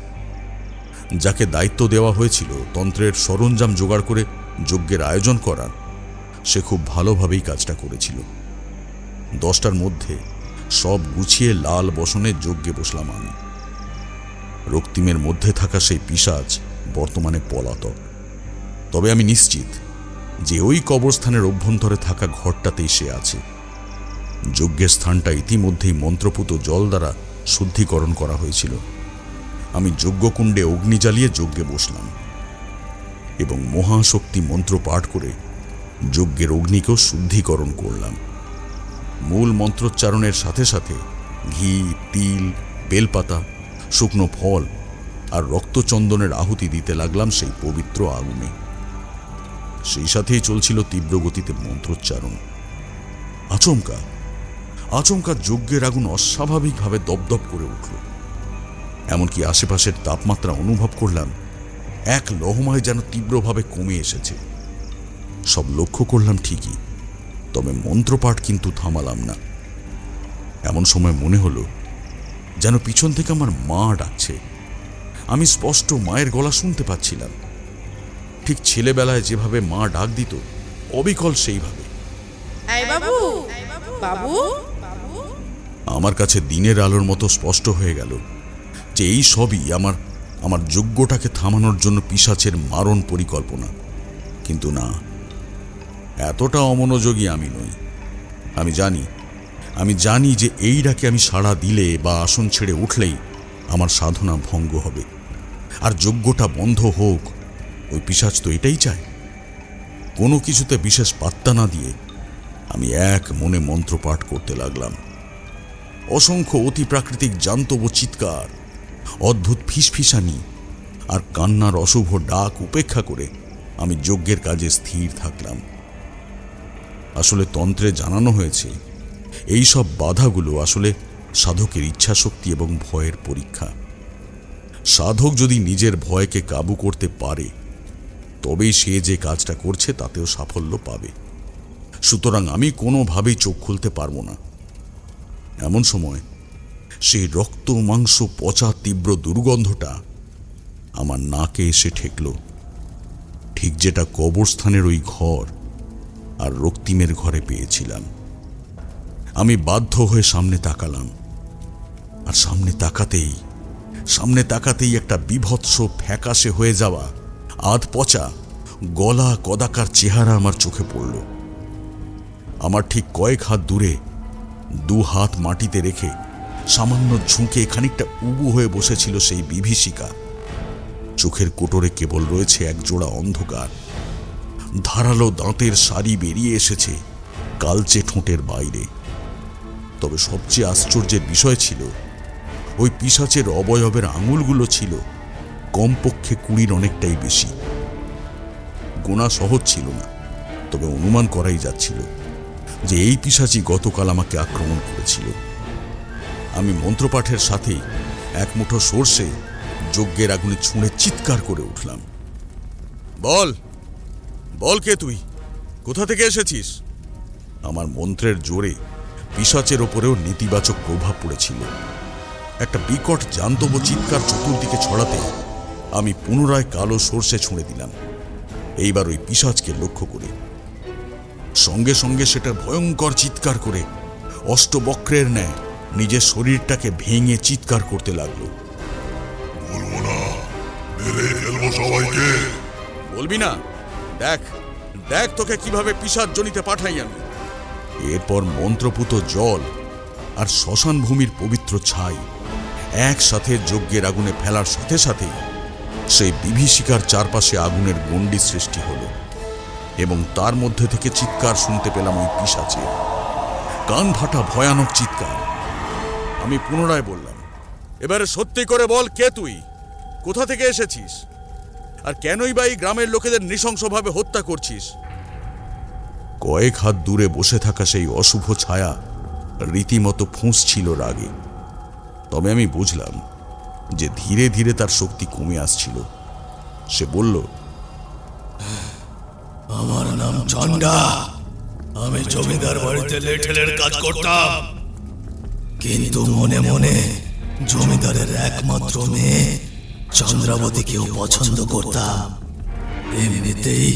যাকে দায়িত্ব দেওয়া হয়েছিল তন্ত্রের সরঞ্জাম জোগাড় করে যজ্ঞের আয়োজন করার, সে খুব ভালোভাবেই কাজটা করেছিল। 10টার মধ্যে সব গুছিয়ে লাল বসনে যজ্ঞে বসলাম আমি। রক্তিমের মধ্যে থাকা সেই পিশাচ বর্তমানে পলাতক। তবে আমি নিশ্চিত যে ওই কবরস্থানের অভ্যন্তরে থাকা ঘরটাতেই সে আছে। যজ্ঞের স্থানটা ইতিমধ্যেই মন্ত্রপুত জল দ্বারা শুদ্ধিকরণ করা হয়েছিল। আমি যজ্ঞকুণ্ডে অগ্নি জ্বালিয়ে যজ্ঞে বসলাম এবং মহাশক্তি মন্ত্র পাঠ করে যজ্ঞের অগ্নিকেও শুদ্ধিকরণ করলাম। মূল মন্ত্রোচ্চারণের সাথে সাথে ঘি, তিল, বেলপাতা, শুকনো ফল আর রক্তচন্দনের আহুতি দিতে লাগলাম সেই পবিত্র আগুনে। সেই সাথেই চলছিল তীব্র গতিতে মন্ত্রোচ্চারণ। আচমকা যজ্ঞের আগুন অস্বাভাবিকভাবে দপদপ করে উঠল। এমনকি আশেপাশের তাপমাত্রা অনুভব করলাম এক লহমায় যেন তীব্রভাবে কমে এসেছে। সব লক্ষ্য করলাম ঠিকই, তবে মন্ত্রপাঠ কিন্তু থামালাম না। এমন সময় মনে হলো যেন পিছন থেকে আমার মা ডাকছে। আমি স্পষ্ট মায়ের গলা শুনতে পাচ্ছিলাম, ঠিক ছেলেবেলায় যেভাবে মা ডাক দিত অবিকল সেইভাবে। আমার কাছে দিনের আলোর মতো স্পষ্ট হয়ে গেল যে এই সবই আমার যজ্ঞটাকে থামানোর জন্য পিশাচের মারণ পরিকল্পনা। কিন্তু না, এতটা অমনোযোগী আমি নই। আমি জানি যে এই ডাকে আমি সাড়া দিলে বা আসন ছেড়ে উঠলেই আমার সাধনা ভঙ্গ হবে, আর যজ্ঞটা বন্ধ হোক। ওই পিশাচ তো এটাই চায়। কোনো কিছুতে বিশেষ পাত্তা না দিয়ে আমি এক মনে মন্ত্রপাঠ করতে লাগলাম। অসংখ্য অতি প্রাকৃতিক জান্তব চিৎকার, অদ্ভুত ফিসফিসানি আর কান্নার অশুভ ডাক উপেক্ষা করে আমি যজ্ঞের কাজে স্থির থাকলাম। আসলে তন্ত্রে জানানো হয়েছে এই সব বাধাগুলো আসলে সাধকের ইচ্ছাশক্তি এবং ভয়ের পরীক্ষা। সাধক যদি নিজের ভয়কে কাবু করতে পারে তবেই সে যে কাজটা করছে তাতেও সাফল্য পাবে। সুতরাং আমি কোনোভাবেই চোখ খুলতে পারবো না। এমন সময় সেই রক্ত মাংস পচা তীব্র দুর্গন্ধটা আমার নাকে এসে ঠেকল, ঠিক যেটা কবরস্থানের ওই ঘর আর রক্তিমের ঘরে পেয়েছিলাম। আমি বাধ্য হয়ে সামনে তাকালাম, আর সামনে তাকাতেই একটা বিভৎস ফ্যাকাশে হয়ে যাওয়া আধ পচা গলা কদাকার চেহারা আমার চোখে পড়ল। আমার ঠিক কয়েক হাত দূরে 2 হাত মাটিতে রেখে সামান্য ঝুঁকে খানিকটা উবু হয়ে বসেছিল সেই বিভীষিকা। চোখের কোটরে কেবল রয়েছে এক জোড়া অন্ধকার। ধারালো দাঁতের সারি বেরিয়ে এসেছে কালচে ঠোঁটের বাইরে। তবে সবচেয়ে আশ্চর্যের বিষয় ছিল ওই পিশাচের অবয়বের আঙুলগুলো ছিল কমপক্ষে 20-র অনেকটাই বেশি। গোনা সহজ ছিল না, তবে অনুমান করাই যাচ্ছিল যে এই পিশাচই গতকাল আমাকে আক্রমণ করেছিল। আমি মন্ত্রপাঠের সাথেই এক মুঠো সর্ষে যজ্ঞের আগুনে ছুঁড়ে চিৎকার করে উঠলাম, বল কে তুই? কোথা থেকে এসেছিস? আমার মন্ত্রের জোরে পিশাচের ওপরেও নেতিবাচক প্রভাব পড়েছিল। একটা বিকট জান্তব চিৎকার চতুর্দিকে ছড়াতে আমি পুনরায় কালো সর্ষে ছুঁড়ে দিলাম, এইবার ওই পিশাচকে লক্ষ্য করে। সঙ্গে সঙ্গে সেটা ভয়ঙ্কর চিৎকার করে অষ্টবক্রের ন্যায় নিজের শরীরটাকে ভেঙে চিৎকার করতে লাগলো। বলবো না, মেরে ফেলবো সবাইকে। বলবি না? দেখ দেখ তোকে কিভাবে পিশাচ জনিতে পাঠাই আমি। এরপর মন্ত্রপুত জল আর শ্মশান ভূমির পবিত্র ছাই একসাথে যজ্ঞের আগুনে ফেলার সাথে সাথেই সেই বিভীষিকার চারপাশে আগুনের গণ্ডি সৃষ্টি হলো এবং তার মধ্যে থেকে চিৎকার শুনতে পেলাম ওই পিশাচের, কান ফাটা ভয়ানক চিৎকার। আমি পুনরায় বললাম, এবারে সত্যি করে বল, কে তুই? কোথা থেকে এসেছিস? আর কেনই বা এই গ্রামের লোকেদের নৃশংসভাবে হত্যা করছিস? কয়েক হাত দূরে বসে থাকা সেই অশুভ ছায়া রীতিমতো ফুঁসছিল রাগে। তবে আমি বুঝলাম যে ধীরে ধীরে তার শক্তি কমে আসছিল। সে বলল, আমার নাম চন্ডা। আমি জমিদার বাড়িতে লেঠেলের কাজ করতাম, কিন্তু মনে মনে জমিদারের একমাত্র মেয়ে চন্দ্রাবতীকেও পছন্দ করতাম। এমনিতেই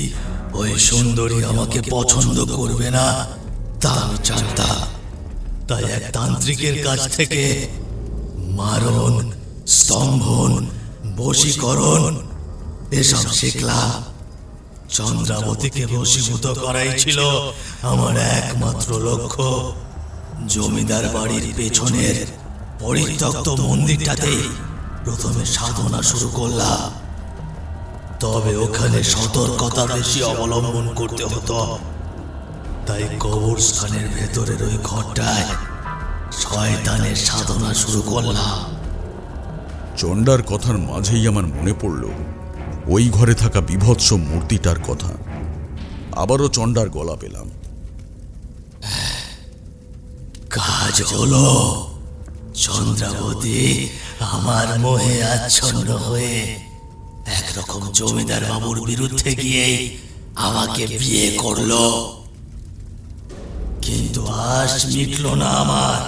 ওই সুন্দরী আমাকে পছন্দ করবে না তা আমি জানতাম। তাই এক তান্ত্রিকের কাছ থেকে মারণ, স্তম্ভন, বশীকরণ এসব শিখলাম। চন্দ্রাবতীকে বশীভূত করাই ছিল আমার একমাত্র লক্ষ্য। জমিদার বাড়ির পেছনের পরিত্যক্ত মন্দিরটাতেই প্রথমে সাধনা শুরু করলাম। তবে ওখানে সতর্কতা বেশি অবলম্বন করতে হতো, তাই কবরস্থানের ভেতরের ওই ঘরটায় শয়তানের সাধনা শুরু করলাম। চন্ডার কথার মাঝেই আমার মনে পড়ল ওই ঘরে থাকা বিভৎস মূর্তিটার কথা। আবারও চন্ডার গলা পেলাম। কাজ হলো। চন্দ্রাবতী আমার মোহে আচ্ছন্ন হয়ে একরকম জমিদার বাবুর বিরুদ্ধে গিয়ে আমাকে বিয়ে করলো, কিন্তু আজ মিটল না আমার।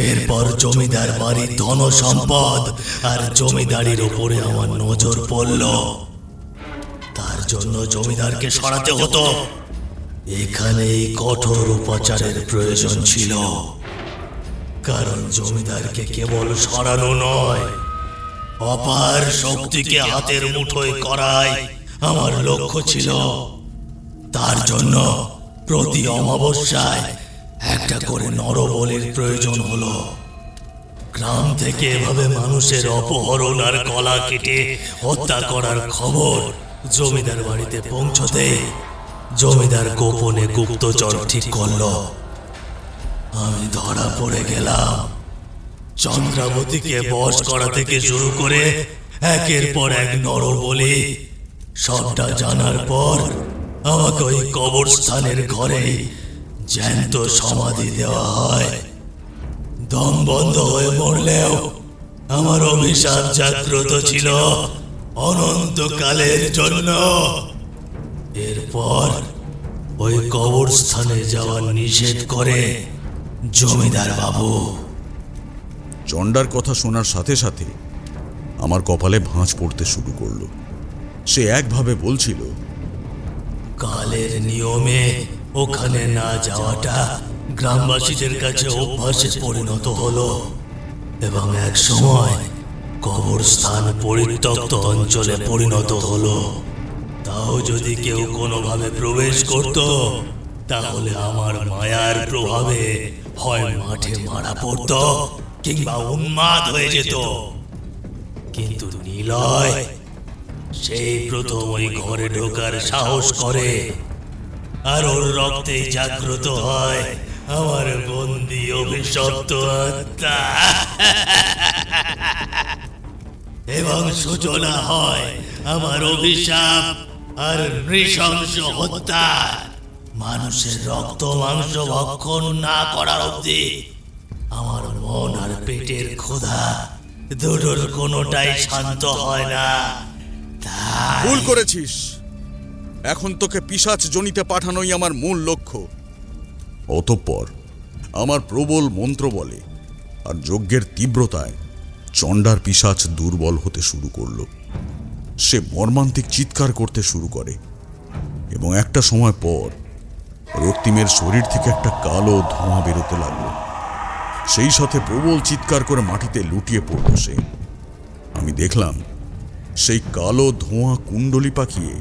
এরপর জমিদার বাড়ির ধন সম্পদ আর জমিদারির উপরে আমার নজর পড়ল। তার জন্য জমিদারকে সরাতে হতো। এখানে এই কঠোর উপাচারের প্রয়োজন ছিল, কারণ জমিদারকে কেবল সরানো নয়, অপার শক্তিকে হাতের মুঠোয় করাই আমার লক্ষ্য ছিল। তার জন্য প্রতি অমাবস্যায় একটা করে নরবলির প্রয়োজন হলো। গ্রাম থেকে এভাবে মানুষের অপহরণ আর গলা কেটে হত্যা করার খবর জমিদার বাড়িতে পৌঁছতে জমিদার গোপনে গুপ্তচর ঠিক করলো। আমি ধরা পড়ে গেলাম। চন্দ্রাবতীকে বশ করা থেকে শুরু করে একের পর এক নরবলি, সবটা জানার পর আমাকে ওই কবরস্থানের ঘরে জ্যান্ত সমাধি দেওয়া হয়। দম বন্ধ হয়ে মরলেও আমার অভিশাপ জাগ্রত ছিল অনন্তকালের জন্য। এরপর ওই কবরস্থানে যাওয়া নিষেধ করে জমিদার বাবু। চন্ডার কথা শোনার সাথে সাথে আমার কপালে ভাঁজ পড়তে শুরু করলো। সে একভাবে বলছিল, কালের নিয়মে ওখানে না যাওয়াটা গ্রামবাসীদের কাছে অভ্যাসে পরিণত হলো এবং এক সময় কবরস্থান পরিত্যক্ত অঞ্চলে পরিণত হলো। তাও যদি কেউ কোনোভাবে প্রবেশ করত, তাহলে আমার মায়ার প্রভাবে হয় মাঠে মারা পড়ত কিংবা উন্মাদ হয়ে যেত। কিন্তু নিলয় সেই প্রথম ওই ঘরে ঢোকার সাহস করে, আর ওর রক্তে জাগ্রত হয় আমার বন্দী অভিশপ্ত আত্মা এবং সূচনা হয় আমার অভিশাপ আর নৃশংস হত্যা। মানুষের রক্ত মাংস ভক্ষণ না করার অবধি আমার মন আর পেটের ক্ষুধা দুটোর কোনোটাই শান্ত হয় না। ভুল করেছিস। এখন তোকে পিশাচ জনিতে পাঠানোই আমার মূল লক্ষ্য। অতঃপর আমার প্রবল মন্ত্র বলে আর যজ্ঞের তীব্রতায় চণ্ডার পিশাচ দুর্বল হতে শুরু করল। সে মর্মান্তিক চিৎকার করতে শুরু করে এবং একটা সময় পর রক্তিমের শরীর থেকে একটা কালো ধোঁয়া বেরোতে লাগলো। সেই সাথে প্রবল চিৎকার করে মাটিতে লুটিয়ে পড়ল সে। আমি দেখলাম সেই কালো ধোঁয়া কুণ্ডলি পাকিয়ে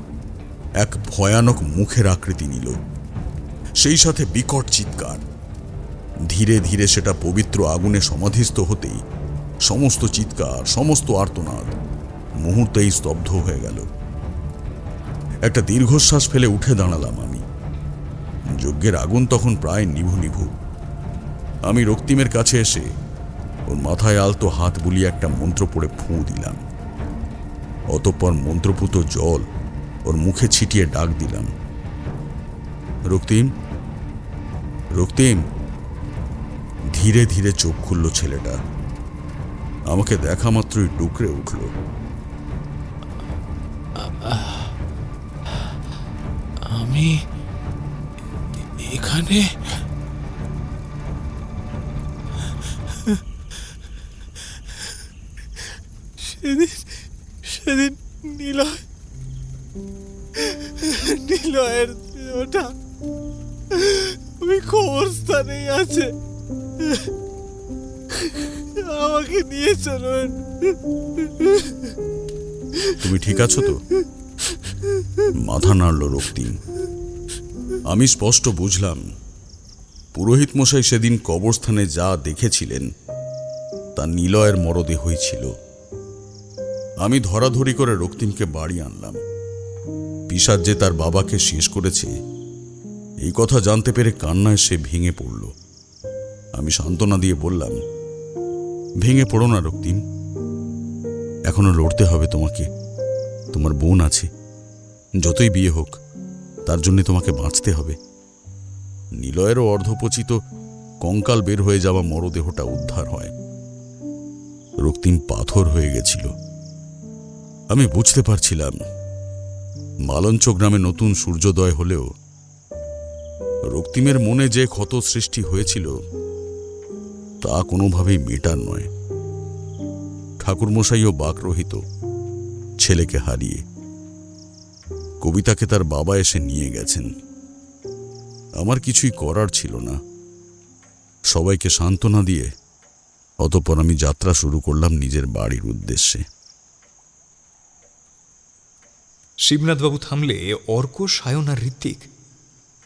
এক ভয়ানক মুখের আকৃতি নিল, সেই সাথে বিকট চিৎকার। ধীরে ধীরে সেটা পবিত্র আগুনে সমাধিস্থ হতেই সমস্ত চিৎকার, সমস্ত আর্তনাদ মুহূর্তেই স্তব্ধ হয়ে গেল। একটা দীর্ঘশ্বাস ফেলে উঠে দাঁড়ালাম আমি। যজ্ঞের আগুন তখন প্রায় নিভু নিভু। আমি রক্তিমের কাছে এসে ওর মাথায় আলতো হাত বুলিয়ে একটা মন্ত্র পড়ে ফুঁ দিলাম। অতঃপর মন্ত্রপুত জল ওর মুখে ছিটিয়ে ডাক দিলাম, রক্তিম, রক্তিম। ধীরে ধীরে চোখ খুলল ছেলেটা। আমাকে দেখা মাত্রই ডুকরে উঠল। আমি এখানে? সেদিন নিলয়ের দেহটা ওই কবরস্থানেই আছে। আমাকে নিয়ে চলুন। তুমি ঠিক আছো তো? মাথা নাড়ল রক্তিম। আমি স্পষ্ট বুঝলাম পুরোহিত মশাই সেদিন কবরস্থানে যা দেখেছিলেন তা নিলয়ের মরদেহই ছিল। আমি ধরাধরি করে রক্তিমকে বাড়ি আনলাম। পিশাচ যে তার বাবাকে শেষ করেছে এই কথা জানতে পেরে কান্নায় সে ভেঙে পড়ল। আমি সান্ত্বনা দিয়ে বললাম, ভেঙে পড়ো না রক্তিম, এখনো লড়তে হবে তোমাকে। তোমার বোন আছে, যতই বিয়ে হোক তার জন্য তোমাকে বাঁচতে হবে। নিলয়েরও অর্ধপচিত কঙ্কাল বের হয়ে যাওয়া মরদেহটা উদ্ধার হয়। রক্তিম পাথর হয়ে গেছিল। আমি বুঝতে পারছিলাম মালঞ্চ গ্রামে নতুন সূর্যোদয় হলেও রক্তিমের মনে যে ক্ষত সৃষ্টি হয়েছিল তা কোনোভাবেই মেটার নয়। ঠাকুরমশাইও বাকরহিত ছেলেকে হারিয়ে। কবিতাকে তার বাবা এসে নিয়ে গেছেন। আমার কিছুই করার ছিল না। সবাইকে সান্ত্বনা দিয়ে অতঃপর আমি যাত্রা শুরু করলাম নিজের বাড়ির উদ্দেশ্যে। শিবনাথবাবু থামলে অর্ক, সায়ন আর ঋত্বিক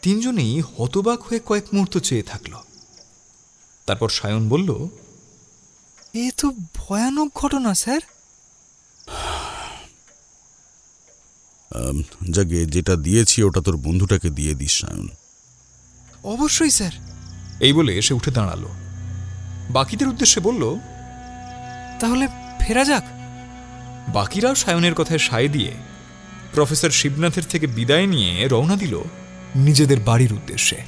তিনজনেই হতবাক হয়ে কয়েক মুহূর্ত চেয়ে থাকল। তারপর সায়ন বলল, এ তো ভয়ানক ঘটনা স্যার। যাকে যেটা দিয়েছি ওটা তোর বন্ধুটাকে দিয়ে দিস সায়ন। অবশ্যই স্যার। এই বলে সে উঠে দাঁড়ালো। বাকিদের উদ্দেশ্যে বলল, তাহলে ফেরা যাক। বাকিরাও সায়নের কথায় সায় দিয়ে প্রফেসর শিবনাথের থেকে বিদায় নিয়ে রওনা দিল নিজেদের বাড়ির উদ্দেশ্যে।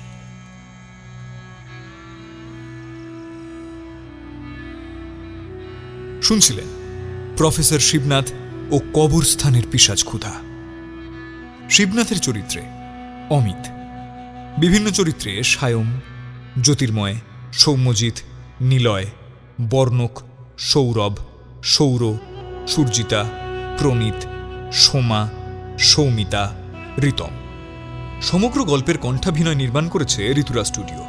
শুনছিলেন প্রফেসর শিবনাথ ও কবরস্থানের পিশাচ ক্ষুধা। শিবনাথের চরিত্রে অমিত, বিভিন্ন চরিত্রে সায়ন, জ্যোতির্ময়, সৌম্যজিৎ, নিলয়, বর্ণক, সৌরভ, সৌর, সুরজিতা, প্রণীত, সোমা, সৌমিতা, ঋতম। সমগ্র গল্পের কণ্ঠাভিনয় নির্মাণ করেছে ঋতুরা স্টুডিও।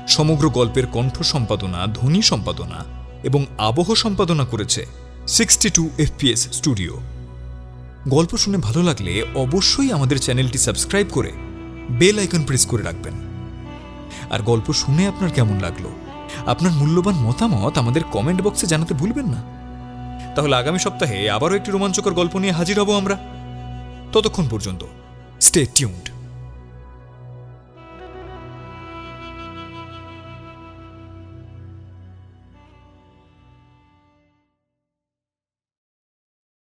সমগ্র গল্পের কণ্ঠ সম্পাদনা, ধ্বনি সম্পাদনা এবং আবহ সম্পাদনা করেছে 62 FPS স্টুডিও। গল্প শুনে ভালো লাগলে অবশ্যই আমাদের চ্যানেলটি সাবস্ক্রাইব করে বেল আইকন প্রেস করে রাখবেন। আর গল্প শুনে আপনার কেমন লাগলো, আপনার মূল্যবান মতামত আমাদের কমেন্ট বক্সে জানাতে ভুলবেন না। তাহলে আগামী সপ্তাহে আবারও একটি রোমাঞ্চকর গল্প নিয়ে হাজির হব আমরা। ততক্ষণ পর্যন্ত স্টে টিউনড।